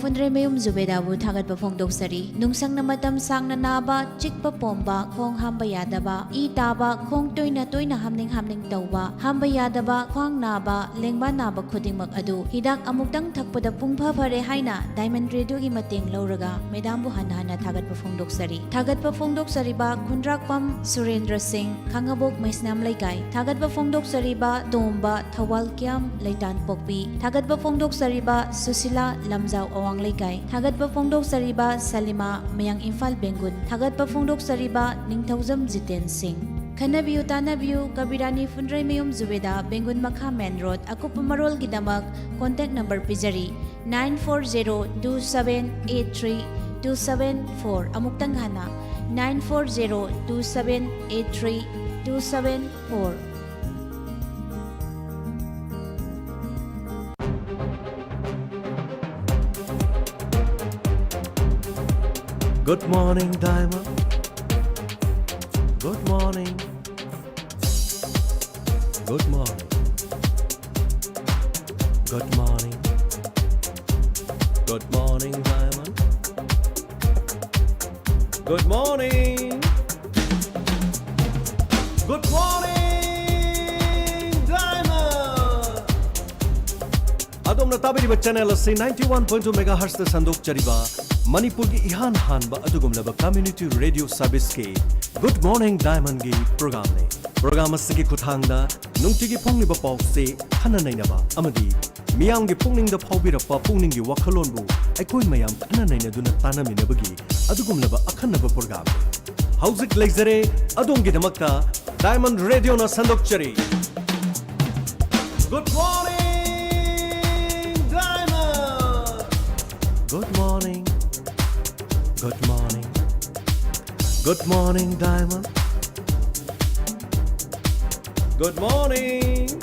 ꯐꯨꯟꯗ꯭ꯔꯩꯃꯌꯨꯝ ꯖꯨꯕꯦꯗꯥꯕꯨ ꯊꯥꯒꯠꯄ ꯐꯣꯡꯗꯣꯛꯆꯔꯤ ꯅꯨꯡꯁꯪꯅ ꯃꯇꯝ ꯁꯥꯡꯅ ꯅꯥꯕ ꯆꯤꯛꯄ ꯄꯣꯝꯕ ꯈꯣꯡ ꯍꯥꯝꯕ ꯌꯥꯗꯕ ꯏ ꯇꯥꯕ ꯈꯣꯡ ꯇꯣꯏꯅ ꯍꯥꯝꯅꯤꯡ ꯇꯧꯕ ꯍꯥꯝꯕ ꯌꯥꯗꯕ ꯈ꯭ꯋꯥꯡ ꯅꯥꯕ ꯂꯦꯡꯕ ꯅꯥꯕ ꯈꯨꯗꯤꯡꯃꯛ ꯑꯗꯨ ꯍꯤꯗꯥꯛ ꯑꯃꯨꯛꯇꯪ ꯊꯛꯄꯗ ꯄꯨꯡꯐ ꯐꯔꯦ ꯍꯥꯏꯅ ꯗꯥꯏꯃꯟ ꯔꯦꯗꯤꯑꯣꯒꯤ ꯃꯇꯦꯡ ꯂꯧꯔꯒ ꯃꯦꯗꯥꯝꯕꯨ ꯍꯟꯅ ꯊꯥꯒꯠꯄ ꯐꯣꯡꯗꯣꯛꯆꯔꯤ ꯊꯥꯒꯠꯄ ꯐꯣꯡꯗꯣꯛꯆꯔꯤꯕ ꯈꯨꯟꯗ꯭ꯔꯥꯛꯄꯝ ꯁꯨꯔꯦꯟꯗ꯭ꯔ ꯁꯤꯡ ꯈꯥꯡꯉꯕꯣꯛ ꯃꯩꯁꯅꯥꯝ ꯂꯩꯀꯥꯏ ꯊꯥꯒꯠꯄ ꯐꯣꯡꯗꯣꯛꯆꯔꯤꯕ ꯇꯣꯝꯕ ꯊꯧꯕꯥꯜ ꯀ꯭ꯌꯥꯝ ꯂꯩꯇꯥꯟ ꯄꯣꯛꯄꯤ ꯊꯥꯒꯠꯄ ꯐꯣꯡꯗꯣꯛꯆꯔꯤꯕ ꯁꯨꯁꯤꯂꯥ ꯂꯝꯖꯥꯎ ꯑꯋꯥꯡ ꯂꯩꯀꯥꯏ ꯊꯥꯒꯠꯄ ꯐꯣꯡꯗꯣꯛꯆꯔꯤꯕ ꯁꯂꯤꯃꯥ ꯃꯌꯥꯡ ꯏꯝꯐꯥꯜ ꯕꯦꯡꯒꯨꯟ ꯊꯥꯒꯠꯄ ꯐꯣꯡꯗꯣꯛꯆꯔꯤꯕ ꯅꯤꯡꯊꯧꯖꯝ ꯖꯤꯇꯦꯟ ꯁꯤꯡ ꯈꯟꯅꯕꯤꯌꯨ ꯇꯥꯟꯅꯕꯤꯌꯨ ꯀꯕꯤꯔꯥꯅꯤ ꯐꯨꯟꯗ꯭ꯔꯩꯃꯌꯨꯝ ꯖꯨꯕꯦꯗꯥ ꯕꯦꯡꯒꯨꯟ ꯃꯈꯥ ꯃꯦꯟ ꯔꯣꯗ ꯑꯀꯨꯞꯄ ꯃꯔꯣꯜꯒꯤꯗꯃꯛ ꯀꯣꯟꯇꯦꯛ ꯅꯝꯕꯔ ꯄꯤꯖꯔꯤ 9402783274 ꯑꯃꯨꯛꯇꯪ ꯍꯟꯅ 9402783274 Good morning, Diamond. Good morning. Good morning. Good morning. Good morning, Diamond. Good morning. Good morning, Diamond. Adom na tabiriba channel asi 91.2 MHz da sandok chariba Manipur ki ihan hanba adugumlaba community radio service ke Good Morning Diamond gi program ne program asigi khuthangda nungti gi phongli ba paw se khana naina ba amadi miyam gi pungning da phawbira pa pungning gi wakhalon bu aikoi mayam khana naina duna tanamina bagi adugumlaba akhanna ba program hauzik leizare adong gi damakta Diamond Radio na sandok chari Good morning Diamond Good morning Good morning. Good morning, Diamond. Good morning.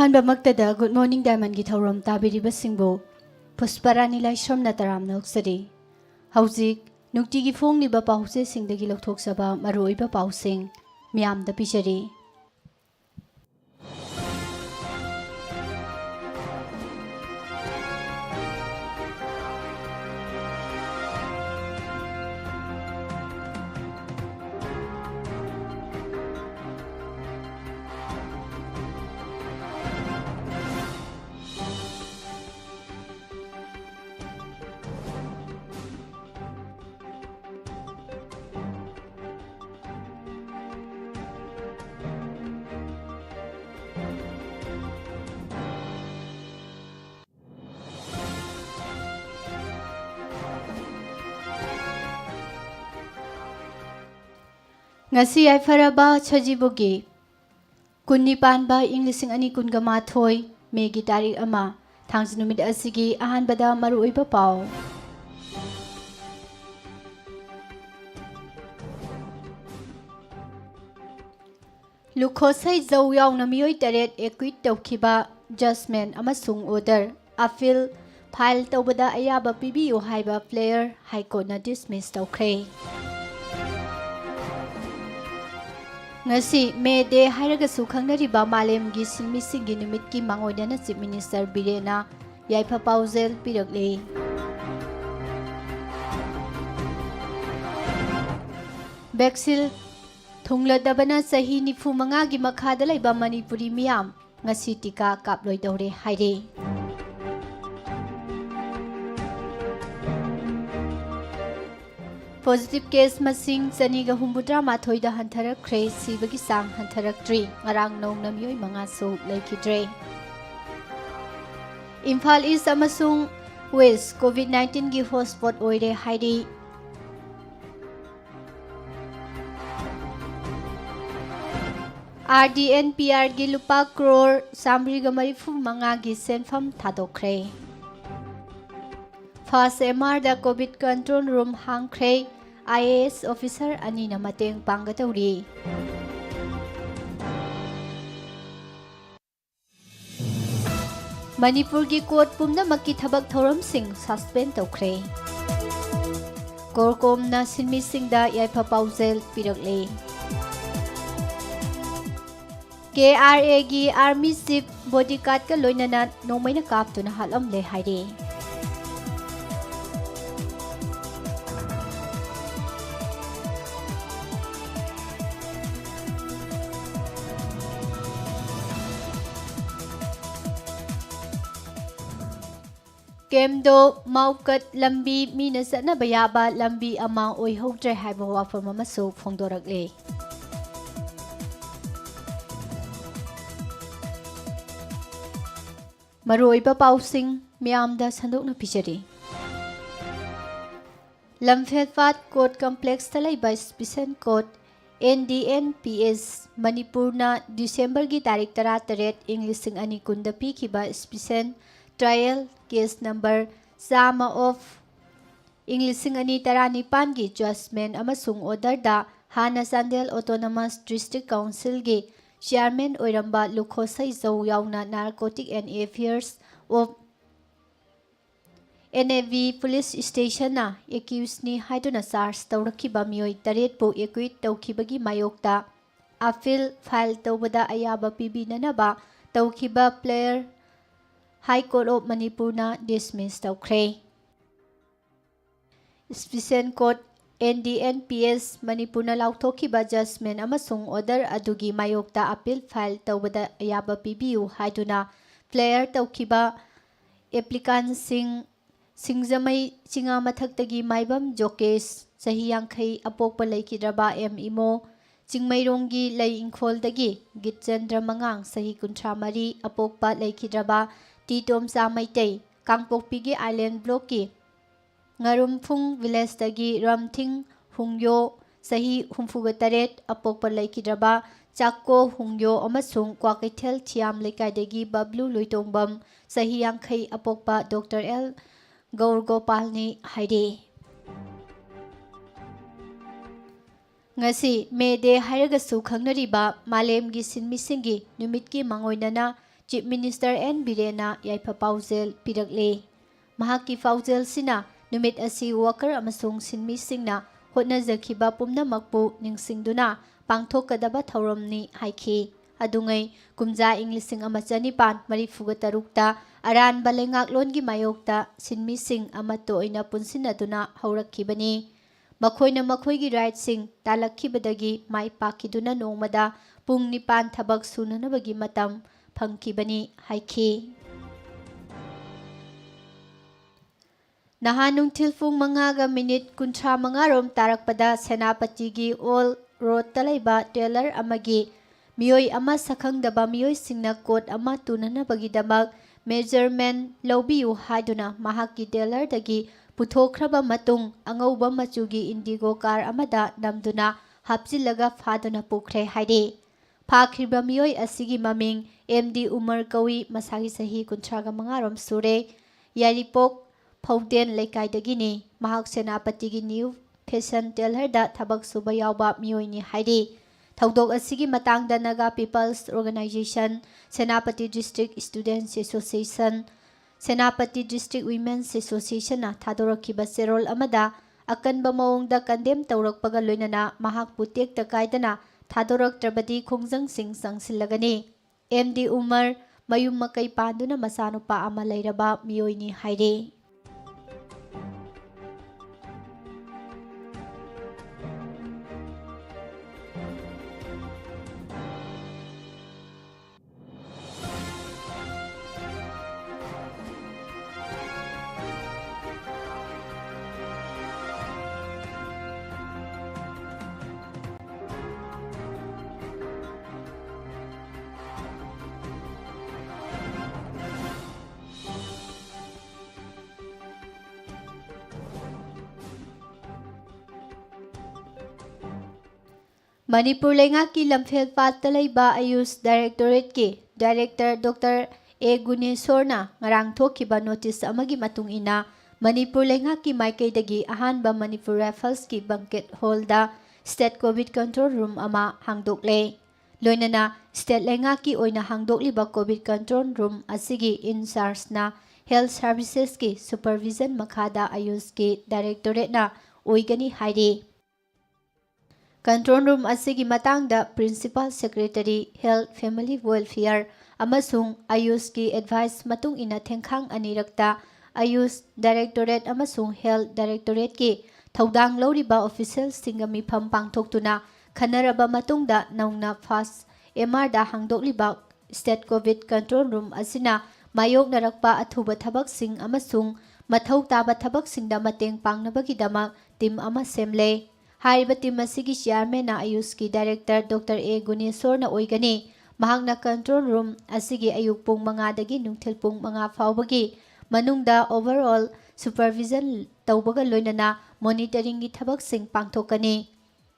ꯑꯍꯥꯟꯕꯃꯛꯇꯗ good morning ꯗꯥꯏꯃꯟꯒꯤ ꯊꯧꯔꯝ ꯇꯥꯕꯤꯔꯤꯕꯁꯤꯡꯕꯨ ꯄꯨꯁꯄꯔꯥꯅꯤ ꯂꯥꯏꯁ꯭ꯔꯝꯅ ꯇꯔꯥꯝꯅ ꯑꯣꯛꯆꯔꯤ ꯍꯧꯖꯤꯛ ꯅꯨꯡꯇꯤꯒꯤ ꯐꯣꯡꯂꯤꯕ ꯄꯥꯎꯆꯦꯁꯤꯡꯗꯒꯤ ꯂꯧꯊꯣꯛꯆꯕ ꯃꯔꯨꯑꯣꯏꯕ ꯄꯥꯎꯁꯤꯡ ꯃꯤꯌꯥꯝꯗ ꯄꯤꯖꯔꯤ ngasi yaifaraba chajibugi kunni panba ing 2018 megi tarik ama thangsi numit asigi ahanbada maruoiba pau lukhosai zau yauna mioi taret equit tawkhiba judgment amasung order appeal file tawbada ayaba pibiu haiba player high court na dismiss tawkhre ngasi May Day hairagasu khangnariba malemgi sinmisingi numitki mangoidana Chief Minister Birena yaifa paujel pirakle Vaccine thungladabana sahi 95 gi makhada laiba Manipuri miyam ngasi tika kaploi dore haire Positive case masing chaniga humbudra mathoida hantarakre sibagi sang hantaraktri ngarang nong namioi manga so laikidre Imphal East amasung West COVID-19 gi hotspot oire hairi. RDNPR gi lupa crore samriga marifu manga gi senfam thadokre. First MR da COVID control room hangkre IAS officer anina mateng pangatauri. Manipur gi court pumna makki thabak thoram sing suspend tokre. Korkom na sinmi sing da yaifa pausel pirakle. KRA gi Army Chief Bodyguard ka loinana nomaina kaptuna halamle haire. Kemdo maukat lambi mina sana bayaba lambi ama oihogdre haiba wafam amasu phongdorakle. Maroiba pausing miyamda sandokna pichari. Lamfetfat Court Complex talaiba Special Court NDNPS Manipur na December gi tarik 18 English sing ani kunda pikiba Special Trial Case number Sama of English sing ani tarani pan gi judgment amasung order da Hana Sandel Autonomous District Council gi Chairman Oiramba Lukhosai Zau Yauna Narcotic and Affairs of NAV Police Station na accused ni haiduna SARS tawrakiba miyoi taret po equate tawkibagi mayokta appeal file tawbada ayaba pibinanaba tawkiba player High Court of Manipur na dismiss tawkre. Special Court NDNPS Manipur na lauthokiba judgment amasung order adugi mayokta appeal file tawbada ayaba pibiu haiduna player tawkiba applicant Singjamai Chinga Mathaktagi Maibam Jokes Sahi Yankai Apokpa Laikidraba M Imo Chingmairongi Lai Inkholdagi Gitchandra Mangang Sahi Kuntramari Apokpa Laikidraba Titom Samaitei Kangpokpigi Island Bloki Ngarumphung Village Dagi Ramthing Hungyo Sahi Humfugataret Apokpa Laikidraba Chakko Hungyo Amasung Kwakaitel Thiam Lekaidagi Bablu Luitongbam Sahi Yankai Apokpa Dr. L Gaur Gopal ni haide. Ngasi May Day hairagasu khangnariba Malem gi sinmisingi numitki mangoinana Chief Minister N Birena yaipa pausel pirakle. Mahaki pausel sina numit asi worker amasung sinmisingna hotnajakhiba pumnamakpu ningsingduna pangthokadaba thauramni haiki. Adungai kumja Englising amachanipan marifugatarukta aran balengak longi mayokta sinmising amato ina punsinaduna haurakibani. Makhoina makhoigi right sing talakkibadagi mai pakiduna nongmada pung nipan thabak sunanabagi matam phangkibani haiki. Nahanung tilfung mangaga minute kuntra mangarom tarakpada senapati gi all road talaiba Taylor amagi Miyoi ama sakhangdaba miyoi singna court ama tunanabagidamag measurement lawbiu haiduna mahakki dealer dagi puthokraba matung angauba machugi indigo car amada namduna hapjilaga faduna pukre haide. Phakriba miyoi asigi maming MD Umar Kawi masagi sahi kuntraga mangarom sure Yaripok Phauden Lekaidagini mahak senapatigi new fashion dealer da thabak suba yawba miyoi ni haide. Thaudok asigi matangda Naga People's Organization, Senapati District Students Association, Senapati District Women's Association na thadorokiba serol amada akanba maungda kandem tawrakpaga loinana mahak putek takaidana thadoroktrabadi khongjang sing sangsilagani. MD Umar mayum makai panduna masanupa ama lairaba miyoi ni haire. Manipur Lengaki Lamphel Patta Leiba Ayush Directorate ki Director Dr. A. Gunesorna ngarang thokiba notice amagi matung ina Manipur Lengaki Maikaidagi ahanba Manipur Raffles ki banquet hall da State COVID Control Room ama hangdokle. Loinana State Lengaki oina hangdokliba COVID Control Room asigi in charge na Health Services ki Supervision Makhada Ayush ki Directorate na oigani hairi. Control Room asigi matangda Principal Secretary Health Family Welfare amasung Ayush ki advice matung ina thengkhang anirakta Ayush Directorate amasung Health Directorate ki thaudang loriba officials singa mifam pangthoktuna khanaraba matungda nauna fast MR da hangdokliba State COVID Control Room asina mayok narakpa athuba thabak sing amasung mathau taba thabak singda mateng pangnabagidama team ama semle. Hariba team asigi chairman na Ayush ki Director Dr. A. Gunesor na oigani. Mahangna Control Room asigi ayuk pung mga dagi nungthil pung mga faubagi. Manungda overall supervision taubaga loinana monitoring gi thabak sing pangthokani.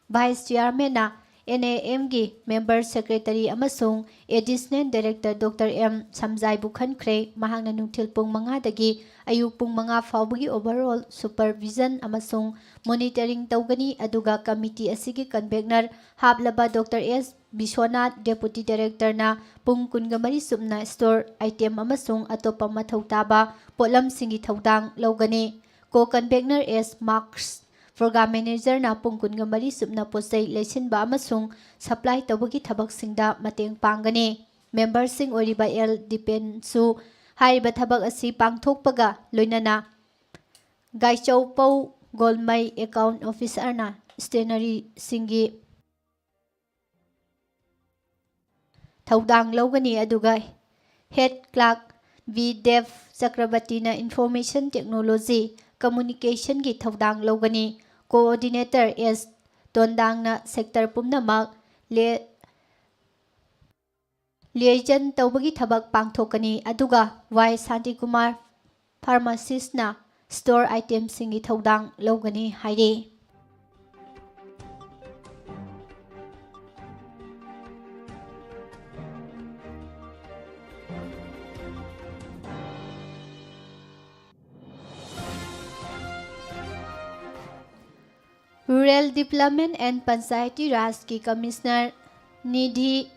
Vice Chairman na NAM gi Member Secretary amasung Additional Director Dr. M. Samjai Bukhankre mahangna nungthil pung mga dagi ayuk pung mga faubagi overall supervision amasung monitoring taugani aduga committee asigi convener hablaba Dr. S. Bishwanath Deputy Director na pung kungamari subna store item amasung atopa mathau taba potlam singi thaudang logani co-convener S. Marks Program Manager na pung kungamari subna posay lesinba amasung supply tawagi thabak singda mateng panggani member sing oriba L. Dipensu hariba thabak asi pangthokpaga loinana Gaichau Pau Golmai Account Officer na Stenary Singi Thaudang logani aduga Head Clerk V. Dev Chakrabarti na Information Technology Communication gi thaudang logani Coordinator S. Tondang na Sector Pumnamak Liaison tawbagi thabak pangthokani aduga Y. Santi Kumar Pharmacist na store item singi thaudang logani hairi. Rural Development and Panchayati Raj ki Commissioner Nidhi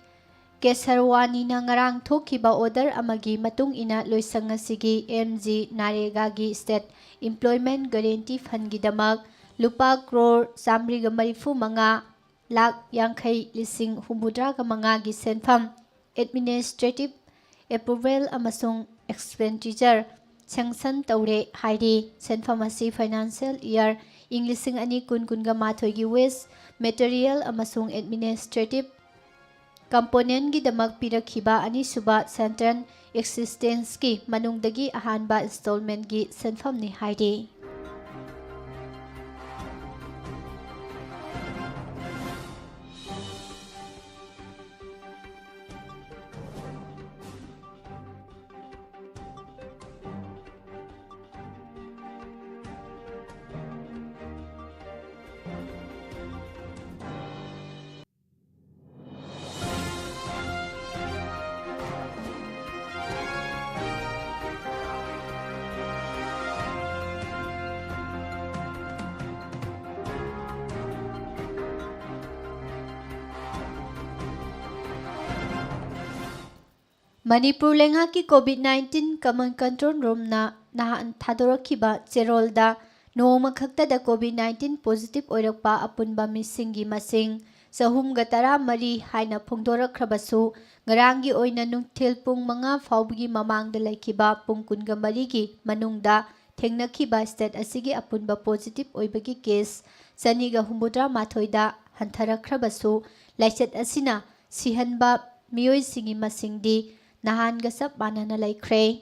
Kesarwani na ngarang thokiba order amagi matung ina loisang asigi MG Narega gi State Employment Guarantee Fund gi damak lupa crore samriga marifu mga lakh yangkhai lising humudra ga mga gi senfam administrative approval amasung expenditure sanction taure hairi senfam asi financial year Inglising ani kun ga mathoy gi waste material amasung administrative component gi damak pirakhiba ani suba central existence ki manungdagi ahanba installment gi senfam ni hairi. Manipur Lengaki COVID-19 Common Control Room na nahan thadorokiba cherolda noma khakta da COVID-19 positive oirakpa apunba misingi masing sahumga tara mari haina phongdorakhrabasu ngarangi oina nungthil pung mga faubgi mamangda laikiba pung kunga marigi manungda thengnakhiba state asigi apunba positive oibagi case saniga humudra mathoida hantharakhrabasu laichet asina sihanba miyoi singi masingdi nahan gasap manana laikre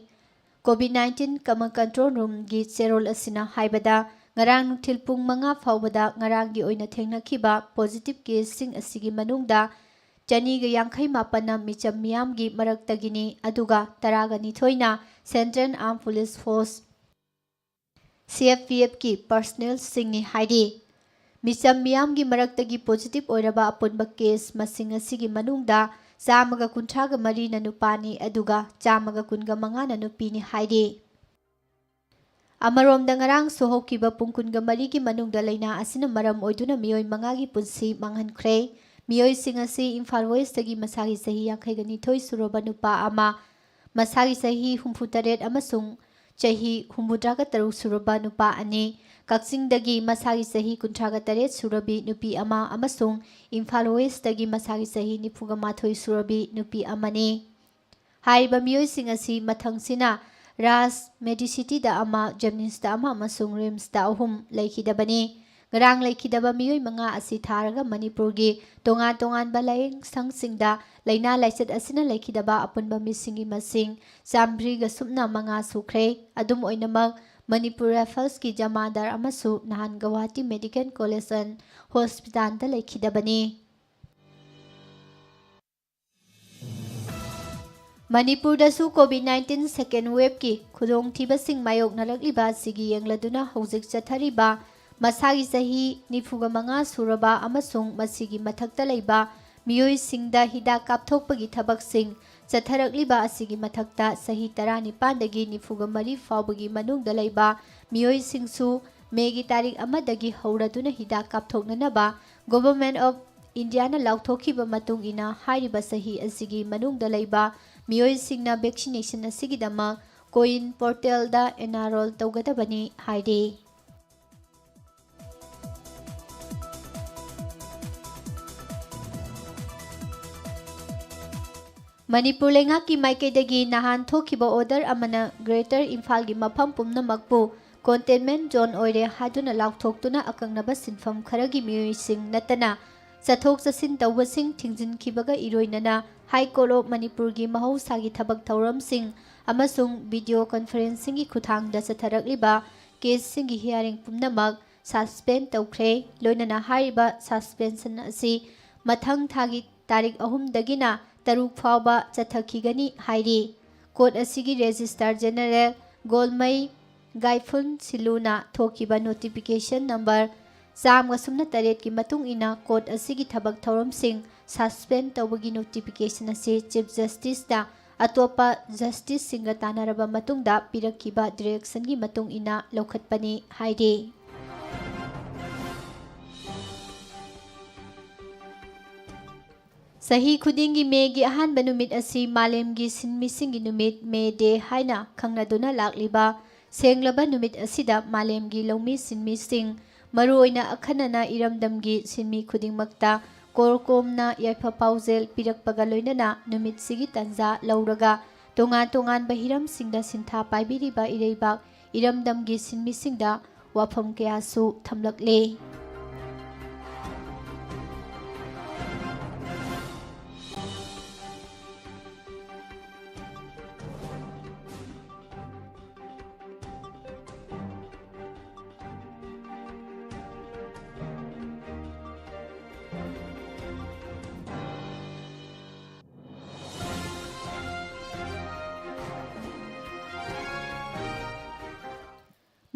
COVID-19 Common Control Room gi cherol asina haibada ngarang nungthil pung mga faubada ngarangi oina thengnakhiba positive case sing asigi manungda chaniga yangkhai mapana micham miyamgi maraktagini aduga taraga nithoina Central Armed Police Force CFPF ki personnel singni haidi ꯃꯤꯆꯝ ꯃꯤꯌꯥꯝꯒꯤ ꯃꯔꯛꯇꯒꯤ ꯄꯣꯖꯤꯇꯤꯕ ꯑꯣꯏꯔꯕ ꯑꯄꯨꯟꯕ case ꯃꯁꯤꯡ ꯑꯁꯤꯒꯤ ꯃꯅꯨꯡꯗ 134ꯅ ꯅꯨꯄꯥꯅꯤ ꯑꯗꯨꯒ 115ꯅ ꯅꯨꯄꯤꯅꯤ ꯍꯥꯏꯔꯤ꯫ ꯑꯃꯔꯣꯝꯗ ꯉꯔꯥꯡꯁꯨ ꯍꯧꯈꯤꯕ ꯄꯨꯡ 24ꯒꯤ ꯃꯅꯨꯡꯗ ꯂꯩꯅꯥ ꯑꯁꯤꯅ ꯃꯔꯝ ꯑꯣꯏꯗꯨꯅ ꯃꯤꯑꯣꯏ 5ꯒꯤ ꯄꯨꯟꯁꯤ ꯃꯥꯡꯍꯟꯈ꯭ꯔꯦ꯫ ꯃꯤꯑꯣꯏꯁꯤꯡ ꯑꯁꯤ ꯏꯝꯐꯥꯜ ꯋꯦꯁꯇꯒꯤ ꯃꯁꯥꯒꯤ ꯆꯍꯤ 52 ꯁꯨꯔꯕ ꯅꯨꯄꯥ ꯑꯃ, ꯃꯁꯥꯒꯤ ꯆꯍꯤ 68 ꯑꯃꯁꯨꯡ ꯆꯍꯤ 63 ꯁꯨꯔꯕ ꯅꯨꯄꯥ ꯑꯅꯤ, ꯀꯛꯆꯤꯡꯗꯒꯤ ꯃꯁꯥꯒꯤ ꯆꯍꯤ 38 ꯁꯨꯔꯕꯤ ꯅꯨꯄꯤ ꯑꯃ ꯑꯃꯁꯨꯡ ꯏꯝꯐꯥꯜ ꯋꯦꯁꯇꯒꯤ ꯃꯁꯥꯒꯤ ꯆꯍꯤ 94 ꯁꯨꯔꯕꯤ ꯅꯨꯄꯤ ꯑꯃꯅꯤ꯫ ꯍꯥꯏꯔꯤꯕ ꯃꯤꯑꯣꯏꯁꯤꯡ ꯑꯁꯤ ꯃꯊꯪꯁꯤꯅ ꯔꯥꯖ ꯃꯦꯗꯤꯁꯤꯇꯤꯗ ꯑꯃ, ꯖꯦꯝꯅꯤꯝꯁꯇ ꯑꯃ ꯑꯃꯁꯨꯡ ꯔꯤꯝꯁꯇ 3 ꯂꯩꯈꯤꯗꯕꯅꯤ꯫ ꯉꯔꯥꯡ ꯂꯩꯈꯤꯗꯕ ꯃꯤꯑꯣꯏ 5 ꯑꯁꯤ ꯊꯥꯔꯒ ꯃꯅꯤꯄꯨꯔꯒꯤ ꯇꯣꯉꯥꯟ ꯇꯣꯉꯥꯟꯕ ꯂꯥꯏꯌꯦꯡꯁꯪꯁꯤꯡꯗ ꯂꯩꯅꯥ ꯂꯥꯏꯆꯠ ꯑꯁꯤꯅ ꯂꯩꯈꯤꯗꯕ ꯑꯄꯨꯟꯕ ꯃꯤꯁꯤꯡꯒꯤ ꯃꯁꯤꯡ 100 ꯁꯨꯈ꯭ꯔꯦ꯫ ꯑꯗꯨꯝ ꯑꯣꯏꯅꯃꯛ ꯃꯅꯤꯄꯨꯔ ꯔꯥꯏꯐꯜꯁꯀꯤ ꯖꯃꯥꯗꯥꯔ ꯑꯃꯁꯨ ꯅꯍꯥꯟ ꯒꯧꯍꯥꯇꯤ ꯃꯦꯗꯤꯀꯦꯜ ꯀꯣꯂꯦꯖ ꯑꯦꯟ ꯍꯣꯁꯄꯤꯇꯥꯜꯗ ꯂꯩꯈꯤꯗꯕꯅꯤ꯫ ꯃꯅꯤꯄꯨꯔꯗꯁꯨ ꯀꯣꯚꯤꯗ-19 ꯁꯦꯀꯦꯟꯗ ꯋꯦꯕꯀꯤ ꯈꯨꯗꯣꯡꯊꯤꯕꯁꯤꯡ ꯃꯥꯌꯣꯛꯅꯔꯛꯂꯤꯕ ꯑꯁꯤꯒꯤ ꯌꯦꯡꯂꯗꯨꯅ ꯍꯧꯖꯤꯛ ꯆꯠꯊꯔꯤꯕ ꯃꯁꯥꯒꯤ ꯆꯍꯤ 45 ꯁꯨꯔꯕ ꯑꯃꯁꯨꯡ ꯃꯁꯤꯒꯤ ꯃꯊꯛꯇ ꯂꯩꯕ ꯃꯤꯑꯣꯏꯁꯤꯡꯗ ꯍꯤꯗꯥꯛ ꯀꯥꯞꯊꯣꯛꯄꯒꯤ ꯊꯕꯛꯁꯤꯡ ꯆꯠꯊꯔꯛꯂꯤꯕ ꯑꯁꯤꯒꯤ ꯃꯊꯛꯇ ꯆꯍꯤ 19ꯗꯒꯤ 94 ꯐꯥꯎꯕꯒꯤ ꯃꯅꯨꯡꯗ ꯂꯩꯕ ꯃꯤꯑꯣꯏꯁꯤꯡꯁꯨ ꯃꯦꯒꯤ ꯇꯥꯔꯤꯛ 1ꯗꯒꯤ ꯍꯧꯔꯗꯨꯅ ꯍꯤꯗꯥꯛ ꯀꯥꯞꯊꯣꯛꯅꯅꯕ ꯒꯚꯔꯟꯃꯦꯟꯠ ꯑꯣꯐ ꯏꯟꯗꯤꯌꯥꯅ ꯂꯥꯎꯊꯣꯛꯈꯤꯕ ꯃꯇꯨꯡ ꯏꯟꯅ ꯍꯥꯏꯔꯤꯕ ꯆꯍꯤ ꯑꯁꯤꯒꯤ ꯃꯅꯨꯡꯗ ꯂꯩꯕ ꯃꯤꯑꯣꯏꯁꯤꯡꯅ ꯚꯦꯛꯁꯤꯅꯦꯁꯟ ꯑꯁꯤꯒꯤꯗꯃꯛ ꯀꯣꯏꯟ ꯄꯣꯔꯇꯦꯜꯗ ꯑꯦꯅꯔꯣꯜ ꯇꯧꯒꯗꯕꯅꯤ ꯍꯥꯏꯔꯤ꯫ ꯃꯅꯤꯄꯨꯔ ꯂꯩꯉꯥꯛꯀꯤ ꯃꯥꯏꯀꯩꯗꯒꯤ ꯅꯍꯥꯟ ꯊꯣꯛꯈꯤꯕ ꯑꯣꯔꯗꯔ ꯑꯃꯅ ꯒ꯭ꯔꯦꯇꯔ ꯏꯝꯐꯥꯜꯒꯤ ꯃꯐꯝ ꯄꯨꯝꯅꯃꯛꯄꯨ ꯀꯣꯟꯇꯦꯟꯃꯦꯟꯠ ꯖꯣꯟ ꯑꯣꯏꯔꯦ ꯍꯥꯏꯗꯨꯅ ꯂꯥꯎꯊꯣꯛꯇꯨꯅ ꯑꯀꯛꯅꯕ ꯁꯤꯟꯐꯝ ꯈꯔꯒꯤ ꯃꯤꯑꯣꯏꯁꯤꯡ ꯅꯠꯇꯅ ꯆꯠꯊꯣꯛ ꯆꯠꯁꯤꯟ ꯇꯧꯕꯁꯤꯡ ꯊꯤꯡꯖꯤꯟꯈꯤꯕꯒ ꯏꯔꯣꯏꯅꯅ ꯍꯥꯏ ꯀꯣꯔꯠ ꯑꯣꯐ ꯃꯅꯤꯄꯨꯔꯒꯤ ꯃꯍꯧꯁꯥꯒꯤ ꯊꯕꯛ ꯊꯧꯔꯝꯁꯤꯡ ꯑꯃꯁꯨꯡ ꯚꯤꯗꯤꯑꯣ ꯀꯟꯐꯔꯦꯟꯁꯤꯡꯒꯤ ꯈꯨꯠꯊꯥꯡꯗ ꯆꯠꯊꯔꯛꯂꯤꯕ ꯀꯦꯁꯁꯤꯡꯒꯤ ꯍꯤꯌꯥꯔꯤꯡ ꯄꯨꯝꯅꯃꯛ ꯁꯁꯄꯦꯟ ꯇꯧꯈ꯭ꯔꯦ꯫ ꯂꯣꯏꯅꯅ ꯍꯥꯏꯔꯤꯕ ꯁꯁꯄꯦꯟꯁꯟ ꯑꯁꯤ ꯃꯊꯪ ꯊꯥꯒꯤ ꯇꯥꯔꯤꯛ 3ꯗꯒꯤꯅ 3 ꯐꯥꯎꯕ ꯆꯠꯊꯈꯤꯒꯅꯤ ꯍꯥꯏꯔꯤ꯫ ꯀꯣꯔꯠ ꯑꯁꯤꯒꯤ ꯔꯦꯖꯤꯁꯇ꯭ꯔꯥꯔ ꯖꯦꯅꯔꯦꯜ ꯒꯣꯜꯃꯩ ꯒꯥꯏꯐꯨꯟ ꯁꯤꯜꯂꯨꯅ ꯊꯣꯛꯈꯤꯕ ꯅꯣꯇꯤꯐꯤꯀꯦꯁꯟ ꯅꯝꯕꯔ 108ꯒꯤ ꯃꯇꯨꯡ ꯏꯟꯅ ꯀꯣꯔꯠ ꯑꯁꯤꯒꯤ ꯊꯕꯛ ꯊꯧꯔꯝꯁꯤꯡ ꯁꯁꯄꯦꯟ ꯇꯧꯕꯒꯤ ꯅꯣꯇꯤꯐꯤꯀꯦꯁꯟ ꯑꯁꯤ ꯆꯤꯐ ꯖꯁꯇꯤꯁꯅ ꯑꯇꯣꯞꯄ ꯖꯁꯇꯤꯁꯁꯤꯡꯒ ꯇꯥꯟꯅꯔꯕ ꯃꯇꯨꯡꯗ ꯄꯤꯔꯛꯈꯤꯕ ꯗꯤꯔꯦꯛꯁꯟꯒꯤ ꯃꯇꯨꯡ ꯏꯟꯅ ꯂꯧꯈꯠꯄꯅꯤ ꯍꯥꯏꯔꯤ꯫ ꯆꯍꯤ ꯈꯨꯗꯤꯡꯒꯤ ꯃꯦꯒꯤ ꯑꯍꯥꯟꯕ ꯅꯨꯃꯤꯠ ꯑꯁꯤ ꯃꯥꯂꯦꯝꯒꯤ ꯁꯤꯟꯃꯤꯁꯤꯡꯒꯤ ꯅꯨꯃꯤꯠ ꯃꯦ ꯗꯦ ꯍꯥꯏꯅ ꯈꯪꯅꯗꯨꯅ ꯂꯥꯛꯂꯤꯕ ꯁꯦꯡꯂꯕ ꯅꯨꯃꯤꯠ ꯑꯁꯤꯗ ꯃꯥꯂꯦꯝꯒꯤ ꯂꯧꯃꯤ ꯁꯤꯟꯃꯤꯁꯤꯡ, ꯃꯔꯨꯑꯣꯏꯅ ꯑꯈꯟꯅꯅ ꯏꯔꯝꯗꯝꯒꯤ ꯁꯤꯟꯃꯤ ꯈꯨꯗꯤꯡꯃꯛꯇ ꯀꯣꯔꯀꯣꯝꯅ ꯌꯥꯏꯐ ꯄꯥꯎꯖꯦꯜ ꯄꯤꯔꯛꯄꯒ ꯂꯣꯏꯅꯅ ꯅꯨꯃꯤꯠꯁꯤꯒꯤ ꯇꯥꯟꯖꯥ ꯂꯧꯔꯒ ꯇꯣꯉꯥꯟ ꯇꯣꯉꯥꯟꯕ ꯍꯤꯔꯝꯁꯤꯡꯗ ꯁꯤꯟꯊꯥ ꯄꯥꯏꯕꯤꯔꯤꯕ ꯏꯔꯩꯕꯥꯛ ꯏꯔꯝꯗꯝꯒꯤ ꯁꯤꯟꯃꯤꯁꯤꯡꯗ ꯋꯥꯐꯝ ꯀꯌꯥꯁꯨ ꯊꯝꯂꯛꯂꯤ꯫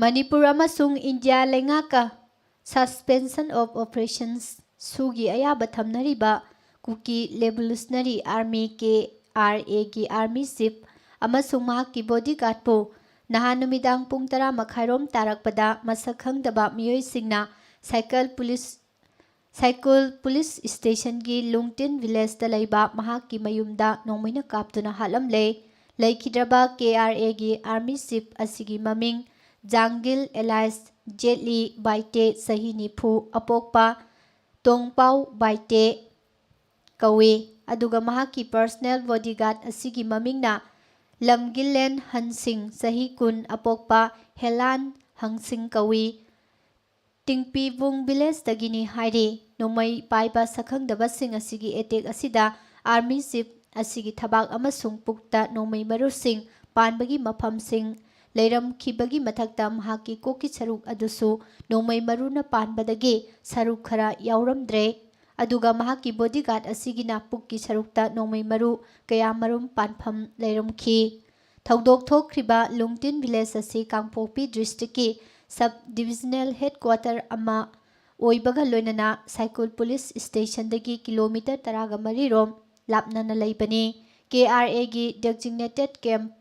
ꯃꯅꯤꯄꯨꯔ ꯑꯃꯁꯨꯡ ꯏꯟꯗꯤꯌꯥ ꯂꯩꯉꯥꯛꯀ ꯁꯁꯄꯦꯟꯁꯟ ꯑꯣꯐ ꯑꯣꯄꯔꯦꯁꯟꯁ ꯁꯨꯒꯤ ꯑꯌꯥꯕ ꯊꯝꯅꯔꯤꯕ ꯀꯨꯀꯤ ꯔꯦꯚꯣꯂꯨꯁꯅꯔꯤ ꯑꯥꯔꯃꯤ (KRA)ꯒꯤ ꯑꯥꯔꯃꯤ ꯆꯤꯐ ꯑꯃꯁꯨꯡ ꯃꯍꯥꯛꯀꯤ ꯕꯣꯗꯤꯒꯥꯔꯗꯄꯨ ꯅꯍꯥꯟ ꯅꯨꯃꯤꯗꯥꯡ ꯄꯨꯡ 10:30 ꯇꯥꯔꯛꯄꯗ ꯃꯁꯛ ꯈꯪꯗꯕ ꯃꯤꯑꯣꯏꯁꯤꯡꯅ ꯁꯥꯏꯀꯨꯜ ꯄꯨꯂꯤꯁ ꯁ꯭ꯇꯦꯁꯟꯒꯤ ꯂꯨꯡꯇꯤꯟ ꯚꯤꯂꯦꯖꯗ ꯂꯩꯕ ꯃꯍꯥꯛꯀꯤ ꯃꯌꯨꯝꯗ ꯅꯣꯡꯃꯩꯅ ꯀꯥꯞꯇꯨꯅ ꯍꯥꯠꯂꯝꯂꯦ꯫ ꯂꯩꯈꯤꯗ꯭ꯔꯕ KRA ꯒꯤ ꯑꯥꯔꯃꯤ ꯆꯤꯐ ꯑꯁꯤꯒꯤ ꯃꯃꯤꯡ ꯖꯥꯡꯒꯤꯜ ꯑꯦꯂꯥꯏꯁ ꯖꯦꯠꯂꯤ ꯕꯥꯏꯇꯦ ꯆꯍꯤ 90, ꯑꯄꯣꯛꯄ ꯇꯣꯡꯄꯥꯎ ꯕꯥꯏꯇꯦ ꯀꯧꯏ, ꯑꯗꯨꯒ ꯃꯍꯥꯛꯀꯤ ꯄꯔꯁꯣꯅꯦꯜ ꯕꯣꯗꯤꯒꯥꯔꯗ ꯑꯁꯤꯒꯤ ꯃꯃꯤꯡꯅ ꯂꯝꯒꯤꯂꯦꯟ ꯍꯟꯁꯤꯡ ꯆꯍꯤ 10, ꯑꯄꯣꯛꯄ ꯍꯦꯂꯥꯟ ꯍꯪꯁꯤꯡ ꯀꯧꯏ, ꯇꯤꯡꯄꯤꯕꯨꯡ ꯚꯤꯂꯦꯖꯗꯒꯤꯅꯤ ꯍꯥꯏꯔꯤ꯫ ꯅꯣꯡꯃꯩ ꯄꯥꯏꯕ ꯁꯛꯈꯪꯗꯕꯁꯤꯡ ꯑꯁꯤꯒꯤ ꯑꯦꯇꯦꯛ ꯑꯁꯤꯗ ꯑꯥꯔꯃꯤ ꯆꯤꯐ ꯑꯁꯤꯒꯤ ꯊꯕꯥꯛ ꯑꯃꯁꯨꯡ ꯄꯨꯛꯇ ꯅꯣꯡꯃꯩ ꯃꯔꯨꯁꯤꯡ ꯄꯥꯟꯕꯒꯤ ꯃꯐꯝꯁꯤꯡ ꯂꯩꯔꯝꯈꯤꯕꯒꯤ ꯃꯊꯛꯇ ꯃꯍꯥꯛꯀꯤ ꯀꯣꯛꯀꯤ ꯁꯔꯨꯛ ꯑꯗꯨꯁꯨ ꯅꯣꯡꯃꯩ ꯃꯔꯨꯅ ꯄꯥꯟꯕꯗꯒꯤ ꯁꯔꯨꯛ ꯈꯔ ꯌꯥꯎꯔꯝꯗ꯭ꯔꯦ, ꯑꯗꯨꯒ ꯃꯍꯥꯛꯀꯤ ꯕꯣꯗꯤꯒꯥꯔꯗ ꯑꯁꯤꯒꯤꯅ ꯄꯨꯛꯀꯤ ꯁꯔꯨꯛꯇ ꯅꯣꯡꯃꯩ ꯃꯔꯨ ꯀꯌꯥꯃꯔꯨꯝ ꯄꯥꯟꯐꯝ ꯂꯩꯔꯝꯈꯤ꯫ ꯊꯧꯗꯣꯛ ꯊꯣꯛꯈ꯭ꯔꯤꯕ ꯂꯨꯡꯇꯤꯟ ꯚꯤꯂꯦꯖ ꯑꯁꯤ ꯀꯥꯡꯄꯣꯛꯄꯤ ꯗꯤꯁꯇ꯭ꯔꯤꯛꯀꯤ ꯁꯕ ꯗꯤꯚꯤꯖꯅꯦꯜ ꯍꯦꯗꯀ꯭ꯋꯥꯔꯇꯔ ꯑꯃ ओइबगा लोइनना साइकुल पुलिस स्टेशन दगी किलोमीटर 13 रोम लापनाना लैबनी KRA गी डेजिग्नेटेड कैंप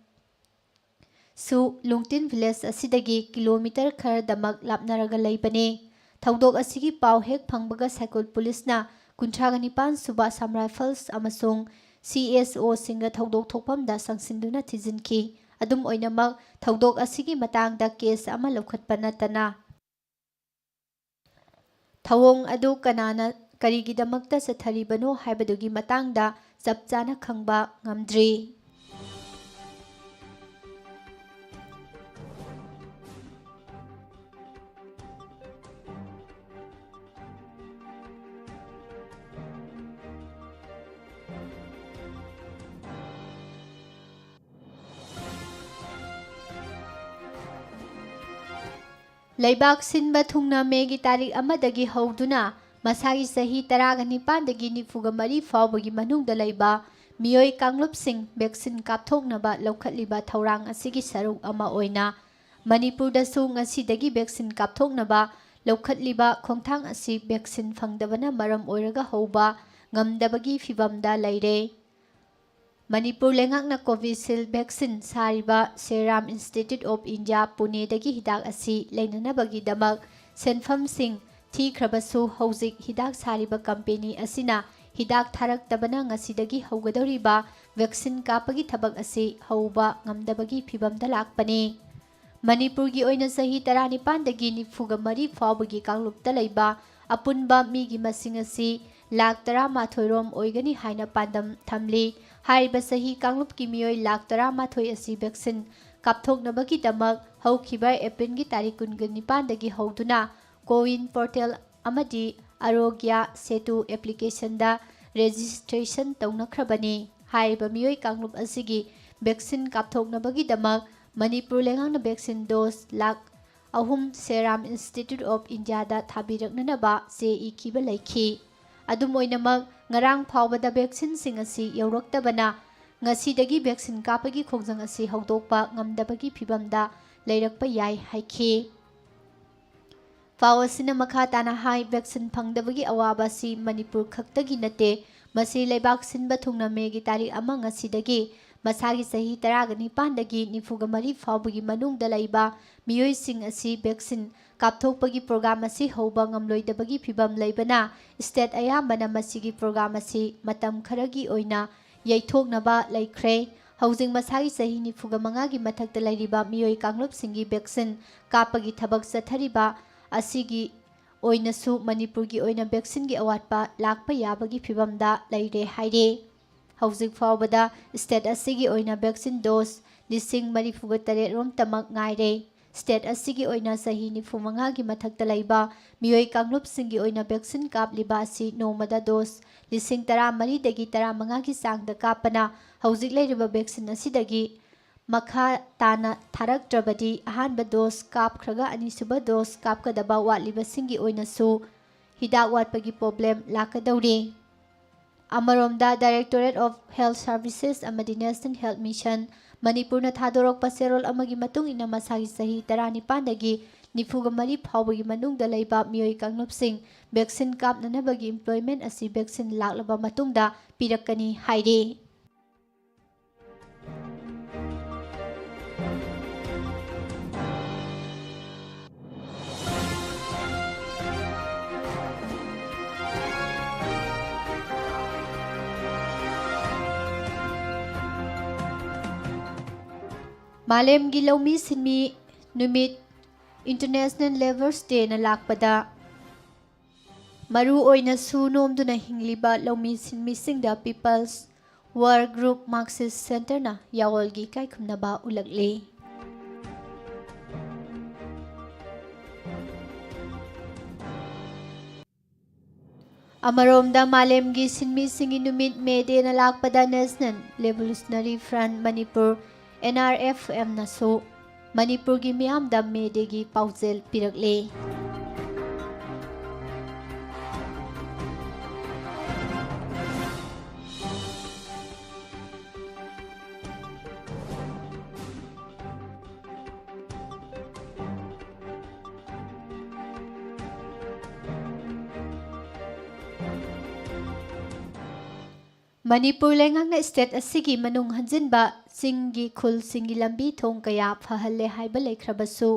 सु लुंगटिन विलेज असिदगी किलोमीटर खरदमक लापनारगा लैबनी थौदोक असिगी पाव हेक फंगबगा साइकुल पुलिसना 39 सुबा साम राइफल्स अमसुंग CSO सिंगा थौदोक थोकफमदा संसिंदुना थिजिनखी अदुम ओइनमक थौदोक असिगी मतांगदा केस अमा लौखटपा नतना थवोंग अदु कनाना करिगिदमक्ता चथरिबनो हाइबदुगी मतांगदा चप चाना खंगबा ngamdri Leibak sinba thungna megi tarik amadagi hauduna masagi sahi 19 nifuga mari fawbagi manungda laiba miyoi kanglup sing vaccine kapthoknaba laukhatliba thaurang asigi saruk ama oina Manipur da su ngasidagi vaccine kapthoknaba laukhatliba khongthang asi vaccine phangdabana maram oiraga hauba ngamdabagi fibamda laire Manipur lengakna Covishield vaccine sariba Serum Institute of India Pune dagi hidak asi leinanabagi damak senfam sing thikhrabasu hauzik hidak sariba company asina hidak tharak tabana ngasidagi haugadoriba vaccine kapagi thabak asi hauba ngamdabagi phibamda lakpani Manipur gi oina sahi 19 dagi nifuga mari fawbagi kanglupta laiba apunba migi masing asi lakh 13 रोम ओइगनी हाइना पांडम थमली हाइबा सही कांगलुप की मियोय लाख 13 असि vaccine कापथोकनबगी दमक हौखिबा April की तारीख 19 दगी हौदुना CoWIN portal अमदी Aarogya Setu application दा registration तौनखरबनी हाइबा मियोय कांगलुप असिगी वैक्सीन कापथोकनबगी दमक मणिपुर लेंगांगना वैक्सीन डोज लाख अहुम सेराम इंस्टीट्यूट ऑफ इंडिया दा थाबिरकननबा से इखिबा लैखी अदुम ओइनमक ngarang phawbada vaccine sing asi yauraktabana ngasidagi vaccine kapagi khongjang asi hawdokpa ngamdabagi phibamda leirakpa yai haikhi Pawasina makha tana hai vaccine phangdabagi awaba si Manipur khaktagi nate masi leibak sinba thungna megi tarik ama ngasidagi masagi sahi 19 dagi nifuga mari phawbagi manungda laiba miyoi sing asi vaccine kapthokpagi program asi hoba ngamloidabagi phibam laibana state ayambana masigi program asi matam kharagi oina yaithoknaba laikhre housing masagi sahi nifuga mangagi mathakta lairiba miyoi kanglup singi vaccine kapagi thabak sathariba asigi oinasu manipurgi oina vaccine gi awatpa lakpa yabagi phibamda laire haire housing fawbada state asigi oina vaccine dose lising marifuga tare rom tamak ngaire state asigi oina sahi nifu mangagi mathakta laiba miyoi kanglup singi oina vaccine kapliba asi nomada dose lising 13 dagi 15 gi sangda kapana housing leiriba vaccine asidagi makha tana tharak trabadi ahanba dose kapkhraga anisuba dose kapkadaba watliba singi oina su hidak watpagi problem lakadauri Amaromda Directorate of Health Services amadi National Health Mission Manipur na thadorokpa serol amagi matung ina masagi sahi 19 dagi nifuga mari phawbagi manungda laiba miyoi kanglup sing vaccine kapnanabagi employment asi vaccine laklaba matungda pirakani haire Malem gi lomi sinmi numit International Lovers Day na lakpada Maru oina su nomduna hingliba lomi sinmi singda People's War Group Marxist Center na yawolgi kai khumnaba ulakle Amaromda Malem gi sinmi singi numit May Day na lakpada National Revolutionary Front Manipur NRFM naso Manipur gi miyam da medegi paujel pirakle Manipur ꯂꯩꯉꯥꯛꯅ state ꯑꯁꯤꯒꯤ ꯃꯅꯨꯡ ꯍꯟꯖꯤꯟꯕ ꯆꯤꯡꯒꯤ ꯈꯨꯜꯁꯤꯡꯒꯤ ꯂꯝꯕꯤ ꯊꯣꯡ ꯀꯌꯥ ꯐꯍꯜꯂꯦ ꯍꯥꯏꯕ ꯂꯩꯈ꯭ꯔꯕꯁꯨ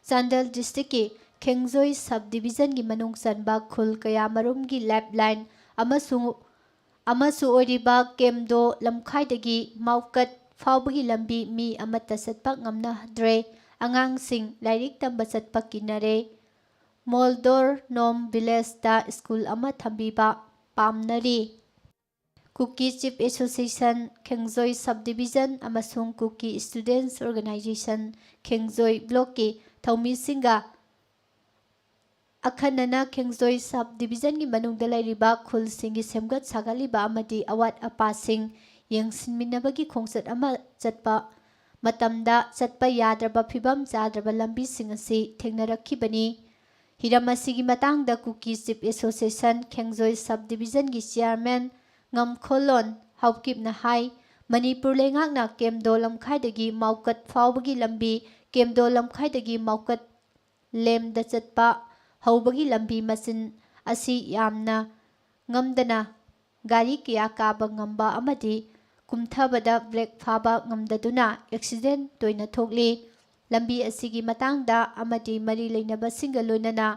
ꯆꯥꯟꯗꯦꯜ ꯗꯤꯁꯇ꯭ꯔꯤꯛꯀꯤ ꯈꯦꯡꯖꯣꯏ ꯁꯕ ꯗꯤꯕꯤꯖꯟꯒꯤ ꯃꯅꯨꯡ ꯆꯟꯕ ꯈꯨꯜ ꯀꯌꯥꯃꯔꯨꯝꯒꯤ ꯂꯦꯞ ꯂꯥꯏꯟ ꯑꯃꯁꯨ ꯑꯣꯏꯔꯤꯕ ꯀꯦꯝꯗꯣ ꯂꯝꯈꯥꯏꯗꯒꯤ ꯃꯥꯎꯀꯠ ꯐꯥꯎꯕꯒꯤ ꯂꯝꯕꯤ ꯃꯤ ꯑꯃꯠꯇ ꯆꯠꯄ ꯉꯝꯅꯗ꯭ꯔꯦ, ꯑꯉꯥꯡꯁꯤꯡ ꯂꯥꯏꯔꯤꯛ ꯇꯝꯕ ꯆꯠꯄ ꯀꯤꯅꯔꯦ, ꯃꯣꯜꯗꯣꯔ ꯅꯣꯝ ꯚꯤꯂꯦꯖꯇ ꯁ꯭ꯀꯨꯜ ꯑꯃ ꯊꯝꯕꯤꯕ ꯄꯥꯝꯅꯔꯤ꯫ ꯀꯨꯀꯤ ꯆꯤꯞ ꯑꯦꯁꯣꯁꯤꯌꯦꯁꯟ ꯈꯦꯡꯖꯣꯏ ꯁꯕ ꯗꯤꯕꯤꯖꯟ ꯑꯃꯁꯨꯡ ꯀꯨꯀꯤ ꯁ꯭ꯇꯨꯗꯦꯟꯠꯁ ꯑꯣꯔꯒꯅꯥꯏꯖꯦꯁꯟ ꯈꯦꯡꯖꯣꯏ ꯕ꯭ꯂꯣꯛꯀꯤ ꯊꯧꯃꯤꯁꯤꯡꯒ ꯑꯈꯟꯅꯅ ꯈꯦꯡꯖꯣꯏ ꯁꯕ ꯗꯤꯕꯤꯖꯟꯒꯤ ꯃꯅꯨꯡꯗ ꯂꯩꯔꯤꯕ ꯈꯨꯜꯁꯤꯡꯒꯤ ꯁꯦꯝꯒꯠ ꯁꯥꯒꯠꯂꯤꯕ ꯑꯃꯗꯤ ꯑꯋꯥꯠ ꯑꯄꯥꯁꯤꯡ ꯌꯦꯡꯁꯤꯟꯃꯤꯟꯅꯕꯒꯤ ꯈꯣꯡꯆꯠ ꯑꯃ ꯆꯠꯄ ꯃꯇꯝꯗ ꯆꯠꯄ ꯌꯥꯗ꯭ꯔꯕ ꯐꯤꯕꯝ ꯆꯥꯗ꯭ꯔꯕ ꯂꯝꯕꯤꯁꯤꯡ ꯑꯁꯤ ꯊꯦꯡꯅꯔꯛꯈꯤꯕꯅꯤ꯫ ꯍꯤꯔꯝ ꯑꯁꯤꯒꯤ ꯃꯇꯥꯡꯗ ꯀꯨꯀꯤ ꯆꯤꯞ ꯑꯦꯁꯣꯁꯤꯌꯦꯁꯟ ꯈꯦꯡꯖꯣꯏ ꯁꯕ ꯗꯤꯕꯤꯖꯟꯒꯤ ꯆꯤꯌꯔꯃꯦꯟ ꯉꯝꯈꯣꯜꯂꯣꯟ ꯍꯥꯎꯀꯤꯞꯅ ꯍꯥꯏ, ꯃꯅꯤꯄꯨꯔ ꯂꯩꯉꯥꯛꯅ ꯀꯦꯝꯗꯣ ꯂꯝꯈꯥꯏꯗꯒꯤ ꯃꯥꯎꯀꯠ ꯐꯥꯎꯕꯒꯤ ꯂꯝꯕꯤ, ꯀꯦꯝꯗꯣ ꯂꯝꯈꯥꯏꯗꯒꯤ ꯃꯥꯎꯀꯠ ꯂꯦꯝꯗ ꯆꯠꯄ ꯍꯧꯕꯒꯤ ꯂꯝꯕꯤ ꯃꯆꯤꯟ ꯑꯁꯤ ꯌꯥꯝꯅ ꯉꯝꯗꯅ ꯒꯥꯔꯤ ꯀꯌꯥ ꯀꯥꯕ ꯉꯝꯕ ꯑꯃꯗꯤ ꯀꯨꯝꯊꯕꯗ ꯕ꯭ꯔꯦꯛ ꯐꯥꯕ ꯉꯝꯗꯗꯨꯅ ꯑꯦꯛꯁꯤꯗꯦꯟꯠ ꯇꯣꯏꯅ ꯊꯣꯛꯂꯤ꯫ ꯂꯝꯕꯤ ꯑꯁꯤꯒꯤ ꯃꯇꯥꯡꯗ ꯑꯃꯗꯤ ꯃꯔꯤ ꯂꯩꯅꯕꯁꯤꯡꯒ ꯂꯣꯏꯅꯅ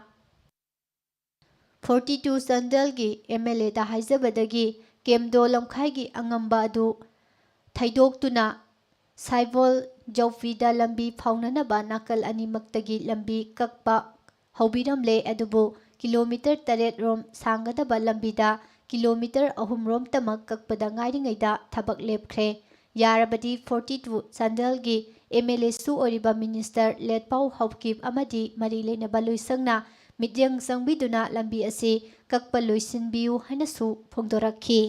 42 ꯆꯥꯟꯗꯦꯜꯒꯤ MLAꯗ ꯍꯥꯏꯖꯕꯗꯒꯤ ꯀꯦꯝꯗꯣ ꯂꯝꯈꯥꯏꯒꯤ ꯑꯉꯝꯕ ꯑꯗꯨ ꯊꯩꯗꯣꯛꯇꯨꯅ ꯁꯥꯏꯕꯣꯜ ꯖꯧꯄꯤꯗ ꯂꯝꯕꯤ ꯐꯥꯎꯅꯅꯕ ꯅꯥꯀꯜ ꯑꯅꯤꯃꯛꯇꯒꯤ ꯂꯝꯕꯤ ꯀꯛꯄ ꯍꯧꯕꯤꯔꯝꯂꯦ, ꯑꯗꯨꯕꯨ ꯀꯤꯂꯣꯃꯤꯇꯔ 8 ꯔꯣꯝ ꯁꯥꯡꯒꯗꯕ ꯂꯝꯕꯤꯗ ꯀꯤꯂꯣꯃꯤꯇꯔ 3 ꯔꯣꯝꯇꯃꯛ ꯀꯛꯄꯗ ꯉꯥꯏꯔꯤꯉꯩꯗ ꯊꯕꯛ ꯂꯦꯞꯈ꯭ꯔꯦ꯫ ꯌꯥꯔꯕꯗꯤ 42 ꯆꯥꯟꯗꯦꯜꯒꯤ MLAꯁꯨ ꯑꯣꯏꯔꯤꯕ ꯃꯤꯅꯤꯁꯇꯔ ꯂꯦꯠꯄꯥꯎ ꯍꯥꯎꯀꯤꯞ ꯑꯃꯗꯤ ꯃꯔꯤ ꯂꯩꯅꯕ ꯂꯣꯏꯁꯪꯅ ꯃꯤꯠꯌꯦꯡ ꯆꯪꯕꯤꯗꯨꯅ ꯂꯝꯕꯤ ꯑꯁꯤ ꯀꯛꯄ ꯂꯣꯏꯁꯤꯟꯕꯤꯌꯨ ꯍꯥꯏꯅꯁꯨ ꯐꯣꯡꯗꯣꯔꯛꯈꯤ꯫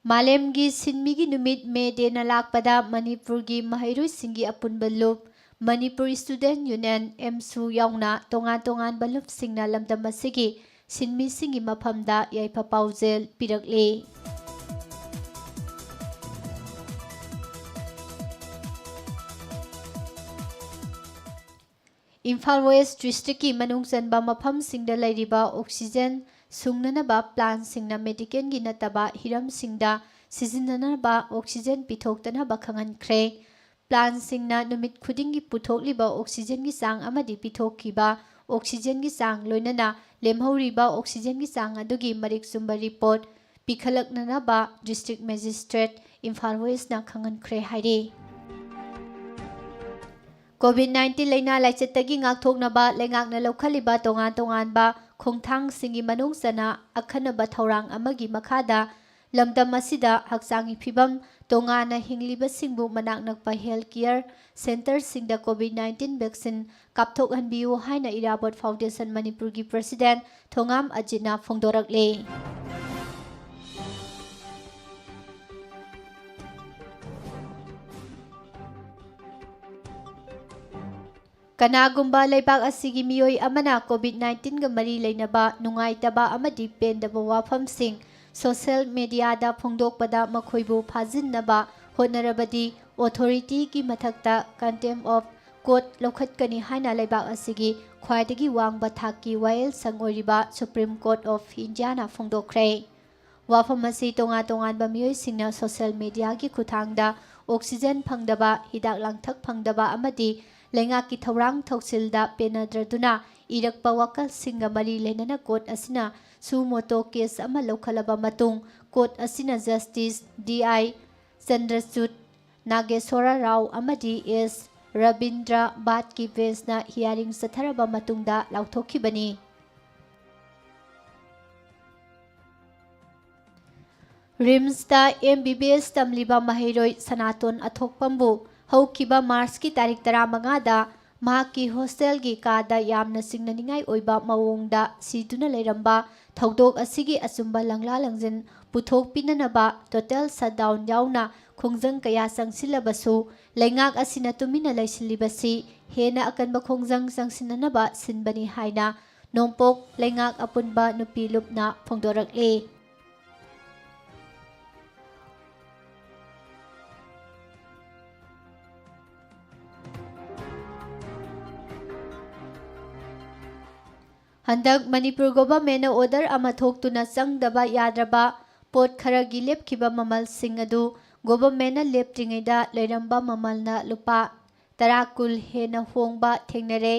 ꯃꯥꯂꯦꯝꯒꯤ ꯁꯤꯟꯃꯤꯒꯤ ꯅꯨꯃꯤꯠ ꯃꯦ ꯗꯦꯅ ꯂꯥꯛꯄꯗ ꯃꯅꯤꯄꯨꯔꯒꯤ ꯃꯍꯩꯔꯣꯏꯁꯤꯡꯒꯤ ꯑꯄꯨꯟꯕ ꯂꯨꯞ, ꯃꯅꯤꯄꯨꯔ ꯁ꯭ꯇꯨꯗꯦꯟꯠ ꯌꯨꯅꯤꯌꯟ MSU ꯌꯥꯎꯅ ꯇꯣꯉꯥꯟ ꯇꯣꯉꯥꯟꯕ ꯂꯨꯞꯁꯤꯡꯅ ꯂꯝꯗꯝ ꯑꯁꯤꯒꯤ ꯁꯤꯟꯃꯤꯁꯤꯡꯒꯤ ꯃꯐꯝꯗ ꯌꯥꯏꯐ ꯄꯥꯎꯖꯦꯜ ꯄꯤꯔꯛꯂꯤ꯫ ꯏꯝꯐꯥꯜ ꯋꯦꯁ ꯗꯤꯁꯇ꯭ꯔꯤꯛꯀꯤ ꯃꯅꯨꯡ ꯆꯟꯕ ꯃꯐꯝꯁꯤꯡꯗ ꯂꯩꯔꯤꯕ ꯑꯣꯛꯁꯤꯖꯦꯟ ꯁꯨꯡꯅꯅꯕ ꯄ꯭ꯂꯥꯟꯠꯁꯤꯡꯅ ꯃꯦꯗꯤꯀꯦꯜꯒꯤ ꯅꯠꯇꯕ ꯍꯤꯔꯝꯁꯤꯡꯗ ꯁꯤꯖꯤꯟꯅꯅꯕ ꯑꯣꯛꯁꯤꯖꯦꯟ ꯄꯤꯊꯣꯛꯇꯅꯕ ꯈꯪꯍꯟꯈ꯭ꯔꯦ꯫ ꯄ꯭ꯂꯥꯟꯠꯁꯤꯡꯅ ꯅꯨꯃꯤꯠ ꯈꯨꯗꯤꯡꯒꯤ ꯄꯨꯊꯣꯛꯂꯤꯕ ꯑꯣꯛꯁꯤꯖꯦꯟꯒꯤ ꯆꯥꯡ ꯑꯃꯗꯤ ꯄꯤꯊꯣꯛꯈꯤꯕ ꯑꯣꯛꯁꯤꯖꯦꯟꯒꯤ ꯆꯥꯡ ꯂꯣꯏꯅꯅ ꯂꯦꯝꯍꯧꯔꯤꯕ ꯑꯣꯛꯁꯤꯖꯦꯟꯒꯤ ꯆꯥꯡ ꯑꯗꯨꯒꯤ ꯃꯔꯤꯛ ꯆꯨꯝꯕ ꯔꯤꯄꯣꯔꯠ ꯄꯤꯈꯠꯂꯛꯅꯅꯕ ꯗꯤꯁꯇ꯭ꯔꯤꯛ ꯃꯦꯖꯤꯁꯇ꯭ꯔꯦꯠ ꯏꯝꯐꯥꯜ ꯋꯦꯁꯅ ꯈꯪꯍꯟꯈ꯭ꯔꯦ ꯍꯥꯏꯔꯤ꯫ ꯀꯣꯚꯤꯗ-19 ꯂꯩꯅꯥ ꯂꯥꯏꯆꯠꯇꯒꯤ ꯉꯥꯛꯊꯣꯛꯅꯕ ꯂꯩꯉꯥꯛꯅ ꯂꯧꯈꯠꯂꯤꯕ ꯇꯣꯉꯥꯟ ꯇꯣꯉꯥꯟꯕ ꯈꯣꯡꯊꯥꯡꯁꯤꯡꯒꯤ ꯃꯅꯨꯡꯆꯟꯅ ꯑꯈꯟꯅꯕ ꯊꯧꯔꯥꯡ ꯑꯃꯒꯤ ꯃꯈꯥꯗ ꯂꯝꯗꯝ ꯑꯁꯤꯗ ꯍꯛꯆꯥꯡꯒꯤ ꯐꯤꯚꯝ ꯇꯣꯉꯥꯟꯅ ꯍꯤꯡꯂꯤꯕꯁꯤꯡꯕꯨ ꯃꯅꯥꯛ ꯅꯛꯄ ꯍꯦꯜꯊ ꯀꯦꯌꯔ ꯁꯦꯟꯇꯔꯁꯤꯡꯗ ꯀꯣꯚꯤꯗ-19 ꯚꯦꯛꯁꯤꯟ ꯀꯥꯞꯊꯣꯛꯍꯟꯕꯤꯌꯨ ꯍꯥꯏꯅ ꯏꯔꯥꯕꯣꯠ ꯐꯥꯎꯟꯗꯦꯁꯟ ꯃꯅꯤꯄꯨꯔꯒꯤ ꯄ꯭ꯔꯁꯤꯗꯦꯟꯠ ꯊꯣꯉꯥꯝ ꯑꯖꯤꯠꯅ ꯐꯣꯡꯗꯣꯔꯛꯂꯤ꯫ ꯀꯅꯥꯒꯨꯝꯕ ꯂꯩꯕꯥꯛ ꯑꯁꯤꯒꯤ ꯃꯤꯑꯣꯏ ꯑꯃꯅ ꯀꯣꯚꯤꯗ-19ꯒ ꯃꯔꯤ ꯂꯩꯅꯕ ꯅꯨꯡꯉꯥꯏꯇꯕ ꯑꯃꯗꯤ ꯄꯦꯟꯗꯕ ꯋꯥꯐꯝꯁꯤꯡ ꯁꯣꯁꯤꯌꯦꯜ ꯃꯤꯗꯤꯌꯥꯗ ꯐꯣꯡꯗꯣꯛꯄꯗ ꯃꯈꯣꯏꯕꯨ ꯐꯥꯖꯤꯟꯅꯕ ꯍꯣꯠꯅꯔꯕꯗꯤ ꯑꯣꯊꯣꯔꯤꯇꯤꯒꯤ ꯃꯊꯛꯇ ꯀꯟꯇꯦꯝꯞ ꯑꯣꯐ ꯀꯣꯔꯠ ꯂꯧꯈꯠꯀꯅꯤ ꯍꯥꯏꯅ ꯂꯩꯕꯥꯛ ꯑꯁꯤꯒꯤ ꯈ꯭ꯋꯥꯏꯗꯒꯤ ꯋꯥꯡꯕ ꯊꯥꯛꯀꯤ ꯋꯥꯌꯦꯜꯁꯪ ꯑꯣꯏꯔꯤꯕ ꯁꯨꯄ꯭ꯔꯤꯝ ꯀꯣꯔꯠ ꯑꯣꯐ ꯏꯟꯗꯤꯌꯥꯅ ꯐꯣꯡꯗꯣꯛꯈ꯭ꯔꯦ꯫ ꯋꯥꯐꯝ ꯑꯁꯤ ꯇꯣꯉꯥꯟ ꯇꯣꯉꯥꯟꯕ ꯃꯤꯑꯣꯏꯁꯤꯡꯅ ꯁꯣꯁꯤꯌꯦꯜ ꯃꯤꯗꯤꯌꯥꯒꯤ ꯈꯨꯠꯊꯥꯡꯗ ꯑꯣꯛꯁꯤꯖꯦꯟ ꯐꯪꯗꯕ, ꯍꯤꯗꯥꯛ ꯂꯥꯡꯊꯛ ꯐꯪꯗꯕ ꯑꯃꯗꯤ ꯂꯩꯉꯥꯛꯀꯤ ꯊꯧꯔꯥꯡ ꯊꯧꯁꯤꯜꯗ ꯄꯦꯟꯅꯗ꯭ꯔꯗꯨꯅ ꯏꯔꯛꯄ ꯋꯥꯀꯠꯁꯤꯡꯒ ꯃꯔꯤ ꯂꯩꯅꯅ ꯀꯣꯔꯠ ꯑꯁꯤꯅ ꯁꯨ ꯃꯣꯇꯣ ꯀꯦꯁ ꯑꯃ ꯂꯧꯈꯠꯂꯕ ꯃꯇꯨꯡ ꯀꯣꯔꯠ ꯑꯁꯤꯅ ꯖꯁꯇꯤꯁ DI ꯆꯟꯗ꯭ꯔꯆꯨꯗ, ꯅꯥꯒꯦꯁ꯭ꯋꯔ ꯔꯥꯎ ꯑꯃꯗꯤ S ꯔꯕꯤꯟꯗ꯭ꯔ ꯚꯥꯠꯀꯤ ꯕꯦꯟꯆꯅ ꯍꯤꯌꯥꯔꯤꯡ ꯆꯠꯊꯔꯕ ꯃꯇꯨꯡꯗ ꯂꯥꯎꯊꯣꯛꯈꯤꯕꯅꯤ꯫ ꯔꯤꯝꯁꯇ MBBS ꯇꯝꯂꯤꯕ ꯃꯍꯩꯔꯣꯏ ꯁꯅꯥꯇꯣꯟ ꯑꯊꯣꯛꯄꯝꯕꯨ ꯍꯧꯈꯤꯕ ꯃꯥꯔꯆꯀꯤ ꯇꯥꯔꯤꯛ 15ꯗ ꯃꯍꯥꯛꯀꯤ ꯍꯣꯁꯇꯦꯜꯒꯤ ꯀꯥꯗ ꯌꯥꯝꯅ ꯆꯤꯡꯅꯅꯤꯡꯉꯥꯏ ꯑꯣꯏꯕ ꯃꯑꯣꯡꯗ ꯁꯤꯗꯨꯅ ꯂꯩꯔꯝꯕ ꯊꯧꯗꯣꯛ ꯑꯁꯤꯒꯤ ꯑꯆꯨꯝꯕ ꯂꯪꯂꯥ ꯂꯪꯖꯤꯟ ꯄꯨꯊꯣꯛꯄꯤꯅꯅꯕ ꯇꯣꯇꯦꯜ ꯁꯠꯗꯥꯎꯟ ꯌꯥꯎꯅ ꯈꯣꯡꯖꯪ ꯀꯌꯥ ꯆꯪꯁꯤꯜꯂꯕꯁꯨ ꯂꯩꯉꯥꯛ ꯑꯁꯤꯅ ꯇꯨꯃꯤꯟꯅ ꯂꯩꯁꯤꯜꯂꯤꯕꯁꯤ ꯍꯦꯟꯅ ꯑꯀꯟꯕ ꯈꯣꯡꯖꯪ ꯆꯪꯁꯤꯟꯅꯅꯕ ꯁꯤꯟꯕꯅꯤ ꯍꯥꯏꯅ ꯅꯣꯡꯄꯣꯛ ꯂꯩꯉꯥꯛ ꯑꯄꯨꯟꯕ ꯅꯨꯄꯤ ꯂꯨꯞꯅ ꯐꯣꯡꯗꯣꯔꯛꯂꯤ꯫ Handak Manipur government order ama thoktuna changdaba yadraba pot kharagi lepkiba mamal sing adu government leptringaida leiramba mamalna lupa tarakul hena hongba thengnare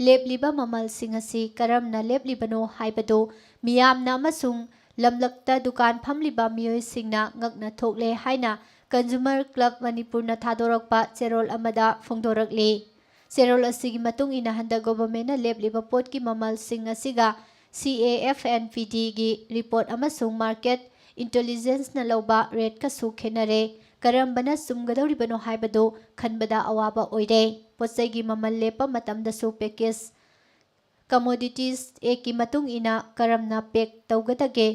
lepliba mamal sing asi karamna leplibano haibado miyamna amasung lamlakta dukan phamliba miyoi singna ngakna thokle haina consumer club manipur na thadorakpa cherol amada phongdorakli cherol asigi matung ina handa government lepliba pot ki mamal sing asiga CAFNPD gi report amasung market intelligence na loba rate ka su khenare karambana sumgadoribano haibado khanbada awaba oire potsai gi mamal lepa matamda su package commodities eki matung ina karamna pek taugadage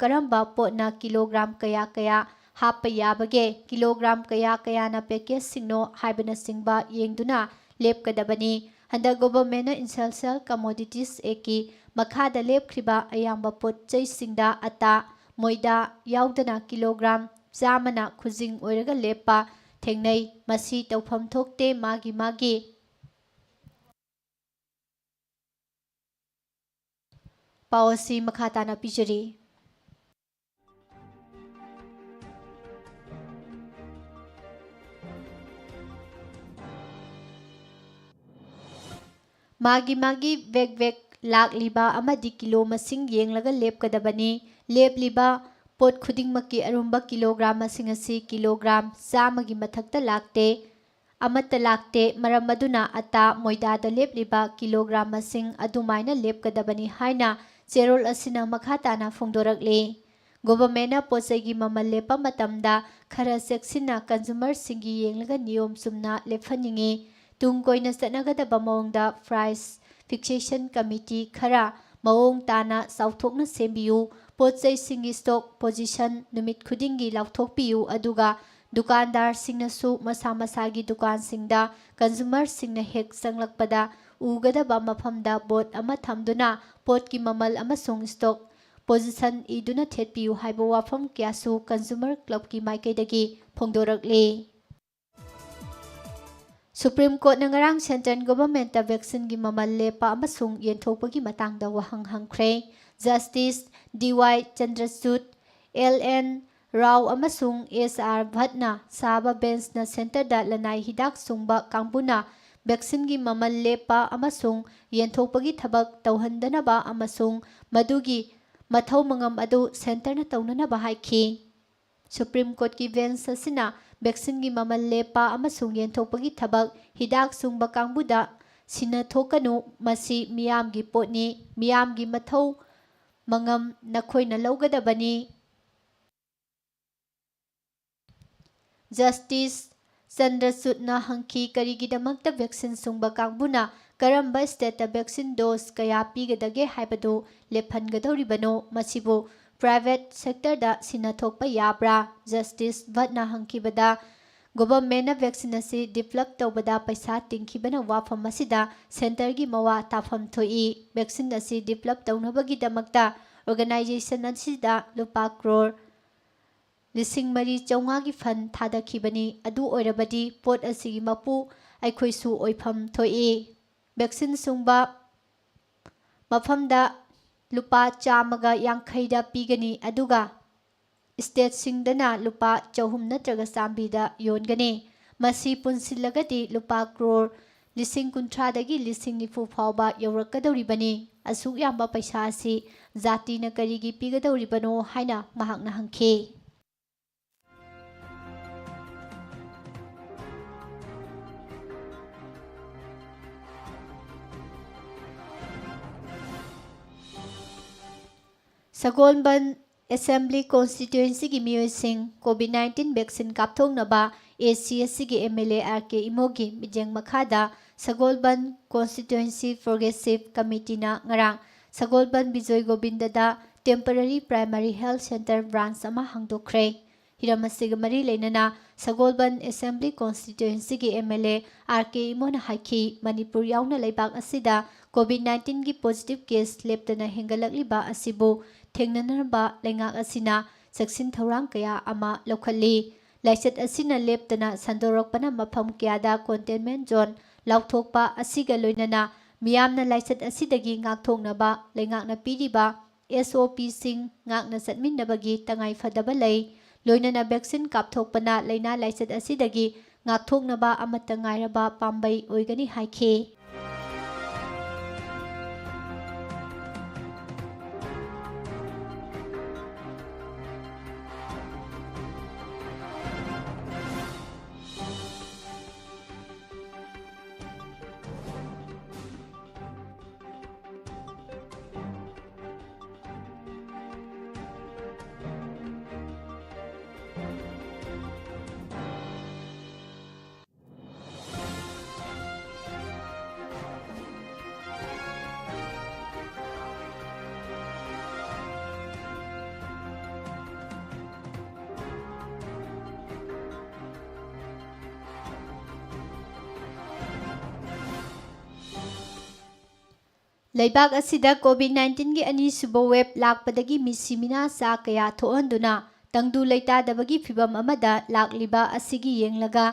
karamba potna kilogram kaya kaya hapa yabage kilogram kaya kaya na package singno haibana singba yengduna lepkadabani handa government na essential commodities eki makhada lepkhriba ayamba pot chai singda ata moida yaudana kilogram jamana khujing oiraga lepa thengnai masi tawpham thokte magi Pawasi makhatana pijari magi vek lakliba amadi kilo masing yenglaga lepkadabani lepliba pot khudingmaki arumba kilogram masing asi kilogram samagi mathakta lakte amata lakte maram maduna ata moida da lepliba kilogram masing adumaina lepkadabani haina cherol asina makhatana phongdorakle government potsai mamal lepa matamda khara seksina consumer singi yenglaga niyom sumna lephaningi tung koina satnagadaba mawngda price fixation committee khara mawng tana sauthokna sembiu potsai singi stock position numit khudingi lauthokpiu aduga dukandar singnasu masa masagi dukan singda consumer singna hek sanglakpada ugadaba maphamda bot ama thamduna pot ki mamal amasung stock position iduna thetpiu haibo wafam kyasu consumer club ki maikaidagi phongdorakle Supreme Court na ngarang Central Government ta vaccine gi mamal lepa amasung yenthokpagi matangda wahang hangkhre Justice DY Chandrachud LN Rao amasung SR Bhatna saba bench na center da lanai hidak sungba kangbuna vaccine gi mamal lepa amasung yenthokpagi thabak tauhandanaba amasung madugi mathau mangam adu center na taunanaba haikhi Supreme Court ki bench asina vaccine gi mamal lepa amasung yenthokpagi thabak hidak sungba kangbuda sina thokanu masi miyam gi potni miyam gi mathau mangam nakhoina laugadabani Justice Chandrachud na hangki karigidamakta vaccine sungba kangbuna karamba state vaccine dose kaya pigadage haibadu lephangadoribano masibu private sector da sina thokpa yabra Justice Bhatna hangkibada government na vaccine asi develop tawbada paisa tingkhibana wafam asida center gi mawa tafam thoi vaccine asi develop tawnabagi damakta organization asida lupa crore lising mari chawnga gi fan thadakhibani adu oirabadi pot asi mapu aikhoisu oifam thoi vaccine sungba mafamda lupa chamaga yankhaida pigani aduga state singdana lupa chahum natraga sambida yongani masi punsilagadi lupa crore lising kuntradagi lising nifu fawba yaurakadoribani asuk yamba paisa asi jati na karigi pigadoribano haina mahakna hangkhe Sagolban Assembly Constituency gi miyosing COVID-19 vaccine kapthongnaba ACSC gi MLA RK Imogi mijeng makhada Sagolban Constituency Progressive Committee na ngarang Sagolban Bijoy Gobindada Temporary Primary Health Center branch ama hangdokkhre hiramasiga mari leinana Sagolban Assembly Constituency gi MLA RK Imona haiki Manipur yauna leibak asida COVID-19 gi positive case leptana hengalakliba asibu thengnanaba lengak asina saksin thorang kaya ama lokhalli laichet asina leptana sandorakpana mafam kyada containment zone lauthokpa asiga loinana ꯃꯤꯌꯥꯝꯅ ꯂꯥꯏꯆꯠ ꯑꯁꯤꯗꯒꯤ ꯉꯥꯛꯊꯣꯛꯅꯕ ꯂꯩꯉꯥꯛꯅ ꯄꯤꯔꯤꯕ SOPꯁꯤꯡ ꯉꯥꯛꯅ ꯆꯠꯃꯤꯟꯅꯕꯒꯤ ꯇꯉꯥꯏꯐꯗꯕ ꯂꯩ ꯂꯣꯏꯅꯅ ꯚꯦꯛꯁꯤꯟ ꯀꯥꯞꯊꯣꯛꯄꯅ ꯂꯩꯅꯥ ꯂꯥꯏꯆꯠ ꯑꯁꯤꯗꯒꯤ ꯉꯥꯛꯊꯣꯛꯅꯕ ꯑꯃꯠꯇ ꯉꯥꯏꯔꯕ ꯄꯥꯝꯕꯩ ꯑꯣꯏꯒꯅꯤ ꯍꯥꯏꯈꯤ ꯂꯩꯕꯥꯛ ꯑꯁꯤꯗ ꯀꯣꯚꯤꯗ-19ꯒꯤ ꯑꯅꯤꯁꯨꯕ ꯋꯦꯕ ꯂꯥꯛꯄꯗꯒꯤ ꯃꯤꯁꯤ ꯃꯤꯅꯥꯁꯥ ꯀꯌꯥ ꯊꯣꯛꯍꯟꯗꯨꯅ ꯇꯪꯗꯨ ꯂꯩꯇꯥꯗꯕꯒꯤ ꯐꯤꯚꯝ ꯑꯃꯗ ꯂꯥꯛꯂꯤꯕ ꯑꯁꯤꯒꯤ ꯌꯦꯡꯂꯒ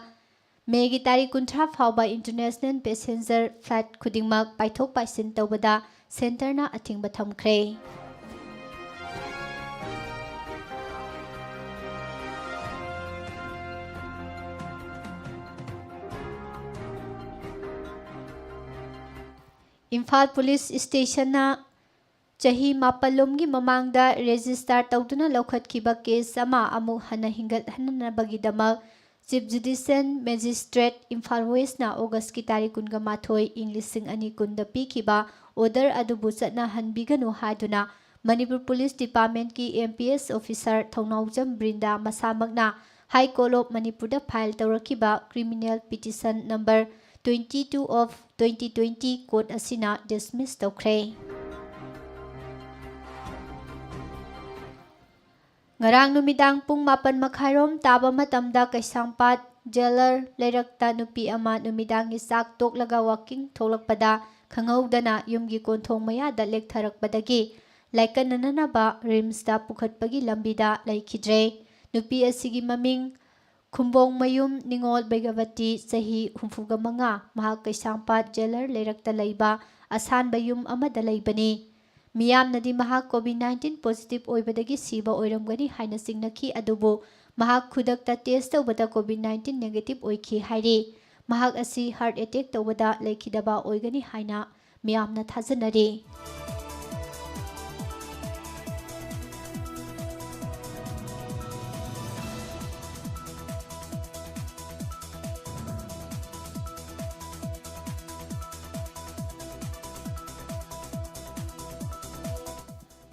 ꯃꯦꯒꯤ ꯇꯥꯔꯤꯛ 30 ꯐꯥꯎꯕ ꯏꯟꯇꯔꯅꯦꯁꯅꯦꯜ ꯄꯦꯁꯦꯟꯖꯔ ꯐ꯭ꯂꯥꯏꯠ ꯈꯨꯗꯤꯡꯃꯛ ꯄꯥꯏꯊꯣꯛ ꯄꯥꯏꯁꯤꯟ ꯇꯧꯕꯗ ꯁꯦꯟꯇꯔꯅ ꯑꯊꯤꯡꯕ ꯊꯝꯈ꯭ꯔꯦ ꯏꯝꯐꯥꯜ ꯄꯨꯂꯤꯁ ꯁ꯭ꯇꯦꯁꯟꯅ ꯆꯍꯤ 9ꯂꯣꯝꯒꯤ ꯃꯃꯥꯡꯗ ꯔꯦꯖꯤꯁꯇꯥꯔ ꯇꯧꯗꯨꯅ ꯂꯧꯈꯠꯈꯤꯕ ꯀꯦꯁ ꯑꯃ ꯑꯃꯨꯛ ꯍꯟꯅ ꯍꯤꯡꯒꯠꯍꯟꯅꯕꯒꯤꯗꯃꯛ ꯆꯤꯐ ꯖꯨꯗꯤꯁꯤꯌꯦꯜ ꯃꯦꯖꯤꯁꯇ꯭ꯔꯦꯠ ꯏꯝꯐꯥꯜ ꯋꯦꯁꯅ ꯑꯣꯒꯁꯀꯤ ꯇꯥꯔꯤꯛ 21, ꯏꯪ 2020ꯗ ꯄꯤꯈꯤꯕ ꯑꯣꯔꯗꯔ ꯑꯗꯨꯕꯨ ꯆꯠꯅꯍꯟꯕꯤꯒꯅꯨ ꯍꯥꯏꯗꯨꯅ ꯃꯅꯤꯄꯨꯔ ꯄꯨꯂꯤꯁ ꯗꯤꯄꯥꯔꯠꯃꯦꯟꯠꯀꯤ MPS ꯑꯣꯐꯤꯁꯥꯔ ꯊꯧꯅꯥꯎꯖꯝ ꯕ꯭ꯔꯤꯟꯗꯥ ꯃꯁꯥꯃꯛꯅ ꯍꯥꯏ ꯀꯣꯔꯠ ꯑꯣꯐ ꯃꯅꯤꯄꯨꯔꯗ ꯐꯥꯏꯜ ꯇꯧꯔꯛꯈꯤꯕ ꯀ꯭ꯔꯤꯃꯤꯅꯦꯜ ꯄꯤꯇꯤꯁꯟ ꯅꯝꯕꯔ 22/2020 ꯀꯣꯔꯠ ꯑꯁꯤꯅ ꯗꯤꯁꯃꯤꯁ ꯇꯧꯈ꯭ꯔꯦ ꯉꯔꯥꯡ ꯅꯨꯃꯤꯗꯥꯡ ꯄꯨꯡ 7:30 ꯇꯥꯕ ꯃꯇꯝꯗ ꯀꯩꯁꯥꯝꯄꯥꯠ ꯖꯦꯂꯔ ꯂꯩꯔꯛꯇ ꯅꯨꯄꯤ ꯑꯃ ꯅꯨꯃꯤꯗꯥꯡꯒꯤ ꯆꯥꯛ ꯇꯣꯛꯂꯒ ꯋꯥꯀꯤꯡ ꯊꯣꯛꯂꯛꯄꯗ ꯈꯪꯍꯧꯗꯅ ꯌꯨꯝꯒꯤ ꯀꯣꯟꯊꯣꯡ ꯃꯌꯥꯗ ꯂꯦꯛꯊꯔꯛꯄꯗꯒꯤ ꯂꯥꯏꯀꯠꯅꯅꯕ ꯔꯤꯝꯁꯇ ꯄꯨꯈꯠꯄꯒꯤ ꯂꯝꯕꯤꯗ ꯂꯩꯈꯤꯗ꯭ꯔꯦ ꯅꯨꯄꯤ ꯑꯁꯤꯒꯤ ꯃꯃꯤꯡ ꯈꯨꯝꯕꯣꯡꯃꯌꯨꯝ ꯅꯤꯡꯉꯣꯜ ꯕꯩꯒꯕꯇꯤ ꯆꯍꯤ 65 ꯃꯍꯥꯛ ꯀꯩꯁꯥꯝꯄꯥꯠ ꯖꯦꯂꯔ ꯂꯩꯔꯛꯇ ꯂꯩꯕ ꯑꯁꯥꯟꯕ ꯌꯨꯝ ꯑꯃꯗ ꯂꯩꯕꯅꯤ ꯃꯤꯌꯥꯝꯅꯗꯤ ꯃꯍꯥꯛ ꯀꯣꯚꯤꯗ-19 ꯄꯣꯖꯤꯇꯤꯚ ꯑꯣꯏꯕꯗꯒꯤ ꯁꯤꯕ ꯑꯣꯏꯔꯝꯒꯅꯤ ꯍꯥꯏꯅ ꯆꯤꯡꯅꯈꯤ ꯑꯗꯨꯕꯨ ꯃꯍꯥꯛ ꯈꯨꯗꯛꯇ ꯇꯦꯁ ꯇꯧꯕꯗ ꯀꯣꯚꯤꯗ-19 ꯅꯦꯒꯦꯇꯤꯚ ꯑꯣꯏꯈꯤ ꯍꯥꯏꯔꯤ ꯃꯍꯥꯛ ꯑꯁꯤ ꯍꯥꯔꯠ ꯑꯦꯇꯦꯛ ꯇꯧꯕꯗ ꯂꯩꯈꯤꯗꯕ ꯑꯣꯏꯒꯅꯤ ꯍꯥꯏꯅ ꯃꯤꯌꯥꯝꯅ ꯊꯥꯖꯅꯔꯤ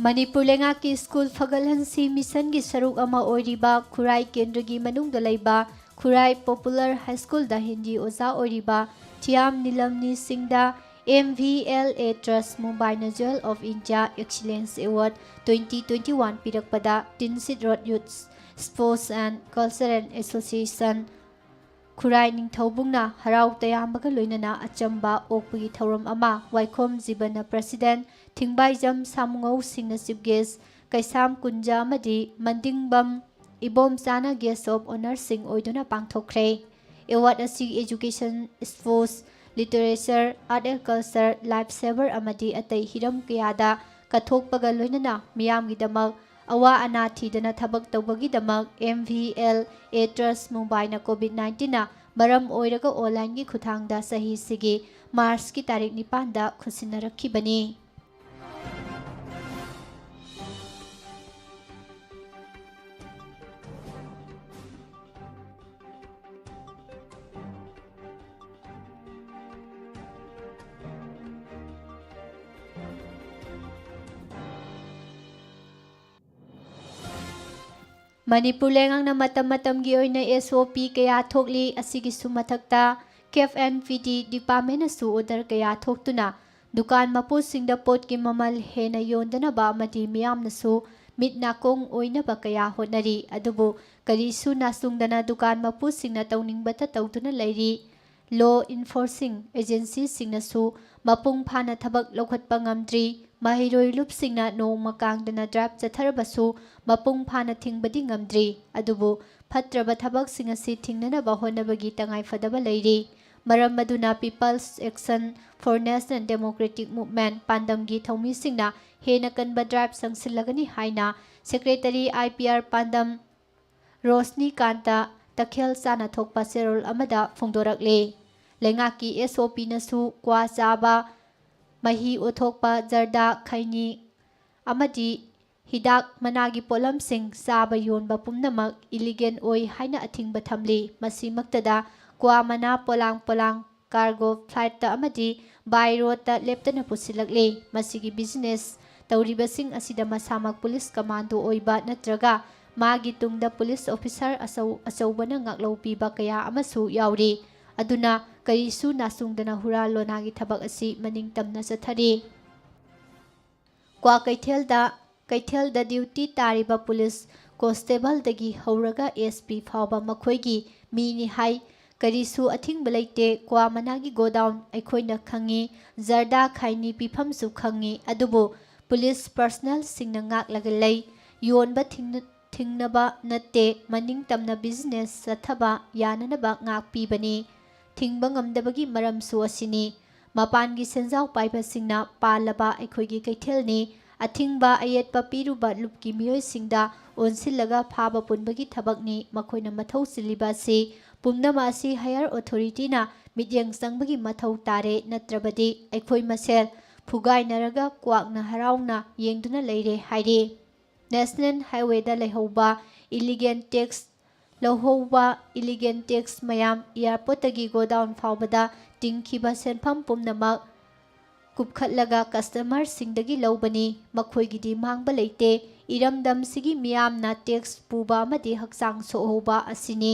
ꯃꯅꯤꯄꯨꯔ ꯂꯩꯉꯥꯛꯀꯤ ꯁ꯭ꯀꯨꯜ ꯐꯒꯠꯍꯟꯁꯤ ꯃꯤꯁꯟꯒꯤ ꯁꯔꯨꯛ ꯑꯃ ꯑꯣꯏꯔꯤꯕ ꯈꯨꯔꯥꯏ ꯀꯦꯟꯗ꯭ꯔꯒꯤ ꯃꯅꯨꯡꯗ ꯂꯩꯕ ꯈꯨꯔꯥꯏ ꯄꯣꯄꯨꯂꯔ ꯍꯥꯏ ꯁ꯭ꯀꯨꯜꯗ ꯍꯤꯟꯗꯤ ꯑꯣꯖꯥ ꯑꯣꯏꯔꯤꯕ ꯊꯤꯌꯥꯝ ꯅꯤꯂꯝꯅꯤ ꯁꯤꯡꯗ MVLA ꯇ꯭ꯔꯁꯠ ꯃꯨꯝꯕꯥꯏꯅ jewel of India excellence award 2021 ꯄꯤꯔꯛꯄꯗ Tinsid road youth sports and cultural association Khurai ꯅꯤꯡꯊꯧꯕꯨꯡꯅ ꯍꯔꯥꯎ ꯇꯌꯥꯝꯕꯒ ꯂꯣꯏꯅꯅ ꯑꯆꯝꯕ ꯑꯣꯛꯄꯒꯤ ꯊꯧꯔꯝ ꯑꯃ ꯋꯥꯏꯈꯣꯝ ꯖꯤꯕꯟꯅ ꯄ꯭ꯔꯁꯤꯗꯦꯟꯠ ꯊꯤꯡꯕꯥꯏꯖꯝ ꯁꯥꯃꯨꯉꯧ ꯁꯤꯡꯅ ꯆꯤꯐ ꯒꯦꯁꯠ ꯀꯩꯁꯥꯝ ꯀꯨꯟꯖꯥ ꯑꯃꯗꯤ ꯃꯟꯗꯤꯡꯕꯝ ꯏꯕꯣꯝꯆꯥꯅ ꯒꯦꯁꯠ ꯑꯣꯐ ꯑꯣꯅꯔꯁꯤꯡ ꯑꯣꯏꯗꯨꯅ ꯄꯥꯡꯊꯣꯛꯈ꯭ꯔꯦ ꯑꯦꯋꯥꯔꯗ ꯑꯁꯤ education sports literature art and culture life saver ꯑꯃꯗꯤ ꯑꯇꯩ ꯍꯤꯔꯝ ꯀꯌꯥꯗ ꯀꯠꯊꯣꯛꯄꯒ ꯂꯣꯏꯅꯅ ꯃꯤꯌꯥꯝꯒꯤꯗꯃꯛ ꯑꯋꯥ ꯑꯅꯥ ꯊꯤꯗꯅ ꯊꯕꯛ ꯇꯧꯕꯒꯤꯗꯃꯛ MVLA ꯇ꯭ꯔꯁꯠ ꯃꯨꯝꯕꯥꯏꯅ ꯀꯣꯚꯤꯗ-19ꯅ ꯃꯔꯝ ꯑꯣꯏꯔꯒ ꯑꯣꯟꯂꯥꯏꯟꯒꯤ ꯈꯨꯠꯊꯥꯡꯗ ꯆꯍꯤꯁꯤꯒꯤ ꯃꯥꯔꯆꯀꯤ ꯇꯥꯔꯤꯛ 9ꯗ ꯈꯨꯠꯁꯤꯟꯅꯔꯛꯈꯤꯕꯅꯤ ꯃꯅꯤꯄꯨꯔ ꯂꯩꯉꯥꯛꯅ ꯃꯇꯝ-ꯃꯇꯝꯒꯤ ꯑꯣꯏꯅ SOP ꯀꯌꯥ ꯊꯣꯛꯂꯤ ꯑꯁꯤꯒꯤꯁꯨ ꯃꯊꯛꯇ CAF&PD ꯗꯤꯄꯥꯔꯠꯃꯦꯟꯠꯅꯁꯨ ꯑꯣꯔꯗꯔ ꯀꯌꯥ ꯊꯣꯛꯇꯨꯅ ꯗꯨꯀꯥꯟ ꯃꯄꯨꯁꯤꯡꯗ ꯄꯣꯠꯀꯤ ꯃꯃꯜ ꯍꯦꯟꯅ ꯌꯣꯟꯗꯅꯕ ꯑꯃꯗꯤ ꯃꯤꯌꯥꯝꯅꯁꯨ ꯃꯤꯠ ꯅꯥꯀꯣꯡ ꯑꯣꯏꯅꯕ ꯀꯌꯥ ꯍꯣꯠꯅꯔꯤ ꯑꯗꯨꯕꯨ ꯀꯔꯤꯁꯨ ꯅꯥꯆꯨꯡꯗꯅ ꯗꯨꯀꯥꯟ ꯃꯄꯨꯁꯤꯡꯅ ꯇꯧꯅꯤꯡꯕꯇ ꯇꯧꯗꯨꯅ ꯂꯩꯔꯤ ꯂꯣ ꯏꯟꯐꯣꯔꯁꯤꯡ ꯑꯦꯖꯦꯟꯁꯤꯁꯤꯡꯅꯁꯨ ꯃꯄꯨꯡ ꯐꯥꯅ ꯊꯕꯛ ꯂꯧꯈꯠꯄ ꯉꯝꯗ꯭ꯔꯤ ꯃꯍꯩꯔꯣꯏ ꯂꯨꯞꯁꯤꯡꯅ ꯅꯣꯡꯃ ꯀꯥꯡꯗꯅ ꯗ꯭ꯔꯥꯏꯚ ꯆꯠꯊꯔꯕꯁꯨ ꯃꯄꯨꯡ ꯐꯥꯅ ꯊꯤꯡꯕꯗꯤ ꯉꯝꯗ꯭ꯔꯤ ꯑꯗꯨꯕꯨ ꯐꯠꯇ꯭ꯔꯕ ꯊꯕꯛꯁꯤꯡ ꯑꯁꯤ ꯊꯤꯡꯅꯅꯕ ꯍꯣꯠꯅꯕꯒꯤ ꯇꯉꯥꯏꯐꯗꯕ ꯂꯩꯔꯤ ꯃꯔꯝ ꯑꯗꯨꯅ people's action for national democratic movement ꯄꯥꯟꯗꯝꯒꯤ ꯊꯧꯃꯤꯁꯤꯡꯅ ꯍꯦꯟꯅ ꯀꯟꯕ ꯗ꯭ꯔꯥꯏꯕ ꯆꯪꯁꯤꯜꯂꯒꯅꯤ ꯍꯥꯏꯅ ꯁꯦꯀ꯭ꯔꯦꯇꯔꯤ IPR ꯄꯥꯟꯗꯝ ꯔꯣꯁꯅꯤ ꯀꯥꯟꯇ ꯇꯈꯦꯜ ꯆꯥꯅ ꯊꯣꯛꯄ ꯆꯦꯔꯣꯜ ꯑꯃꯗ ꯐꯣꯡꯗꯣꯔꯛꯂꯦ꯫ ꯂꯩꯉꯥꯛꯀꯤ SOPꯅꯁꯨ ꯀ꯭ꯋꯥ ꯆꯥꯕ, ꯃꯍꯤ ꯑꯣꯊꯣꯛꯄ ꯖꯔꯗꯥ, ꯈꯩꯅꯤ ꯑꯃꯗꯤ ꯍꯤꯗꯥꯛ ꯃꯅꯥꯒꯤ ꯄꯣꯠꯂꯝꯁꯤꯡ ꯆꯥꯕ ꯌꯣꯟꯕ ꯄꯨꯝꯅꯃꯛ ꯏꯂꯤꯒꯦꯜ ꯑꯣꯏ ꯍꯥꯏꯅ ꯑꯊꯤꯡꯕ ꯊꯝꯂꯤ꯫ ꯃꯁꯤꯃꯛꯇꯗ ꯀ꯭ꯋꯥ ꯃꯅꯥ ꯄꯣꯂꯥꯡ ꯀꯥꯔꯒꯣ ꯐ꯭ꯂꯥꯏꯠꯇ ꯑꯃꯗꯤ ꯕꯥꯏ ꯔꯣꯗꯇ ꯂꯦꯞꯇꯅ ꯄꯨꯁꯤꯜꯂꯛꯂꯤ꯫ ꯃꯁꯤꯒꯤ ꯕꯤꯖꯤꯅꯦꯁ ꯇꯧꯔꯤꯕꯁꯤꯡ ꯑꯁꯤꯗ ꯃꯁꯥꯃꯛ ꯄꯨꯂꯤꯁ ꯀꯃꯥꯟꯗꯣ ꯑꯣꯏꯕ ꯅꯠꯇ꯭ꯔꯒ ꯃꯥꯒꯤ ꯇꯨꯡꯗ ꯄꯨꯂꯤꯁ ꯑꯣꯐꯤꯁꯥꯔ ꯑꯆꯧꯕꯅ ꯉꯥꯛꯂꯧ ꯄꯤꯕ ꯀꯌꯥ ꯑꯃꯁꯨ ꯌꯥꯎꯔꯤ꯫ ꯑꯗꯨꯅ ꯀꯔꯤꯁꯨ ꯅꯥꯆꯨꯡꯗꯅ ꯍꯨꯔꯥꯜ ꯂꯣꯟꯅꯥꯒꯤ ꯊꯕꯛ ꯑꯁꯤ ꯃꯅꯤꯡꯇꯝꯅ ꯆꯠꯊꯔꯤ꯫ ꯀꯩꯊꯦꯜꯗ ꯗ꯭ꯌꯨꯇꯤ ꯇꯥꯔꯤꯕ ꯄꯨꯂꯤꯁ ꯀꯣꯟꯁꯇꯦꯕꯜꯗꯒꯤ ꯍꯧꯔꯒ SP ꯐꯥꯎꯕ ꯃꯈꯣꯏꯒꯤ ꯃꯤꯅꯤ ꯍꯥꯏ꯫ ꯀꯔꯤꯁꯨ ꯑꯊꯤꯡꯕ ꯂꯩꯇꯦ꯫ ꯀ꯭ꯋꯥ ꯃꯅꯥꯒꯤ ꯒꯣꯗꯥꯎꯟ ꯑꯩꯈꯣꯏꯅ ꯈꯪꯉꯤ, ꯖꯔꯗꯥ ꯈꯥꯏꯅꯤ ꯄꯤꯐꯝꯁꯨ ꯈꯪꯉꯤ꯫ ꯑꯗꯨꯕꯨ ꯄꯨꯂꯤꯁ ꯄꯔꯁꯅꯦꯜꯁꯤꯡꯅ ꯉꯥꯛꯂꯒ ꯂꯩ꯫ ꯌꯣꯟꯕ ꯊꯤꯡꯅꯕ ꯅꯠꯇꯦ, ꯃꯅꯤꯡꯇꯝꯅ ꯕꯤꯖꯤꯅꯦꯁ ꯆꯠꯊꯕ ꯌꯥꯅꯅꯕ ꯉꯥꯛꯄꯤꯕꯅꯤ꯫ ꯊꯤꯡꯕ ꯉꯝꯗꯕꯒꯤ ꯃꯔꯝꯁꯨ ꯑꯁꯤꯅꯤ꯫ ꯃꯄꯥꯟꯒꯤ ꯁꯦꯟꯖꯥꯎ ꯄꯥꯏꯕꯁꯤꯡꯅ ꯄꯥꯜꯂꯕ ꯑꯩꯈꯣꯏꯒꯤ ꯀꯩꯊꯦꯜꯅꯤ꯫ ꯑꯊꯤꯡꯕ ꯑꯌꯦꯠꯄ ꯄꯤꯔꯨꯕ ꯂꯨꯞꯀꯤ ꯃꯤꯑꯣꯏꯁꯤꯡꯗ ꯑꯣꯟꯁꯤꯜꯂꯒ ꯐꯥꯕ ꯄꯨꯟꯕꯒꯤ ꯊꯕꯛꯅꯤ꯫ ꯃꯈꯣꯏꯅ ꯃꯊꯧ ꯆꯤꯜꯂꯤꯕ ꯑꯁꯤ ꯄꯨꯝꯅꯃꯛ ꯑꯁꯤ ꯍꯥꯌꯔ ꯑꯣꯊꯣꯔꯤꯇꯤꯅ ꯃꯤꯠꯌꯦꯡ ꯆꯪꯕꯒꯤ ꯃꯊꯧ ꯇꯥꯔꯦ, ꯅꯠꯇ꯭ꯔꯕꯗꯤ ꯑꯩꯈꯣꯏ ꯃꯁꯦꯜ ꯐꯨꯒꯥꯏꯅꯔꯒ ꯀ꯭ꯋꯥꯛꯅ ꯍꯔꯥꯎꯅ ꯌꯦꯡꯗꯨꯅ ꯂꯩꯔꯦ ꯍꯥꯏꯔꯤ꯫ ꯅꯦꯁꯅꯦꯜ ꯍꯥꯏꯋꯦꯗ ꯂꯧꯍꯧꯕ ꯏꯂꯤꯒꯦꯜ ꯇꯦꯛꯁ ꯃꯌꯥꯝ, ꯏꯌꯥꯔꯄꯣꯔꯠꯇꯒꯤ ꯒꯣꯗꯥꯎꯟ ꯐꯥꯎꯕꯗ ꯇꯤꯡꯈꯤꯕ ꯁꯦꯟꯐꯝ ꯄꯨꯝꯅꯃꯛ ꯀꯨꯞꯈꯠꯂꯒ ꯀꯁꯇꯃꯔꯁꯤꯡꯗꯒꯤ ꯂꯧꯕꯅꯤ꯫ ꯃꯈꯣꯏꯒꯤꯗꯤ ꯃꯥꯡꯕ ꯂꯩꯇꯦ꯫ ꯏꯔꯝꯗꯝꯁꯤꯒꯤ ꯃꯤꯌꯥꯝꯅ ꯇꯦꯛꯁ ꯄꯨꯕ ꯑꯃꯗꯤ ꯍꯛꯆꯥꯡ ꯁꯣꯛꯍꯧꯕ ꯑꯁꯤꯅꯤ꯫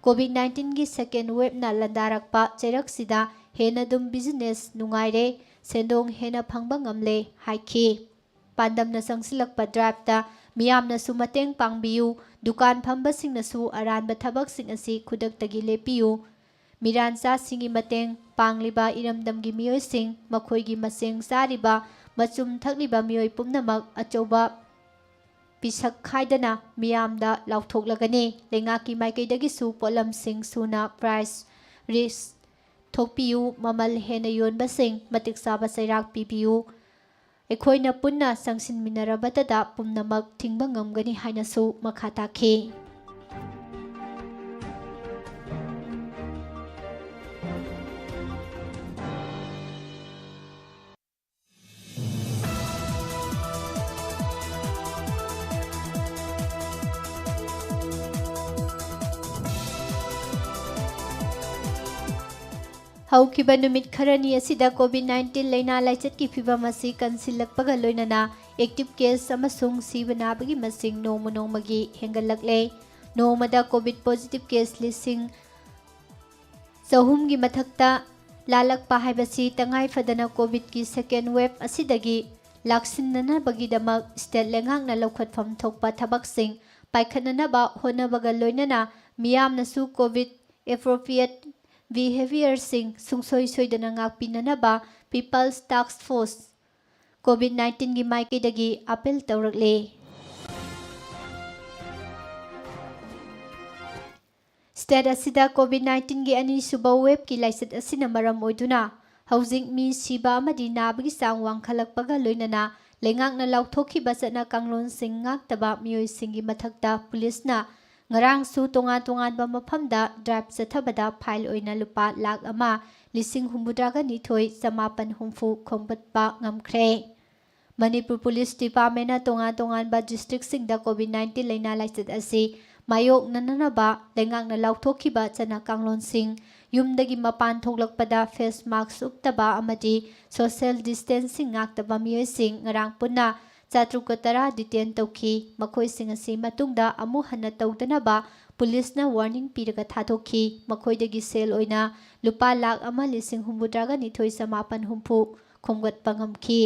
ꯀꯣꯚꯤꯗ-19ꯒꯤ ꯁꯦꯀꯦꯟ ꯋꯦꯕꯅ ꯂꯥꯟꯗꯥꯔꯛꯄ ꯆꯩꯔꯛꯁꯤꯗ ꯍꯦꯟꯅꯗꯨꯝ ꯕꯤꯖꯤꯅꯦꯁ ꯅꯨꯡꯉꯥꯏꯔꯦ, ꯁꯦꯟꯗꯣꯡ ꯍꯦꯟꯅ ꯐꯪꯕ ꯉꯝꯂꯦ ꯍꯥꯏꯈꯤ꯫ ꯄꯥꯟꯗꯝꯅ ꯆꯪꯁꯤꯜꯂꯛꯄ ꯗ꯭ꯔꯥꯏꯕꯇ ꯃꯤꯌꯥꯝꯅꯁꯨ ꯃꯇꯦꯡ ꯄꯥꯡꯕꯤꯌꯨ꯫ ꯗꯨꯀꯥꯟ ꯐꯝꯕꯁꯤꯡꯅꯁꯨ ꯑꯔꯥꯟꯕ ꯊꯕꯛꯁꯤꯡ ꯑꯁꯤ ꯈꯨꯗꯛꯇꯒꯤ ꯂꯦꯞꯄꯤꯌꯨ꯫ ꯃꯤꯔꯥꯟꯆꯥꯁꯤꯡꯒꯤ ꯃꯇꯦꯡ ꯄꯥꯡꯂꯤꯕ ꯏꯔꯝꯗꯝꯒꯤ ꯃꯤꯑꯣꯏꯁꯤꯡ, ꯃꯈꯣꯏꯒꯤ ꯃꯆꯦꯡ ꯆꯥꯔꯤꯕ, ꯃꯆꯨꯝ ꯊꯛꯂꯤꯕ ꯃꯤꯑꯣꯏ ꯄꯨꯝꯅꯃꯛ ꯑꯆꯧꯕ ꯄꯤꯁꯛ ꯈꯥꯏꯗꯅ ꯃꯤꯌꯥꯝꯗ ꯂꯥꯎꯊꯣꯛꯂꯒꯅꯤ꯫ ꯂꯩꯉꯥꯛꯀꯤ ꯃꯥꯏꯀꯩꯗꯒꯤꯁꯨ ꯄꯣꯠꯂꯝꯁꯤꯡ ꯁꯨꯅ ꯄ꯭ꯔꯥꯏꯁ ꯔꯤꯁ ꯊꯣꯛꯄꯤꯌꯨ꯫ ꯃꯃꯜ ꯍꯦꯟꯅ ꯌꯣꯟꯕꯁꯤꯡ ꯃꯇꯤꯛ ꯆꯥꯕ ꯆꯩꯔꯥꯛ ꯄꯤꯕꯤꯌꯨ꯫ ꯑꯩꯈꯣꯏꯅ ꯄꯨꯟꯅ ꯆꯪꯁꯤꯟꯃꯤꯟꯅꯔꯕꯇꯗ ꯄꯨꯝꯅꯃꯛ ꯊꯤꯡꯕ ꯉꯝꯒꯅꯤ ꯍꯥꯏꯅꯁꯨ ꯃꯈꯥ ꯇꯥꯈꯤ꯫ ꯍꯧꯈꯤꯕ ꯅꯨꯃꯤꯠ ꯈꯔꯅꯤ ꯑꯁꯤꯗ ꯀꯣꯚꯤꯗ-19 ꯂꯩꯅꯥ ꯂꯥꯏꯆꯠꯀꯤ ꯐꯤꯚꯝ ꯑꯁꯤ ꯀꯟꯁꯤꯜꯂꯛꯄꯒ ꯂꯣꯏꯅꯅ ꯑꯦꯛꯇꯤꯚ ꯀꯦꯁ ꯑꯃꯁꯨꯡ ꯁꯤꯕ ꯅꯥꯕꯒꯤ ꯃꯁꯤꯡ ꯅꯣꯡꯃ ꯅꯣꯡꯃꯒꯤ ꯍꯦꯟꯒꯠꯂꯛꯂꯦ꯫ ꯅꯣꯡꯃꯗ ꯀꯣꯚꯤꯗ ꯄꯣꯖꯤꯇꯤꯚ ꯀꯦꯁ 300,000ꯒꯤ ꯃꯊꯛꯇ ꯂꯥꯜꯂꯛꯄ ꯍꯥꯏꯕꯁꯤ ꯇꯉꯥꯏꯐꯗꯅ ꯀꯣꯚꯤꯗꯀꯤ ꯁꯦꯀꯦꯟ ꯋꯦꯕ ꯑꯁꯤꯗꯒꯤ ꯂꯥꯛꯁꯤꯟꯅꯅꯕꯒꯤꯗꯃꯛ ꯁ꯭ꯇꯦꯠ ꯂꯩꯉꯥꯛꯅ ꯂꯧꯈꯠꯐꯝ ꯊꯣꯛꯄ ꯊꯕꯛꯁꯤꯡ ꯄꯥꯏꯈꯠꯅꯅꯕ ꯍꯣꯠꯅꯕꯒ ꯂꯣꯏꯅꯅ ꯃꯤꯌꯥꯝꯅꯁꯨ ꯀꯣꯚꯤꯗ ꯑꯦꯄ꯭ꯔꯣꯄ꯭ꯔꯤꯌꯦꯠ ꯕꯤꯍꯦꯚꯤꯌꯔꯁꯤꯡ ꯁꯨꯡꯁꯣꯏ ꯁꯣꯏꯗꯅ ꯉꯥꯛꯄꯤꯅꯅꯕ ꯄꯤꯄꯜꯁ ꯇꯥꯛꯁ ꯐꯣꯔꯁ ꯀꯣꯚꯤꯗ-19ꯒꯤ ꯃꯥꯏꯀꯩꯗꯒꯤ ꯑꯥꯄꯤꯜ ꯇꯧꯔꯛꯂꯦ꯫ ꯁ꯭ꯇꯦꯠ ꯑꯁꯤꯗ ꯀꯣꯚꯤꯗ-19ꯒꯤ ꯑꯅꯤꯁꯨꯕ ꯋꯦꯕꯀꯤ ꯂꯥꯏꯆꯠ ꯑꯁꯤꯅ ꯃꯔꯝ ꯑꯣꯏꯗꯨꯅ ꯍꯧꯖꯤꯛ ꯃꯤ ꯁꯤꯕ ꯑꯃꯗꯤ ꯅꯥꯕꯒꯤ ꯆꯥꯡ ꯋꯥꯡꯈꯠꯂꯛꯄꯒ ꯂꯣꯏꯅꯅ ꯂꯩꯉꯥꯛꯅ ꯂꯥꯎꯊꯣꯛꯈꯤꯕ ꯆꯠꯅ ꯀꯥꯡꯂꯣꯟꯁꯤꯡ ꯉꯥꯛꯇꯕ ꯃꯤꯑꯣꯏꯁꯤꯡꯒꯤ ꯃꯊꯛꯇ ꯄꯨꯂꯤꯁꯅ ꯉꯔꯥꯡꯁꯨ ꯇꯣꯉꯥꯟ-ꯇꯣꯉꯥꯟꯕ ꯃꯐꯝꯗ ꯗ꯭ꯔꯥꯏꯕ ꯆꯠꯊꯕꯗ ꯐꯥꯏꯜ ꯑꯣꯏꯅ ꯂꯨꯄꯥ 1,62,950 ꯈꯣꯝꯒꯠꯄ ꯉꯝꯈ꯭ꯔꯦ꯫ ꯃꯅꯤꯄꯨꯔ ꯄꯨꯂꯤꯁ ꯗꯤꯄꯥꯔꯠꯃꯦꯟꯠꯅ ꯇꯣꯉꯥꯟ-ꯇꯣꯉꯥꯟꯕ ꯗꯤꯁꯇ꯭ꯔꯤꯛꯁꯤꯡꯗ ꯀꯣꯚꯤꯗ-19 ꯂꯩꯅꯥ ꯂꯥꯏꯆꯠ ꯑꯁꯤ ꯃꯥꯌꯣꯛꯅꯅꯕ ꯂꯩꯉꯥꯛꯅ ꯂꯥꯎꯊꯣꯛꯈꯤꯕ ꯆꯠꯅ ꯀꯥꯡꯂꯣꯟꯁꯤꯡ, ꯌꯨꯝꯗꯒꯤ ꯃꯄꯥꯟ ꯊꯣꯛꯂꯛꯄꯗ ꯐꯦꯁ ꯃꯥꯛꯁ ꯎꯞꯇꯕ ꯑꯃꯗꯤ ꯁꯣꯁꯤꯌꯦꯜ ꯗꯤꯁꯇꯦꯟꯁꯤꯡ ꯉꯥꯛꯇꯕ ꯃꯤꯑꯣꯏꯁꯤꯡ ꯉꯔꯥꯡ ꯄꯨꯟꯅ 710 ꯗꯤꯇꯦꯟ ꯇꯧꯈꯤ꯫ ꯃꯈꯣꯏꯁꯤꯡ ꯑꯁꯤ ꯃꯇꯨꯡꯗ ꯑꯃꯨꯛ ꯍꯟꯅ ꯇꯧꯗꯅꯕ ꯄꯨꯂꯤꯁꯅ ꯋꯥꯔꯅꯤꯡ ꯄꯤꯔꯒ ꯊꯥꯗꯣꯛꯈꯤ꯫ ꯃꯈꯣꯏꯗꯒꯤ ꯁꯦꯜ ꯑꯣꯏꯅ ꯂꯨꯄꯥ 1,62,950 ꯈꯣꯝꯒꯠꯄ ꯉꯝꯈꯤ꯫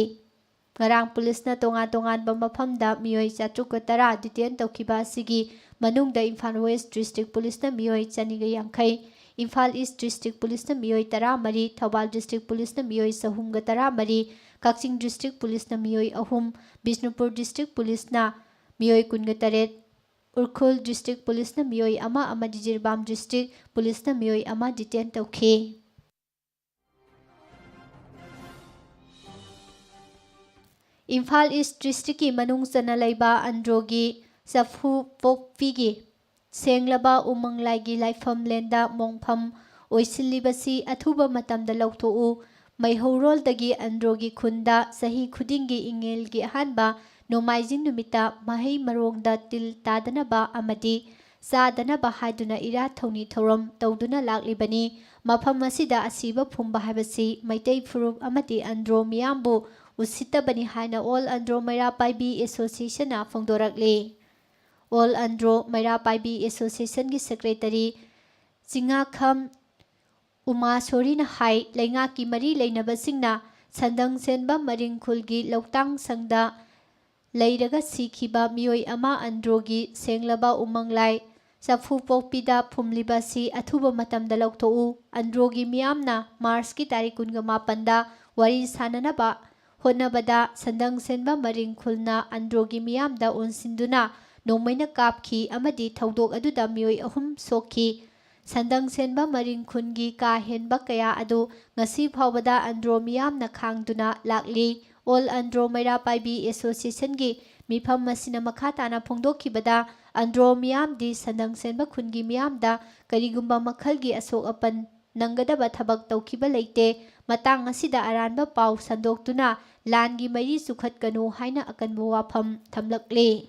ꯉꯔꯥꯡ ꯄꯨꯂꯤꯁꯅ ꯇꯣꯉꯥꯟ-ꯇꯣꯉꯥꯟꯕ ꯃꯐꯝꯗ ꯃꯤꯑꯣꯏ 710 ꯗꯤꯇꯦꯟ ꯇꯧꯈꯤꯕ ꯑꯁꯤꯒꯤ ꯃꯅꯨꯡꯗ ꯏꯝꯐꯥꯜ ꯋꯦꯁ ꯗꯤꯁꯇ꯭ꯔꯤꯛ ꯄꯨꯂꯤꯁꯅ ꯃꯤꯑꯣꯏ 250, ꯏꯝꯐꯥꯜ ꯏꯁ ꯗꯤꯁꯇ꯭ꯔꯤꯛ ꯄꯨꯂꯤꯁꯅ ꯃꯤꯑꯣꯏ 14, ꯊꯧꯕꯥꯜ ꯗꯤꯁꯇ꯭ꯔꯤꯛ ꯄꯨꯂꯤꯁꯅ ꯃꯤꯑꯣꯏ 313, ꯀꯛꯆꯤꯡ ꯗꯤꯁꯇ꯭ꯔꯤꯛ ꯄꯨꯂꯤꯁꯅ ꯃꯤꯑꯣꯏ 3, ꯕꯤꯁꯅꯨꯄꯨꯔ ꯗꯤꯁꯇ꯭ꯔꯤꯛ ꯄꯨꯂꯤꯁꯅ ꯃꯤꯑꯣꯏ 18, ꯎꯈ꯭ꯔꯨꯜ ꯗꯤꯁꯇ꯭ꯔꯤꯛ ꯄꯨꯂꯤꯁꯅ ꯃꯤꯑꯣꯏ 1 ꯑꯃꯗꯤ ꯖꯤꯔꯤꯕꯥꯝ ꯗꯤꯁꯇ꯭ꯔꯤꯛ ꯄꯨꯂꯤꯁꯅ ꯃꯤꯑꯣꯏ 1 ꯗꯤꯇꯦꯟ ꯇꯧꯈꯤ꯫ Imphal East District manung chana laiba Androgi Safu Pokpigi Senglaba Umanglai Laifam Lenda Mongpham Oisilibasi Athuba Matamda Lautou Maihorol Dagi Androgi Khunda Sahi Khudingi Ingelgi Hanba Nomaijing Numita Mahei Marongda Til Tadanaba Amadi Sadanaba Haiduna Ira Thoni Thorom Tawduna Laklibani Mafam Asida Asiba Phumba Habasi Maitei Furup Amati Andro Miyambu Usitabani Haina All Andro Maira Paibi Association na Fongdorakli All Andro Maira Paibi Association gi Secretary Singa Kham Uma Sorina Hai Lenga ki Mari Leinabasingna Sandang Senba Maringkhulgi Lautang Sangda Leiraga Sikhiba Mioi Ama Androgi Senglaba Umanglai Safu Pokpida Phumlibasi Athuba Matamda Lautou Androgi Miyamna Mars ki Tarikun Mapanda Wari Sananaba Honabada Sandang Senba Maringkhulna Androgi Miyamda Unsinduna Nomaina Kapki Amadi Thaudok Aduda Mioi Ahum Sokhi Sandang Senba Maringkhungi Ka Henba Kaya Adu Ngasi Phawbada Andro Miyamna Khangduna Lakli All Andro Maira Paibi Association gi Mifam Masina Makhatana Phongdokhibada Andro Miyamdi Sandang Senba Khungi Miyamda Karigumba Makhalgi Asok Apan Nangadaba Thabak Tawkhiba Leite Matang asida Aranba Pau Sandoktuna Langi Mari Sukhatkanu Haina Akanbu Wafam Thamlakle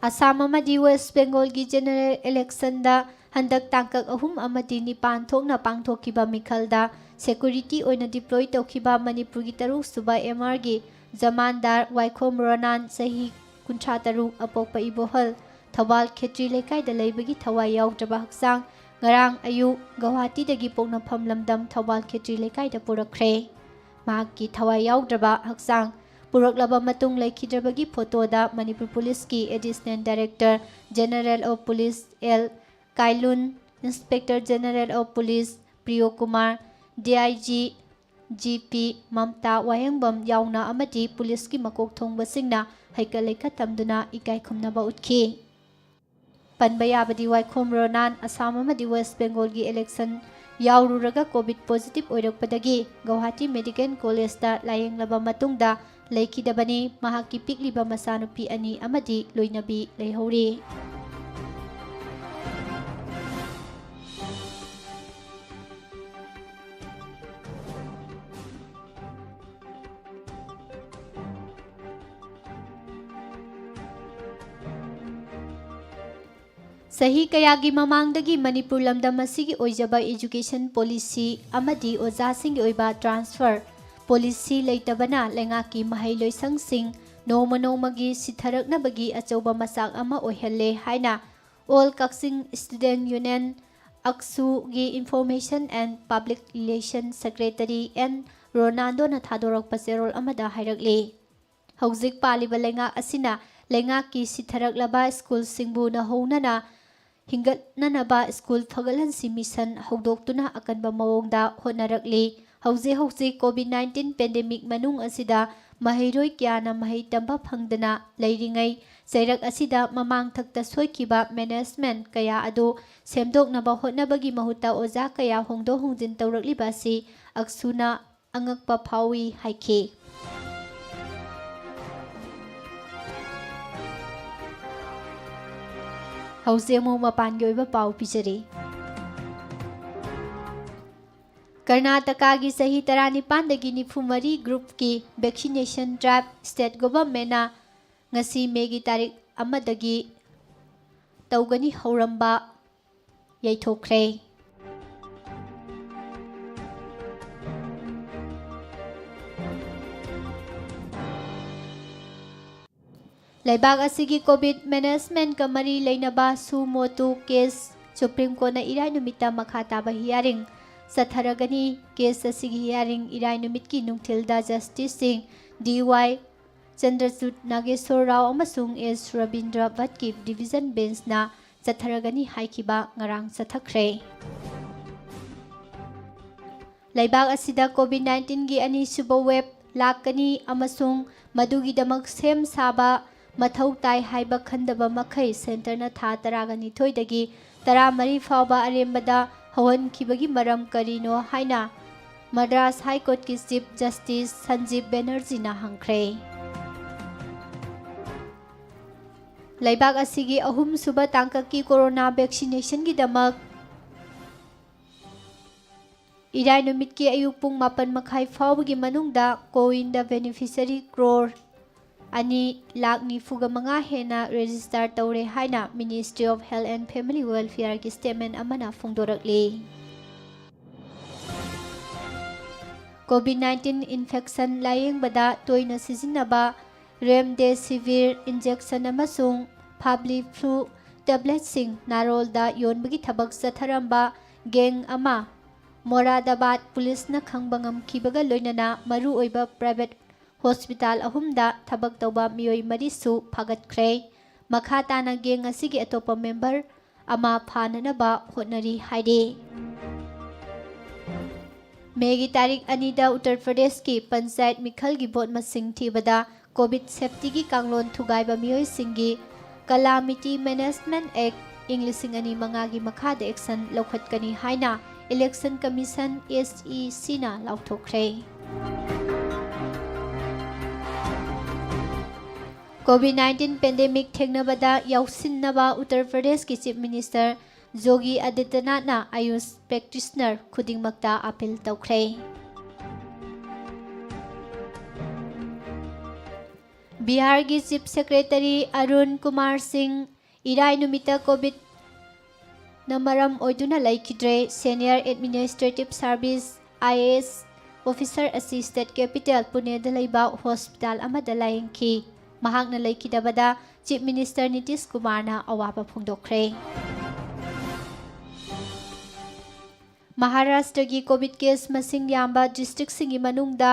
Assam amadi West Bengal gi General Election da handak tangkak ahum amadi nipan thokna pangthokiba mikhalda security oina deploy tokhiba Manipur gi taruk suba MR gi Zamandar Waikhom Ronan sahi kuncha taruk apokpa ibohal Thawal Khetri lekai da leibagi thawai yaudaba haksang ngarang ayu Guwahati dagi poknafam lamdam Thawal Khetri lekai da purakre mahakki thawai yaudaba haksang Puraklaba matung laikhidrabagi photo da Manipur Police ki Additional Director General of Police L Kailun Inspector General of Police Priyo Kumar DIG GP Mamta Wahengbam yauna amadi police ki makok thongbasingna haikalekha tamduna ikai khumnaba utki Panbayabadi Waikhom Ronan Assam amadi West Bengal gi election yaururaga COVID positive oirakpadagi Guwahati Medical College da layenglaba matungda Laikidabani mahaki pikliba masanupi ani amadi loinabi leihori Sahi kayagi mamangdagi Manipur lamdam asigi oijaba education policy amadi ojasing oiba transfer Policy leitabana lengaki mahai loisangsing noma nomagi sitharaknabagi achauba masak ama oihelle haina All Kaksing Student Union Aksu gi Information and Public Relations Secretary N Ronaldo na thadorak paserol amada hairakli Hauzik paliba lenga asina lengaki sitharaklaba school singbu na hounana hingatnanaba school phagalhansi mission haudoktuna akanba mawongda honarakli Hauzik COVID-19 pandemic manung asida mahairoi kyana mahai tamba phangdana leiringai sairak asida mamang thakta soikiba management kaya adu semdoknaba hotnabagi mahuta oja kaya hongdo hongjin tawrakliba si aksuna angakpa phawi haiki Hauzemo mapangi oiba pau pijari Karnataka gi sahi taranipan dagi nifumari group ki vaccination drive state government na ngasi megi tarik amadagi tawgani hauramba yaithokre Laibag asigi COVID management kamari lainaba sumotu case Supreme Court na irai numita makhataba hearing Satharagani case asigi hearing irai numit ki nungthilda Justice Singh DY Chandrachud Nageswar Rao amasung S Rabindra Bhatt ki division bench na Satharagani haikiba ngarang sathakre Laibag asida COVID-19 gi ani suba web lakani amasung madugi damak sem saba मथौ ताई हाइबा खंदबा मखै सेंटरना था 12 दगी 13 फाउबा अरेंबदा हवनखिबगी मरम करिनो हाइना Madras high court की chief justice Sanjeev Banerjee ना हंख्रे लैबाग असिगी अहुम सुबा तांकक की corona vaccination की दमक इराय नुमित की अयुक पुंग 9 मखाई फाउबगी मनुंगदा कोविन द बेनिफिशियरी क्रोर अनि लाख निफुगा मंगा हेना रजिस्टर तौरे हाइना ministry of health and family welfare की स्टेटमेंट अमना फोंदोरकले कोविड-19 इन्फेक्शन लायेंबदा तोयना सिजिनबा रेमडेसिविर इंजेक्शन अमसुंग फाब्ली फ्लू टैबलेटसिंग नारोलदा योनबगी थबक चथरंबा गैंग अमा मोरादाबाद पुलिस न खंगबंगम खिबगा लोइनना मरु ओइबा प्राइवेट हॉस्पिटल अहुमदा थबक तौबा मियोई मरिसु फागतख्रे मखा ताना गैंग असिगी अतोपा मेंबर अमा फाननबा होटनरी हाइदे मेगी तारीख 2 दा उत्तर प्रदेश की पंचायत मिखल की वोट मसिंग थीबदा कोविड सेफ्टी की कांगलोन थुगाइबा मियोई सिंगी कलामिटी मैनेजमेंट एक्ट इंग्लिशिंग अनि मंगा की मखादा एक्शन लौखटकनी हाइना इलेक्शन कमीशन SEC ना लाउथोख्रे कोविड-19 पेंडेमिक थेंगनबदा याउसिननबा उत्तर प्रदेश की चीफ मिनिस्टर जोगी आदित्यनाथ ना आयुष प्रैक्टिशनर खुदिंगमक्ता अपील तौख्रे बिहार की चीफ सेक्रेटरी अरुण कुमार सिंह इराय नुमिता कोविड नमरम ओइदुना लाइकिद्रे senior administrative service IAS officer असि स्टेट कैपिटल पुणे दलैबा हॉस्पिटल अमदा लायंखी महाकना लाइकिदबदा चीफ मिनिस्टर नीतीश कुमार ना अवाबा फोंदोख्रे महाराष्ट्र की कोविड केस मसिंग याम्बा डिस्ट्रिक्ट सिंगी मनुंगदा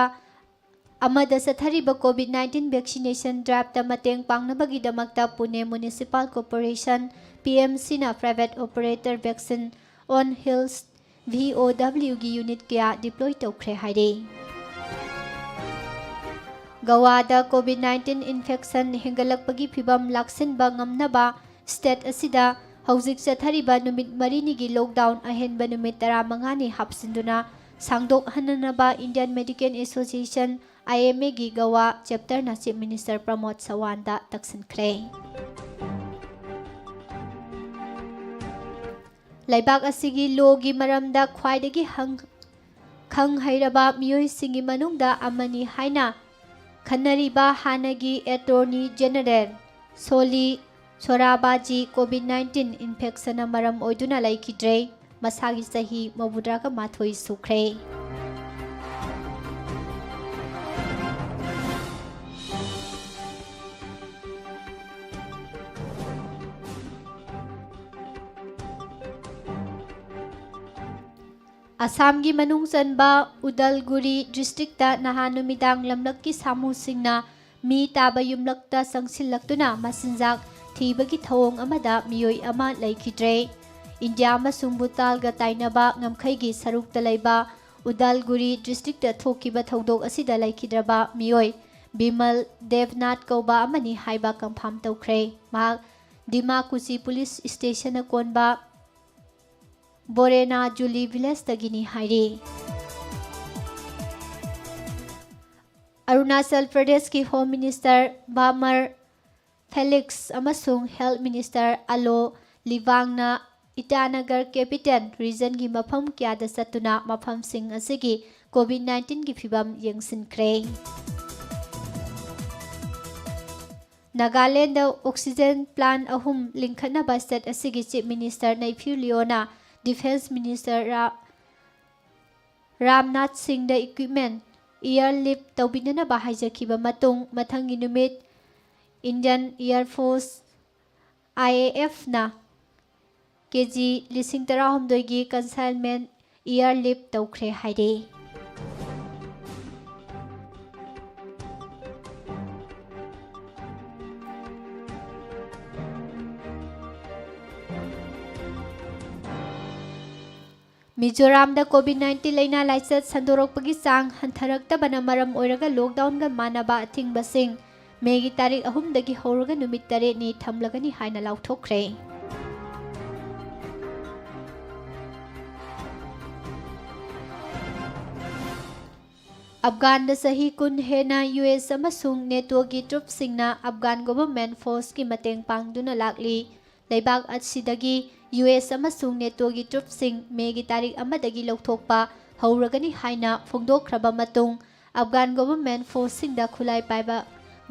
अमदा सथरिबा कोविड-19 वैक्सीनेशन ड्राइव ता मतेंग पांगनबगीदमक्ता पुणे म्युनिसिपल कॉर्पोरेशन PMC ना private operator vaccine on hills VOW की यूनिट क्या डिप्लॉय तौख्रे हाइदे गोवादा कोविड-19 इन्फेक्शन हेंगलकपगी फिबम लाक्सिनबा ngamnaba स्टेट असिदा हौजिक चथरिबा नुमित मरिनी की लॉकडाउन अहेनबा नुमित 15 नि हापसिंदुना सांगदोक हननबा इंडियन मेडिकल एसोसिएशन IMA की गोवा चैप्टर ना चीफ मिनिस्टर प्रमोद सवानदा तक्सनख्रे लैबाग असिगी लोगी मरमदा ख्वाइदगी खंग हैरबा मियोई सिंगी मनुंगदा अमनी हाइना खन्नरिबा हानगी एटॉर्नी जनरल सोली सोराबाजी कोविड-19 इन्फेक्शन मरम ओइदुना लाइकिद्रे मसागी सही मबुद्राका माथोई सुख्रे असम की मनुंग चनबा उदलगुरी डिस्ट्रिक्ट नहान नुमिदांग लमलक की सामू सिंगना मी ताबा युमलक्ता संगसिलक्तुना मसिंजाक थीबगी थवोंग अमदा मियोई अमा लैखिद्रे इंडिया अमसुंग भूटानगा ताइनबा ngamkhaygi sarukta laiba Udalguri district थोकिबा थौदोक असिदा लैखिद्रबा मियोई बिमल देवनाथ कौबा अमनी हाइबा कंफाम तौख्रे मा दिमाकुची पुलिस स्टेशन कोनबा बोरेना जुली विलेज तगिनी हाइरे अरुणाचल प्रदेश की होम मिनिस्टर बामर फेलिक्स अमसुंग हेल्थ मिनिस्टर अलो लिवांगना ईटानगर कैपिटल रीजन की मफम क्यादा चतुना मफम सिंह असिगी कोविड-19 की फिबम यंगसिनख्रे नागालैंड ऑक्सीजन प्लांट अहुम लिंखनबा स्टेट असिगी चीफ मिनिस्टर नैफ्यू लियोना डिफेंस मिनिस्टर रामनाथ सिंह द इक्विपमेंट एयर लिफ्ट तौबिनना बाहायजखिबा मतुंग मथंगी नुमित इंडियन एयर फोर्स IAF ना KG 19 की कंसाइनमेंट एयर लिफ्ट तौख्रे हाइदे मिजोराम दा कोविड-19 लैना लाइचत संदोरकपगी चांग हंथरक्तबना मरम ओइरगा लॉकडाउन गा मानबा अथिंगबसिंग ꯃꯦꯒꯤ ꯇꯥꯔꯤꯛ 3ꯗꯒꯤ ꯍꯧꯔꯒ ꯅꯨꯃꯤꯠ 8ꯅꯤ ꯊꯝꯂꯒꯅꯤ ꯍꯥꯏꯅ ꯂꯥꯎꯊꯣꯛꯈ꯭ꯔꯦ꯫ ꯑꯐꯒꯥꯟꯗ ꯆꯍꯤ 10 ꯍꯦꯟꯅ ꯌꯨꯑꯦꯁ ꯑꯃꯁꯨꯡ ꯅꯦꯇꯣꯒꯤ ꯇ꯭ꯔꯨꯞꯁꯤꯡꯅ ꯑꯐꯒꯥꯟ ꯒꯣꯚꯔꯟꯃꯦꯟꯠ ꯐꯣꯔꯁꯀꯤ ꯃꯇꯦꯡ ꯄꯥꯡꯗꯨꯅ ꯂꯥꯛꯂꯤ꯫ ꯂꯩꯕꯥꯛ ꯑꯁꯤꯗꯒꯤ ꯌꯨꯑꯦꯁ ꯑꯃꯁꯨꯡ ꯅꯦꯇꯣꯒꯤ ꯇ꯭ꯔꯨꯞꯁꯤꯡ ꯃꯦꯒꯤ ꯇꯥꯔꯤꯛ 1ꯗꯒꯤ ꯂꯧꯊꯣꯛꯄ ꯍꯧꯔꯒꯅꯤ ꯍꯥꯏꯅ ꯐꯣꯡꯗꯣꯛꯈ꯭ꯔꯕ ꯃꯇꯨꯡ ꯑꯐꯒꯥꯟ ꯒꯣꯚꯔꯟꯃꯦꯟꯠ ꯐꯣꯔꯁꯁꯤꯡꯗ ꯈꯨꯠꯂꯥꯏ ꯄꯥꯏꯕ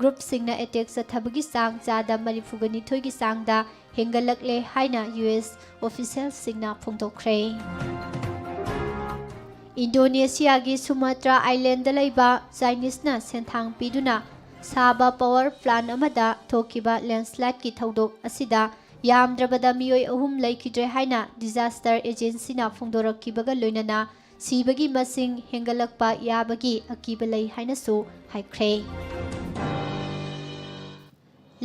ꯒ꯭ꯔꯨꯞꯁꯤꯡꯅ ꯑꯦꯇꯦꯛ ꯆꯠꯊꯕꯒꯤ ꯆꯥꯡ ꯆꯥꯗ 32ꯒꯤ ꯆꯥꯡꯗ ꯍꯦꯟꯒꯠꯂꯛꯂꯦ ꯍꯥꯏꯅ ꯌꯨꯑꯦꯁ ꯑꯣꯐꯤꯁꯤꯌꯦꯜꯁꯤꯡꯅ ꯐꯣꯡꯗꯣꯛꯈ꯭ꯔꯦ꯫ ꯏꯟꯗꯣꯅꯦꯁꯤꯌꯥꯒꯤ ꯁꯨꯃꯥꯇ꯭ꯔꯥ ꯑꯥꯏꯂꯦꯟꯗꯗ ꯂꯩꯕ ꯆꯥꯏꯅꯤꯁꯅ ꯁꯦꯟꯊꯥꯡ ꯄꯤꯗꯨꯅ ꯁꯥꯕ ꯄꯥꯋꯔ ꯄ꯭ꯂꯥꯟꯠ ꯑꯃꯗ ꯊꯣꯛꯈꯤꯕ ꯂꯦꯟꯁ꯭ꯂꯥꯏꯗꯀꯤ ꯊꯧꯗꯣꯛ ꯑꯁꯤꯗ ꯌꯥꯝꯗ꯭ꯔꯕꯗ ꯃꯤꯑꯣꯏ 3 ꯂꯩꯈꯤꯗ꯭ꯔꯦ ꯍꯥꯏꯅ ꯗꯤꯖꯥꯁꯇꯔ ꯑꯦꯖꯦꯟꯁꯤꯅ ꯐꯣꯡꯗꯣꯔꯛꯈꯤꯕꯒ ꯂꯣꯏꯅꯅ ꯁꯤꯕꯒꯤ ꯃꯁꯤꯡ ꯍꯦꯟꯒꯠꯂꯛꯄ ꯌꯥꯕꯒꯤ ꯑꯀꯤꯕ ꯂꯩ ꯍꯥꯏꯅꯁꯨ ꯍꯥꯏꯈ꯭ꯔꯦ꯫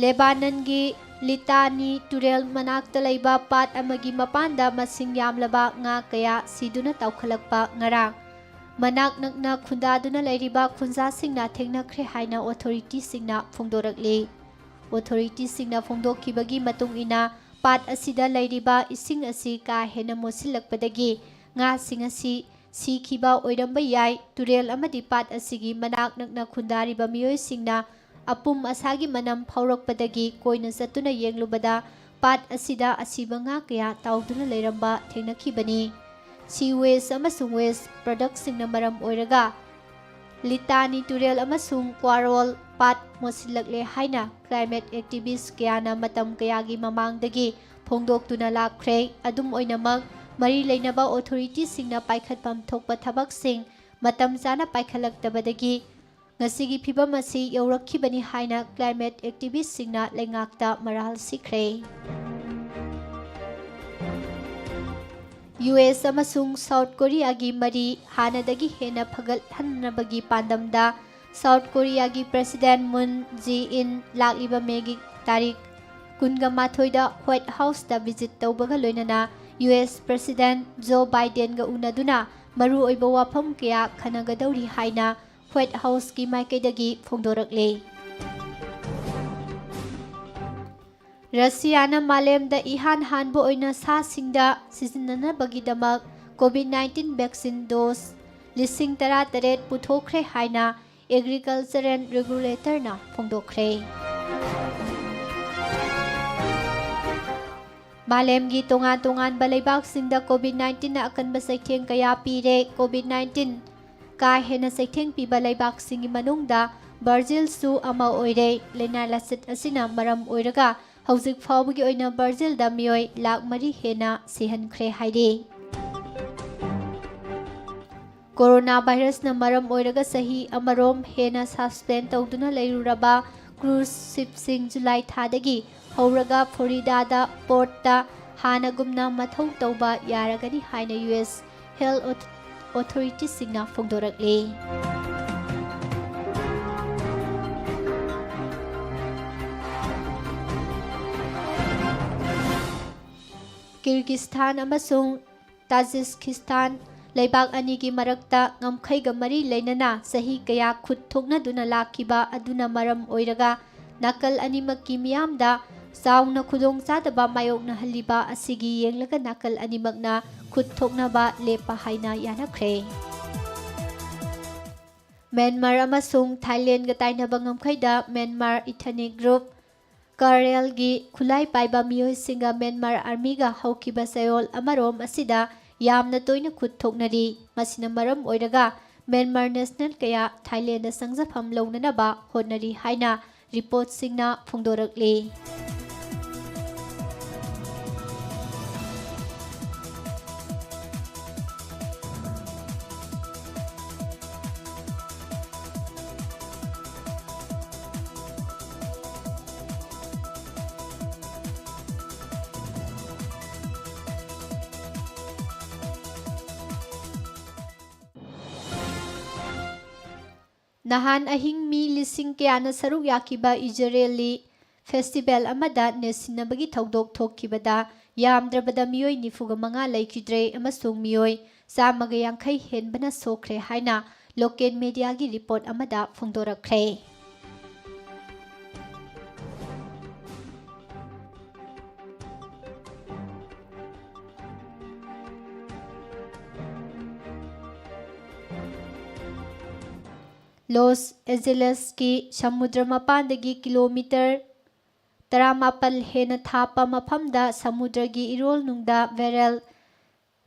ꯂꯦꯕꯥꯅꯟꯒꯤ ꯂꯤꯇꯥꯅꯤ ꯇꯨꯔꯦꯜ ꯃꯅꯥꯛꯇ ꯂꯩꯕ ꯄꯥꯠ ꯑꯃꯒꯤ ꯃꯄꯥꯟꯗ ꯃꯁꯤꯡ ꯌꯥꯝꯂꯕ ꯉꯥ ꯀꯌꯥ ꯁꯤꯗꯨꯅ ꯇꯥꯎꯈꯠꯂꯛꯄ ꯉꯔꯥꯡ ꯃꯅꯥꯛ ꯅꯛꯅ ꯈꯨꯟꯗꯥꯗꯨꯅ ꯂꯩꯔꯤꯕ ꯈꯨꯟꯖꯥꯁꯤꯡꯅ ꯊꯦꯡꯅꯈ꯭ꯔꯦ ꯍꯥꯏꯅ ꯑꯣꯊꯣꯔꯤꯇꯤꯁꯤꯡꯅ ꯐꯣꯡꯗꯣꯔꯛꯂꯤ꯫ ꯑꯣꯊꯣꯔꯤꯇꯤꯁꯤꯡꯅ ꯐꯣꯡꯗꯣꯛꯈꯤꯕꯒꯤ ꯃꯇꯨꯡ ꯏꯟꯅ ꯄꯥꯠ ꯑꯁꯤꯗ ꯂꯩꯔꯤꯕ ꯏꯁꯤꯡ ꯑꯁꯤ ꯀꯥ ꯍꯦꯟꯅ ꯃꯣꯠꯁꯤꯜꯂꯛꯄꯗꯒꯤ ꯉꯥꯁꯤꯡ ꯑꯁꯤ ꯁꯤꯈꯤꯕ ꯑꯣꯏꯔꯝꯕ ꯌꯥꯏ꯫ ꯇꯨꯔꯦꯜ ꯑꯃꯗꯤ ꯄꯥꯠ ꯑꯁꯤꯒꯤ ꯃꯅꯥꯛ ꯅꯛꯅ ꯈꯨꯟꯗꯥꯔꯤꯕ ꯃꯤꯑꯣꯏꯁꯤꯡꯅ ꯑꯄꯨꯝ ꯑꯁꯥꯒꯤ ꯃꯅꯝ ꯐꯥꯎꯔꯛꯄꯗꯒꯤ ꯀꯣꯏꯅ ꯆꯠꯇꯨꯅ ꯌꯦꯡꯂꯨꯕꯗ ꯄꯥꯠ ꯑꯁꯤꯗ ꯑꯁꯤꯕ ꯉꯥ ꯀꯌꯥ ꯇꯥꯎꯗꯨꯅ ꯂꯩꯔꯝꯕ ꯊꯦꯡꯅꯈꯤꯕꯅꯤ꯫ ꯁꯤ ꯋꯦꯁ ꯑꯃꯁꯨꯡ ꯋꯦꯁ ꯄ꯭ꯔꯗꯛꯁꯤꯡꯅ ꯃꯔꯝ ꯑꯣꯏꯔꯒ ꯂꯤꯇꯥꯅꯤ ꯇꯨꯔꯦꯜ ꯑꯃꯁꯨꯡ ꯀ꯭ꯋꯥꯔꯣꯜ ꯄꯥꯠ ꯃꯣꯠꯁꯤꯜꯂꯛꯂꯦ ꯍꯥꯏꯅ ꯀ꯭ꯂꯥꯏꯃꯦꯠ ꯑꯦꯛꯇꯤꯕꯤꯁꯠ ꯀꯌꯥꯅ ꯃꯇꯝ ꯀꯌꯥꯒꯤ ꯃꯃꯥꯡꯗꯒꯤ ꯐꯣꯡꯗꯣꯛꯇꯨꯅ ꯂꯥꯛꯈ꯭ꯔꯦ꯫ ꯑꯗꯨꯝ ꯑꯣꯏꯅꯃꯛ ꯃꯔꯤ ꯂꯩꯅꯕ ꯑꯣꯊꯣꯔꯤꯇꯤꯁꯤꯡꯅ ꯄꯥꯏꯈꯠꯐꯝ ꯊꯣꯛꯄ ꯊꯕꯛꯁꯤꯡ ꯃꯇꯝ ꯆꯥꯅ ꯄꯥꯏꯈꯠꯂꯛꯇꯕꯗꯒꯤ ꯉꯁꯤꯒꯤ ꯐꯤꯚꯝ ꯑꯁꯤ ꯌꯧꯔꯛꯈꯤꯕꯅꯤ ꯍꯥꯏꯅ ꯀ꯭ꯂꯥꯏꯃꯦꯠ ꯑꯦꯛꯇꯤꯕꯤꯁꯠꯁꯤꯡꯅ ꯂꯩꯉꯥꯛꯇ ꯃꯔꯥꯜ ꯁꯤꯈ꯭ꯔꯦ꯫ ꯌꯨꯑꯦꯁ ꯑꯃꯁꯨꯡ ꯁꯥꯎꯊ ꯀꯣꯔꯤꯌꯥꯒꯤ ꯃꯔꯤ ꯍꯥꯟꯅꯗꯒꯤ ꯍꯦꯟꯅ ꯐꯒꯠꯍꯟꯅꯕꯒꯤ ꯄꯥꯟꯗꯝꯗ ꯁꯥꯎꯊ ꯀꯣꯔꯤꯌꯥꯒꯤ ꯄ꯭ꯔꯦꯁꯤꯗꯦꯟꯠ ꯃꯨꯟ ꯖꯦ-ꯏꯟ ꯂꯥꯛꯂꯤꯕ ꯃꯦꯒꯤ ꯇꯥꯔꯤꯛ 28ꯗ ꯍ꯭ꯋꯥꯏꯠ ꯍꯥꯎꯁꯇ ꯚꯤꯖꯤꯠ ꯇꯧꯕꯒ ꯂꯣꯏꯅꯅ ꯌꯨꯑꯦꯁ ꯄ꯭ꯔꯦꯁꯤꯗꯦꯟꯠ ꯖꯣ ꯕꯥꯏꯗꯦꯟꯒ ꯎꯅꯗꯨꯅ ꯃꯔꯨꯑꯣꯏꯕ ꯋꯥꯐꯝ ꯀꯌꯥ ꯈꯟꯅꯒꯗꯧꯔꯤ ꯍꯥꯏꯅ ꯍ꯭ꯋꯥꯏꯠ ꯍꯥꯎꯁꯀꯤ ꯃꯥꯏꯀꯩꯗꯒꯤ ꯐꯣꯡꯗꯣꯔꯛꯂꯤ꯫ ꯔꯁꯤꯌꯥꯅ ꯃꯥꯂꯦꯝꯗ ꯏꯍꯥꯟ ꯍꯥꯟꯕ ꯑꯣꯏꯅ ꯁꯥꯁꯤꯡꯗ ꯁꯤꯖꯤꯟꯅꯅꯕꯒꯤꯗꯃꯛ ꯀꯣꯚꯤꯗ-19 ꯚꯦꯛꯁꯤꯟ ꯗꯣꯖ 18,000 ꯄꯨꯊꯣꯛꯈ꯭ꯔꯦ ꯍꯥꯏꯅ ꯑꯦꯒ꯭ꯔꯤꯀꯜꯆꯔꯦꯜ ꯔꯦꯒꯨꯂꯦꯇꯔꯅ ꯐꯣꯡꯗꯣꯛꯈ꯭ꯔꯦ꯫ ꯃꯥꯂꯦꯝꯒꯤ ꯇꯣꯉꯥꯟ ꯇꯣꯉꯥꯟꯕ ꯂꯩꯕꯥꯛꯁꯤꯡꯗ ꯀꯣꯚꯤꯗ-19ꯅ ꯑꯀꯟꯕ ꯆꯩꯊꯦꯡ ꯀꯌꯥ ꯄꯤꯔꯦ꯫ ꯀꯣꯚꯤꯗ-19 ꯀꯥ ꯍꯦꯟꯅ ꯆꯩꯊꯦꯡ ꯄꯤꯕ ꯂꯩꯕꯥꯛꯁꯤꯡꯒꯤ ꯃꯅꯨꯡꯗ ꯕ꯭ꯔꯥꯖꯤꯜꯁꯨ ꯑꯃ ꯑꯣꯏꯔꯦ꯫ ꯂꯩꯅꯥ ꯂꯥꯏꯆꯠ ꯑꯁꯤꯅ ꯃꯔꯝ ꯑꯣꯏꯔꯒ ꯍꯧꯖꯤꯛ ꯐꯥꯎꯕꯒꯤ ꯑꯣꯏꯅ ꯕ꯭ꯔꯥꯖꯤꯜꯗ ꯃꯤꯑꯣꯏ ꯂꯥꯈ 3 ꯍꯦꯟꯅ ꯁꯤꯍꯟꯈ꯭ꯔꯦ ꯍꯥꯏꯔꯤ꯫ ꯀꯣꯔꯣꯅꯥ ꯚꯥꯏꯔꯁꯅ ꯃꯔꯝ ꯑꯣꯏꯔꯒ ꯆꯍꯤ ꯑꯃꯔꯣꯝ ꯍꯦꯟꯅ ꯁꯁꯄꯦꯟ ꯇꯧꯗꯨꯅ ꯂꯩꯔꯨꯔꯕ ꯀ꯭ꯔꯨꯖ ꯁꯤꯞꯁꯤꯡ ꯖꯨꯂꯥꯏ ꯊꯥꯗꯒꯤ ꯍꯧꯔꯒ ꯐ꯭ꯂꯣꯔꯤꯗꯥꯗ ꯄꯣꯔꯠꯇ ꯍꯥꯟꯅꯒꯨꯝꯅ ꯃꯊꯧ ꯇꯧꯕ ꯌꯥꯔꯒꯅꯤ ꯍꯥꯏꯅ ꯌꯨꯑꯦꯁ ꯍꯦꯜꯊ ꯑꯣꯊꯣꯔꯤꯇꯤꯁꯤꯡꯅ ꯐꯣꯡꯗꯣꯔꯛꯂꯤ꯫ ꯀꯤꯔꯒꯤꯖꯁ꯭ꯇꯥꯟ ꯑꯃꯁꯨꯡ ꯇꯥꯖꯤꯛꯁ꯭ꯇꯥꯟ ꯂꯩꯕꯥꯛ ꯑꯅꯤꯒꯤ ꯃꯔꯛꯇ ꯉꯝꯈꯩꯒ ꯃꯔꯤ ꯂꯩꯅꯅ ꯆꯍꯤ ꯀꯌꯥ ꯈꯨꯠ ꯊꯣꯛꯅꯗꯨꯅ ꯂꯥꯛꯈꯤꯕ ꯑꯗꯨꯅ ꯃꯔꯝ ꯑꯣꯏꯔꯒ ꯅꯥꯀꯜ ꯑꯅꯤꯃꯛꯀꯤ ꯃꯤꯌꯥꯝꯗ ꯆꯥꯎꯅ ꯈꯨꯗꯣꯡꯆꯥꯗꯕ ꯃꯥꯌꯣꯛꯅꯍꯜꯂꯤꯕ ꯑꯁꯤꯒꯤ ꯌꯦꯡꯂꯒ ꯅꯥꯀꯜ ꯑꯅꯤꯃꯛꯅ ꯈꯨꯠ ꯊꯣꯛꯅꯕ ꯂꯦꯞꯄ ꯍꯥꯏꯅ ꯌꯥꯅꯈ꯭ꯔꯦ꯫ ꯃ꯭ꯌꯥꯟꯃꯥꯔ ꯑꯃꯁꯨꯡ ꯊꯥꯏꯂꯦꯟꯗꯒ ꯇꯥꯏꯅꯕ ꯉꯝꯈꯩꯗ ꯃ꯭ꯌꯥꯟꯃꯥꯔ ꯏꯊꯅꯤꯛ ꯒ꯭ꯔꯨꯞ ꯀꯥꯔꯑꯦꯜꯒꯤ ꯈꯨꯠꯂꯥꯏ ꯄꯥꯏꯕ ꯃꯤꯑꯣꯏꯁꯤꯡꯒ ꯃ꯭ꯌꯥꯟꯃꯥꯔ ꯑꯥꯔꯃꯤꯒ ꯍꯧꯈꯤꯕ ꯆꯌꯣꯜ ꯑꯃꯔꯣꯝ ꯑꯁꯤꯗ ꯌꯥꯝꯅ ꯇꯣꯏꯅ ꯈꯨꯠ ꯊꯣꯛꯅꯔꯤ꯫ ꯃꯁꯤꯅ ꯃꯔꯝ ꯑꯣꯏꯔꯒ ꯃ꯭ꯌꯥꯟꯃꯥꯔ ꯅꯦꯁꯅꯦꯜ ꯀꯌꯥ ꯊꯥꯏꯂꯦꯟꯗ ꯆꯪꯖꯐꯝ ꯂꯧꯅꯅꯕ ꯍꯣꯠꯅꯔꯤ ꯍꯥꯏꯅ ꯔꯤꯄꯣꯔꯠꯁꯤꯡꯅ ꯐꯣꯡꯗꯣꯔꯛꯂꯤ꯫ ꯅꯍꯥꯟ ꯑꯍꯤꯡ ꯃꯤ ꯂꯤꯁꯤꯡ ꯀꯌꯥꯅ ꯁꯔꯨꯛ ꯌꯥꯈꯤꯕ ꯏꯖꯔꯦꯂꯤ ꯐꯦꯁꯇꯤꯕꯦꯜ ꯑꯃꯗ ꯅꯦꯠꯁꯤꯟꯅꯕꯒꯤ ꯊꯧꯗꯣꯛ ꯊꯣꯛꯈꯤꯕꯗ ꯌꯥꯝꯗ꯭ꯔꯕꯗ ꯃꯤꯑꯣꯏ 95 ꯂꯩꯈꯤꯗ꯭ꯔꯦ ꯑꯃꯁꯨꯡ ꯃꯤꯑꯣꯏ 150 ꯍꯦꯟꯕꯅ ꯁꯣꯛꯈ꯭ꯔꯦ ꯍꯥꯏꯅ ꯂꯣꯀꯦꯜ ꯃꯤꯗꯤꯌꯥꯒꯤ ꯔꯤꯄꯣꯔꯠ ꯑꯃꯗ ꯐꯣꯡꯗꯣꯔꯛꯈ꯭ꯔꯦ꯫ ꯂꯣꯁ ꯑꯦꯟꯖꯦꯂꯁꯀꯤ ꯁꯃꯨꯗ꯭ꯔ ꯃꯄꯥꯟꯗꯒꯤ ꯀꯤꯂꯣꯃꯤꯇꯔ 18 ꯍꯦꯟꯅ ꯊꯥꯞꯄ ꯃꯐꯝꯗ ꯁꯃꯨꯗ꯭ꯔꯒꯤ ꯏꯔꯣꯜꯅꯨꯡꯗ ꯕꯦꯔꯦꯜ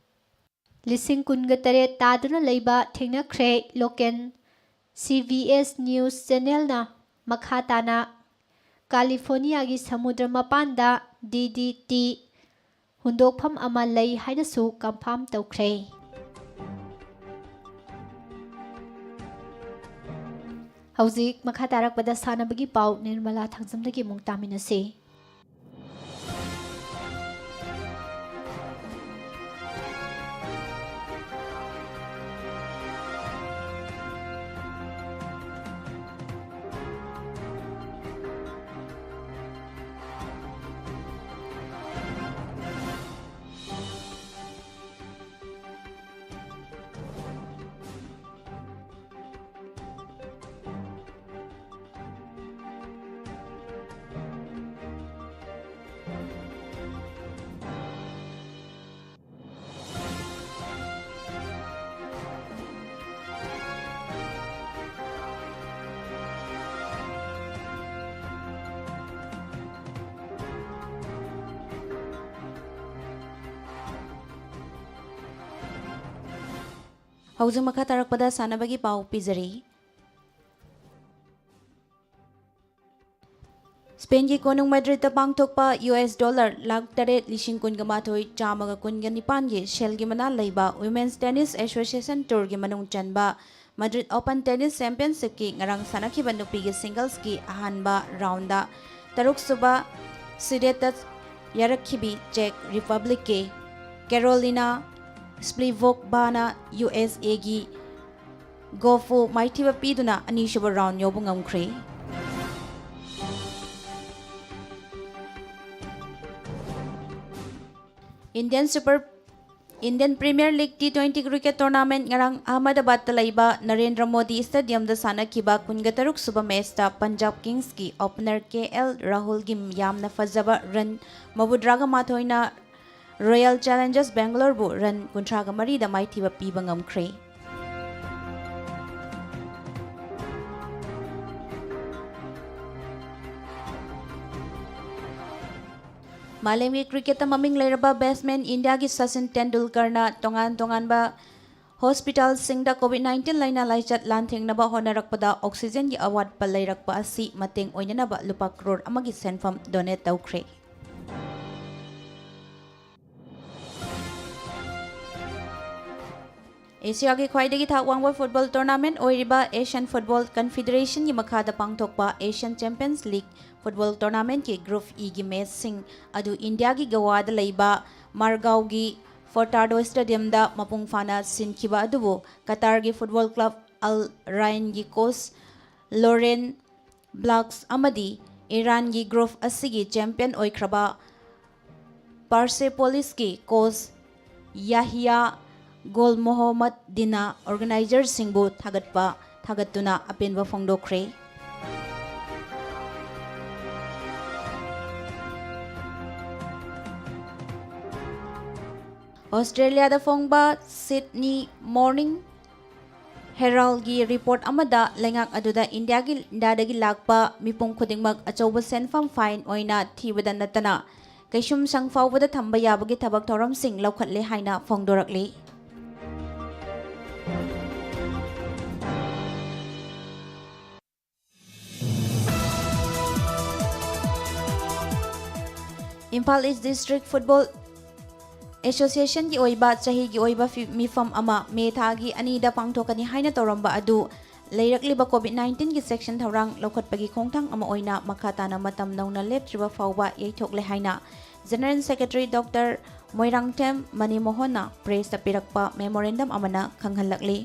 18,000 ꯇꯥꯗꯨꯅ ꯂꯩꯕ ꯊꯦꯡꯅꯈ꯭ꯔꯦ꯫ ꯂꯣꯀꯦꯜ CBS ꯅ꯭ꯌꯨꯁ ꯆꯦꯅꯦꯜꯅ ꯃꯈꯥ ꯇꯥꯅ ꯀꯥꯂꯤꯐꯣꯔꯅꯤꯌꯥꯒꯤ ꯁꯃꯨꯗ꯭ꯔ ꯃꯄꯥꯟꯗ DDT ꯍꯨꯟꯗꯣꯛꯐꯝ ꯑꯃ ꯂꯩ ꯍꯥꯏꯅꯁꯨ ꯀꯟꯐꯥꯔꯝ ꯇꯧꯈ꯭ꯔꯦ꯫ ꯍꯧꯖꯤꯛ ꯃꯈꯥ ꯇꯥꯔꯛꯄꯗ ꯁꯥꯟꯅꯕꯒꯤ ꯄꯥꯎ ꯅꯤꯔꯃꯂꯥ ꯊꯥꯡꯖꯝꯗꯒꯤ ꯑꯃꯨꯛ ꯇꯥꯃꯤꯟꯅꯁꯤ꯫ ꯍꯧꯖꯤꯛ ꯃꯈꯥ ꯇꯥꯔꯛꯄꯗ ꯁꯥꯟꯅꯕꯒꯤ ꯄꯥꯎ ꯄꯤꯖꯔꯤ꯫ ꯁ꯭ꯄꯦꯟꯒꯤ ꯀꯣꯅꯨꯡ ꯃꯦꯗ꯭ꯔꯤꯗꯇ ꯄꯥꯡꯊꯣꯛꯄ $8,18,119,919ꯒꯤ ꯁꯦꯜꯒꯤ ꯃꯅꯥ ꯂꯩꯕ ꯋꯤꯃꯦꯟꯁ ꯇꯦꯅꯤꯁ ꯑꯦꯁꯣꯁꯤꯌꯦꯁꯟ ꯇꯨꯔꯒꯤ ꯃꯅꯨꯡ ꯆꯟꯕ ꯃꯦꯗ꯭ꯔꯤꯗ ꯑꯣꯄꯟ ꯇꯦꯅꯤꯁ ꯆꯦꯝꯄꯤꯌꯟꯁꯤꯞꯀꯤ ꯉꯔꯥꯡ ꯁꯥꯟꯅꯈꯤꯕ ꯅꯨꯄꯤꯒꯤ ꯁꯤꯡꯒꯜꯁꯀꯤ ꯑꯍꯥꯟꯕ ꯔꯥꯎꯟꯗ 6ꯁꯨꯕ ꯁꯤꯗꯦꯠꯇ ꯌꯥꯔꯛꯈꯤꯕꯤ ꯆꯦꯛ ꯔꯤꯄꯕ꯭ꯂꯤꯛꯀꯤ ꯀꯦꯔꯣꯂꯤꯅꯥ ꯁ꯭ꯄ꯭ꯂꯤꯚꯣꯛꯕꯥꯅ USAꯒꯤ ꯒꯣꯐꯨ ꯃꯥꯏꯊꯤꯕ ꯄꯤꯗꯨꯅ ꯑꯅꯤꯁꯨꯕ ꯔꯥꯎꯟ ꯌꯧꯕ ꯉꯝꯈ꯭ꯔꯦ꯫ Indian premier league T20 cricket tournament ꯉꯔꯥꯡ ꯑꯍꯃꯗꯕꯥꯗꯇ ꯂꯩꯕ ꯅꯔꯦꯟꯗ꯭ꯔ ꯃꯣꯗꯤ ꯁ꯭ꯇꯦꯗꯤꯌꯝꯗ ꯁꯥꯟꯅꯈꯤꯕ 23ꯁꯨꯕ ꯃꯦꯆꯇ ꯄꯟꯖꯥꯕ ꯀꯤꯡꯁꯀꯤ ꯑꯣꯄꯅꯔ KL ꯔꯥꯍꯨꯜꯒꯤ ꯌꯥꯝꯅ ꯐꯖꯕ ꯔꯟ 34ꯅ ꯔꯣꯌꯦꯜ ꯆꯦꯂꯦꯟꯖꯔꯁ ꯕꯦꯡꯒꯂꯣꯔꯕꯨ ꯔꯟ 33ꯗ ꯃꯥꯏꯊꯤꯕ ꯄꯤꯕ ꯉꯝꯈ꯭ꯔꯦ꯫ ꯃꯥꯂꯦꯝꯒꯤ ꯀ꯭ꯔꯤꯀꯦꯠꯇ ꯃꯃꯤꯡ ꯂꯩꯔꯕ ꯕꯦꯠꯁꯃꯦꯟ ꯏꯟꯗꯤꯌꯥꯒꯤ ꯁꯆꯤꯟ ꯇꯦꯟꯗꯨꯜꯀꯔꯅ ꯇꯣꯉꯥꯟ-ꯇꯣꯉꯥꯟꯕ ꯍꯣꯁꯄꯤꯇꯥꯜꯁꯤꯡꯗ COVID-19 ꯂꯥꯏꯅꯥ ꯂꯥꯏꯆꯠ ꯂꯥꯟꯊꯦꯡꯅꯕ ꯍꯣꯠꯅꯔꯛꯄꯗ ꯑꯣꯛꯁꯤꯖꯦꯟꯒꯤ ꯑꯋꯥꯠꯄ ꯂꯩꯔꯛꯄ ꯑꯁꯤ ꯃꯇꯦꯡ ꯑꯣꯏꯅꯅꯕ ꯂꯨꯄꯥ ꯀ꯭ꯔꯣꯔ ꯑꯃꯒꯤ ꯁꯦꯟꯐꯝ ꯗꯣꯅꯦꯠ ꯇꯧꯈ꯭ꯔꯦ꯫ ꯑꯦꯁꯤꯌꯥꯒꯤ ꯈ꯭ꯋꯥꯏꯗꯒꯤ ꯊꯥꯛ ꯋꯥꯡꯕ ꯐꯨꯠꯕꯣꯜ ꯇꯣꯔꯅꯥꯃꯦꯟꯠ ꯑꯣꯏꯔꯤꯕ ꯑꯦꯁꯤꯌꯥꯟ ꯐꯨꯠꯕꯣꯜ ꯀꯟꯐꯦꯗꯔꯦꯁꯟꯒꯤ ꯃꯈꯥꯗ ꯄꯥꯡꯊꯣꯛꯄ ꯑꯦꯁꯤꯌꯥꯟ ꯆꯦꯝꯄꯤꯌꯟꯁ ꯂꯤꯒ ꯐꯨꯠꯕꯣꯜ ꯇꯣꯔꯅꯥꯃꯦꯟꯠꯀꯤ ꯒ꯭ꯔꯨꯞ Eꯒꯤ ꯃꯦꯆꯁꯤꯡ ꯑꯗꯨ ꯏꯟꯗꯤꯌꯥꯒꯤ ꯒꯋꯥꯗ ꯂꯩꯕ ꯃꯥꯔꯒꯥꯎꯒꯤ ꯐꯣꯔꯇꯥꯗꯣ ꯁ꯭ꯇꯦꯗꯤꯌꯝꯗ ꯃꯄꯨꯡ ꯐꯥꯅ ꯁꯤꯟꯈꯤꯕ ꯑꯗꯨꯕꯨ ꯀꯇꯥꯔꯒꯤ ꯐꯨꯠꯕꯣꯜ ꯀ꯭ꯂꯕ ꯑꯜ ꯔꯥꯏꯟꯒꯤ ꯀꯣꯆ ꯂꯣꯔꯦꯟ ꯕ꯭ꯂꯥꯛꯁ ꯑꯃꯗꯤ ꯏꯔꯥꯟꯒꯤ ꯒ꯭ꯔꯨꯞ ꯑꯁꯤꯒꯤ ꯆꯦꯝꯄꯤꯌꯟ ꯑꯣꯏꯈ꯭ꯔꯕ ꯄꯥꯔꯁꯦꯄꯣꯂꯤꯁꯀꯤ ꯀꯣꯆ ꯌꯥꯍꯤꯌꯥ ꯒꯣꯜ ꯃꯣꯍꯝꯃꯗꯤꯅ ꯑꯣꯔꯒꯅꯥꯏꯖꯔꯁꯤꯡꯕꯨ ꯊꯥꯒꯠꯇꯨꯅ ꯑꯄꯦꯟꯕ ꯐꯣꯡꯗꯣꯛꯈ꯭ꯔꯦ꯫ ꯑꯣꯁꯇ꯭ꯔꯦꯂꯤꯌꯥꯗ ꯐꯣꯡꯕ ꯁꯤꯗꯅꯤ ꯃꯣꯔꯅꯤꯡ ꯍꯦꯔꯥꯜꯗꯒꯤ ꯔꯤꯄꯣꯔꯠ ꯑꯃꯗ ꯂꯩꯉꯥꯛ ꯑꯗꯨꯗ ꯏꯟꯗꯤꯌꯥꯗꯒꯤ ꯂꯥꯛꯄ ꯃꯤꯄꯨꯝ ꯈꯨꯗꯤꯡꯃꯛ ꯑꯆꯧꯕ ꯁꯦꯟꯐꯝ ꯐꯥꯏꯟ ꯑꯣꯏꯅ ꯊꯤꯕꯗ ꯅꯠꯇꯅ ꯀꯩꯁꯨꯝꯁꯪ ꯐꯥꯎꯕꯗ ꯊꯝꯕ ꯌꯥꯕꯒꯤ ꯊꯕꯛ ꯊꯧꯔꯝꯁꯤꯡ ꯂꯧꯈꯠꯂꯦ ꯍꯥꯏꯅ ꯐꯣꯡꯗꯣꯔꯛꯂꯤ꯫ ꯏꯝꯐꯥꯜ ꯏꯁ ꯗꯤꯁꯇ꯭ꯔꯤꯛ ꯐꯨꯠꯕꯣꯜ ꯑꯦꯁꯣꯁꯤꯌꯦꯁꯟꯒꯤ ꯑꯣꯏꯕ ꯆꯍꯤꯒꯤ ꯑꯣꯏꯕ ꯃꯤꯐꯝ ꯑꯃ ꯃꯦ ꯊꯥꯒꯤ 2ꯗ ꯄꯥꯡꯊꯣꯛꯀꯅꯤ ꯍꯥꯏꯅ ꯇꯧꯔꯝꯕ ꯑꯗꯨ ꯂꯩꯔꯛꯂꯤꯕ COVID-19ꯒꯤ ꯆꯦꯛꯁꯤꯟ ꯊꯧꯔꯥꯡ ꯂꯧꯈꯠꯄꯒꯤ ꯈꯣꯡꯊꯥꯡ ꯑꯃ ꯑꯣꯏꯅ ꯃꯈꯥ ꯇꯥꯅ ꯃꯇꯝ ꯅꯧꯅ ꯂꯦꯞꯇ꯭ꯔꯤꯕ ꯐꯥꯎꯕ ꯌꯩꯊꯣꯛꯂꯦ ꯍꯥꯏꯅ ꯖꯦꯅꯔꯦꯜ ꯁꯦꯀ꯭ꯔꯦꯇꯔꯤ ꯗꯣꯛꯇꯔ ꯃꯣꯏꯔꯥꯡꯊꯦꯝ ꯃꯅꯤꯃꯣꯍꯟꯅ ꯄ꯭ꯔꯦꯁꯇ ꯄꯤꯔꯛꯄ ꯃꯦꯃꯣꯔꯦꯟꯗꯝ ꯑꯃꯅ ꯈꯪꯍꯜꯂꯛꯂꯤ꯫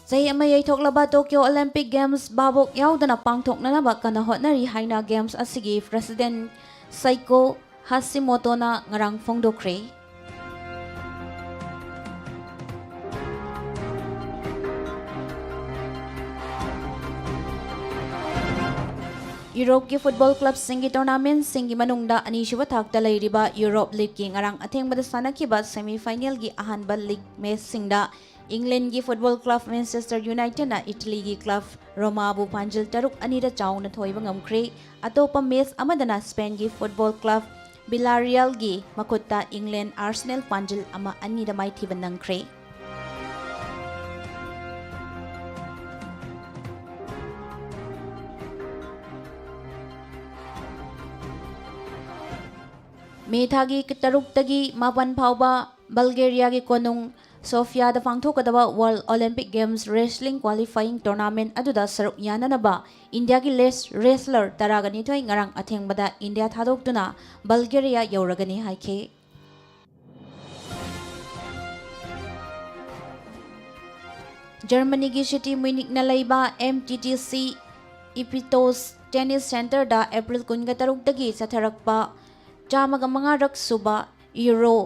ꯆꯍꯤ ꯑꯃ ꯌꯩꯊꯣꯛꯂꯕ ꯇꯣꯀꯤꯌꯣ ꯑꯣꯂꯤꯝꯄꯤꯛ ꯒꯦꯝꯁ ꯚꯥꯕꯣꯛ ꯌꯥꯎꯗꯅ ꯄꯥꯡꯊꯣꯛꯅꯅꯕ ꯀꯟꯅ ꯍꯣꯠꯅꯔꯤ ꯍꯥꯏꯅ ꯒꯦꯝꯁ ꯑꯁꯤꯒꯤ ꯄ꯭ꯔꯁꯤꯗꯦꯟꯠ ꯁꯥꯏꯀꯣ ꯍꯥꯁꯤꯃꯣꯇꯣꯅ ꯉꯔꯥꯡ ꯐꯣꯡꯗꯣꯛꯈ꯭ꯔꯦ꯫ यूरोप की फुटबॉल क्लब सिंगी टूर्नामेंट सिंगी मनुंगदा अनीसुब थाकता लेरिबा यूरोप लीग की ngarang अथेंबदा सानखिबा सेमीफाइनल की अहानबा लीग मैच सिंगदा इंग्लैंड की फुटबॉल क्लब मैनचेस्टर यूनाइटेड ना इटली की क्लब रोमाबु पांजिल तरुक अनीदा चाउना थोइबा ngamkhre अतोपा मैच अमदना स्पेन की फुटबॉल क्लब बिलारियल की मकुत्ता इंग्लैंड आर्सेनल पांजिल अमा अनीदा माइथिबा नंगख्रे मेथागी तरुक्तगी मापन फाउबा बल्गेरिया की कोनुंग सोफिया द पांगथोकदबा world Olympic games wrestling qualifying tournament अदुदा सरुक याननबा इंडिया की रेसलर तरागनी थोई ngarang अथेंगबदा इंडिया थादोक्तुना बल्गेरिया यौरगनी हाइखे जर्मनी की सिटी म्यूनिक न लैबा MTTC इपिटोस टेनिस सेंटर दा अप्रैल 23 चथरकपा चामगा मंगारक सुबा यूरो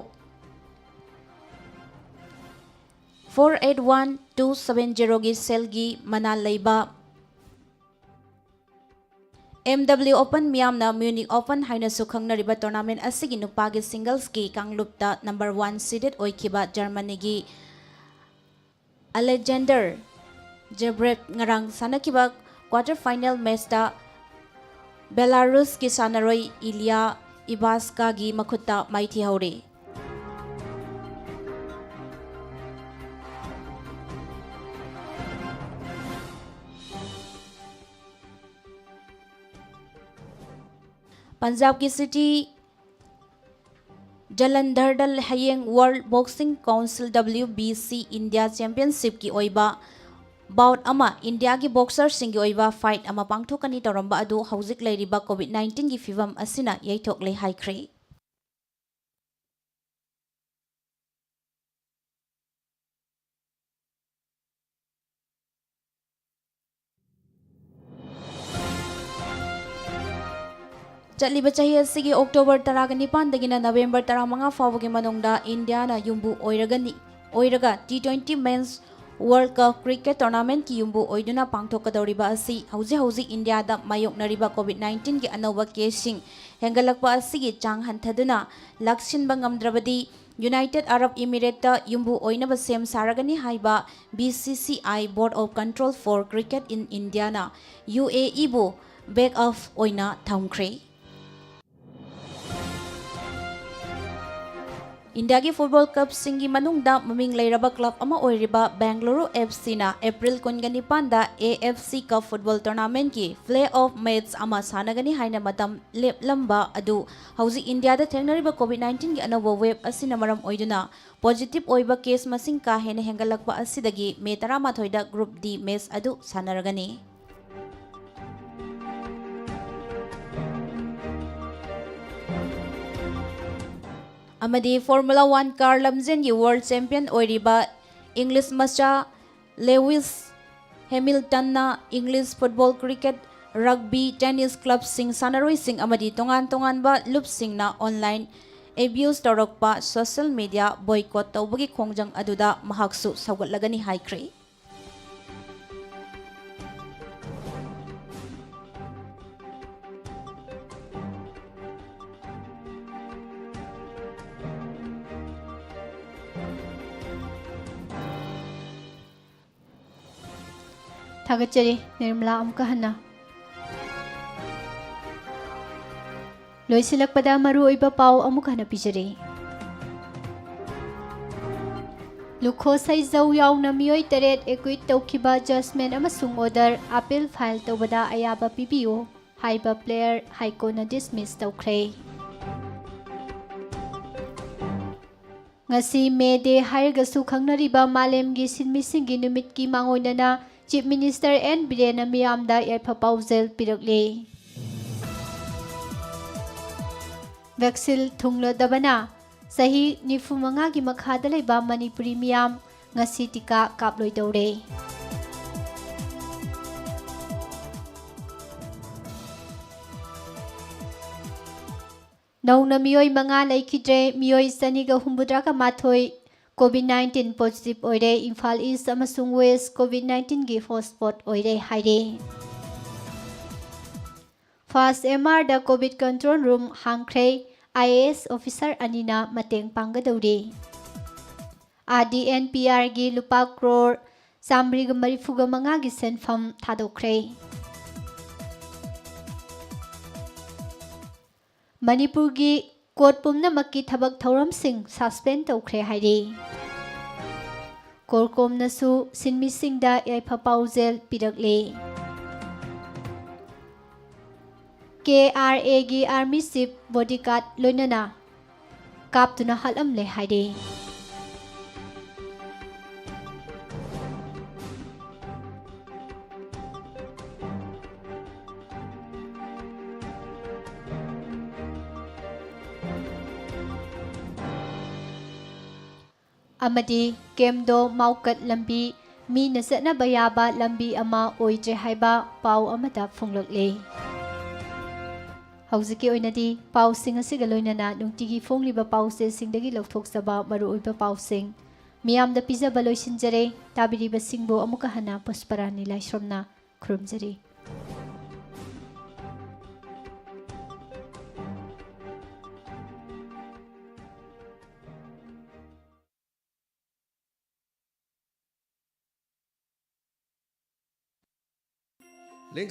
481270 की सेल की मना लैबा MW ओपन मियामना म्यूनिक ओपन हाइनसु खंगनरिबा टूर्नामेंट असिगी नुपागी सिंगल्स की कांगलुपता नंबर 1 सीडेड ओइखिबा जर्मनी की Alexander Zverev ngarang sanakhiba quarter final match दा बेलारूस की सानरोई इलिया इबास्का की मखुत्ता माइथी हौरे पंजाब की सिटी जलंधर हयेंग world boxing council WBC India championship की ओइबा बाउट अमा इंडिया की बॉक्सर सिंगी ओइबा फाइट अमा पांगथोकनी तौरंबा अदु हौजिक लेरिबा कोविड-19 की फिवम असिना यैथोकले हाइख्रे चलिबा चाही असिगी अक्टोबर 19 दगिना नवेंबर 15 फावगी मनोंगदा इंडिया ना युम्बु ओइरगा T20 mains world cup cricket tournament की युम्बु ओइदुना पांगथोकदौरिबा असि हौजी इंडिया दा मायोकनरिबा कोविड-19 की अनौबा केसिंग हेंगलकपा असिगी चांग हंथदुना लक्सिनबा ngamdrabadi यूनाइटेड अरब इमिरेट युम्बु ओइनबा सेम सारगनी हाइबा BCCI board of control for cricket in India ना UAE बो बैक ऑफ ओइना थमख्रे इंडिया की फुटबॉल कप सिंगी मनुंगदा ममिंग लेरबा क्लब अमा ओइरिबा बेंगलुरु FC ना अप्रैल 19 दा AFC कप फुटबॉल टूर्नामेंट की प्ले ऑफ मैच अमा सानगनी हाइना मतम लेपलंबा अदु हौजी इंडिया दा थेंगनरिबा कोविड-19 की अनोबा वेब असिना मरम ओइदुना पॉजिटिव ओइबा केस मसिंग का हेने हेंगलकपा असिदगी मे 13 दा ग्रुप D मैच अदु सानरगनी अमदी फॉर्मूला 1 कार लमजेन की वर्ल्ड चैंपियन ओइरिबा इंग्लिश मचा लेविस हैमिल्टन ना English football cricket rugby tennis club सिंग सानरोई सिंग अमदी तोंगान बा लुप सिंग ना ऑनलाइन एब्यूज तौरकपा सोशल मीडिया बॉयकॉट तौबगी खोंजंग अदुदा महाक्सु सौगतलगनी हाइख्रे थागतचरी निर्मला अमुका हन्ना लोइसिलकपदा मरुओइबा पाउ अमुका हन्ना पिजरे लुखो साइजौ याउना मियोइ तरेट एक्विट तौखिबा जजमेंट अमसुंग ऑर्डर अपील फाइल तौबदा अयाबा पिबियो हाइबा प्लेयर हाइकोना डिसमिस तौख्रे ngasi मे डे हाइरगसु खंगनरिबा मालेमगी सिनमिसिंगी नुमितकी मांगोइनना चीफ मिनिस्टर N Biren मियामदा याइफा पाउजेल पिरकले वैक्सीन थुंगलदबना सही 95 की मखादा लेबा मणिपुरी मियाम ngasi टीका कापलोइदौरे नौना मियोई मंगा लेखिद्रे मियोई सनिगा हुंबुद्राका माथोई कोविड-19 पॉजिटिव ओइरे इम्फाल ईस्ट अमसुंग वेस्ट कोविड-19 की हॉटस्पॉट ओइरे हाइरे ꯐꯥꯁ MRꯗ ꯀꯣꯚꯤꯗ ꯀꯟꯇ꯭ꯔꯣꯜ ꯔꯨꯝ ꯍꯥꯡꯈ꯭ꯔꯦ IAS ꯑꯣꯐꯤꯁꯥꯔ ꯑꯅꯤꯅ ꯃꯇꯦꯡ ꯄꯥꯡꯒꯗꯧꯔꯤ RDNPRꯒꯤ ꯂꯨꯄꯥ ꯀ꯭ꯔꯣꯔ 135ꯒꯤ ꯁꯦꯟꯐꯝ ꯊꯥꯗꯣꯛꯈ꯭ꯔꯦ ꯃꯅꯤꯄꯨꯔꯒꯤ ꯀꯣꯔꯠ ꯄꯨꯝꯅꯃꯛꯀꯤ ꯊꯕꯛ ꯊꯧꯔꯝꯁꯤꯡ ꯁꯁꯄꯦꯟ ꯇꯧꯈ꯭ꯔꯦ ꯍꯥꯏꯔꯤ ꯀꯣꯔꯀꯣꯝꯅꯁꯨ ꯁꯤꯟꯃꯤꯁꯤꯡꯗ ꯌꯥꯏꯐ ꯄꯥꯎꯖꯦꯜ ꯄꯤꯔꯛꯂꯤ KRAꯒꯤ ꯑꯥꯔꯃꯤ ꯆꯤꯐ ꯕꯣꯗꯤꯒꯥꯔꯗ ꯂꯣꯏꯅꯅ ꯀꯥꯞꯇꯨꯅ ꯍꯥꯠꯂꯝꯂꯦ ꯍꯥꯏꯔꯤ ꯑꯃꯗꯤ ꯀꯦꯝꯗꯣ ꯃꯥꯎꯀꯠ ꯂꯝꯕꯤ ꯃꯤꯅ ꯆꯠꯅꯕ ꯌꯥꯕ ꯂꯝꯕꯤ ꯑꯃ ꯑꯣꯏꯗ꯭ꯔꯦ ꯍꯥꯏꯕ ꯄꯥꯎ ꯑꯃꯗ ꯐꯣꯡꯂꯛꯂꯤ ꯍꯧꯖꯤꯛꯀꯤ ꯑꯣꯏꯅꯗꯤ ꯄꯥꯎꯁꯤꯡ ꯑꯁꯤꯒ ꯂꯣꯏꯅꯅ ꯅꯨꯡꯇꯤꯒꯤ ꯐꯣꯡꯂꯤꯕ ꯄꯥꯎꯆꯦꯁꯤꯡꯗꯒꯤ ꯂꯧꯊꯣꯛꯆꯕ ꯃꯔꯨꯑꯣꯏꯕ ꯄꯥꯎꯁꯤꯡ ꯃꯤꯌꯥꯝꯗ ꯄꯤꯖꯕ ꯂꯣꯏꯁꯤꯟꯖꯔꯦ ꯇꯥꯕꯤꯔꯤꯕꯁꯤꯡꯕꯨ ꯑꯃꯨꯛꯀ ꯍꯟꯅ ꯄꯨꯁꯄꯔꯥꯅꯤ ꯂꯥꯏꯁ꯭ꯔꯝꯅ ꯈꯨꯔꯨꯝꯖꯔꯤ Links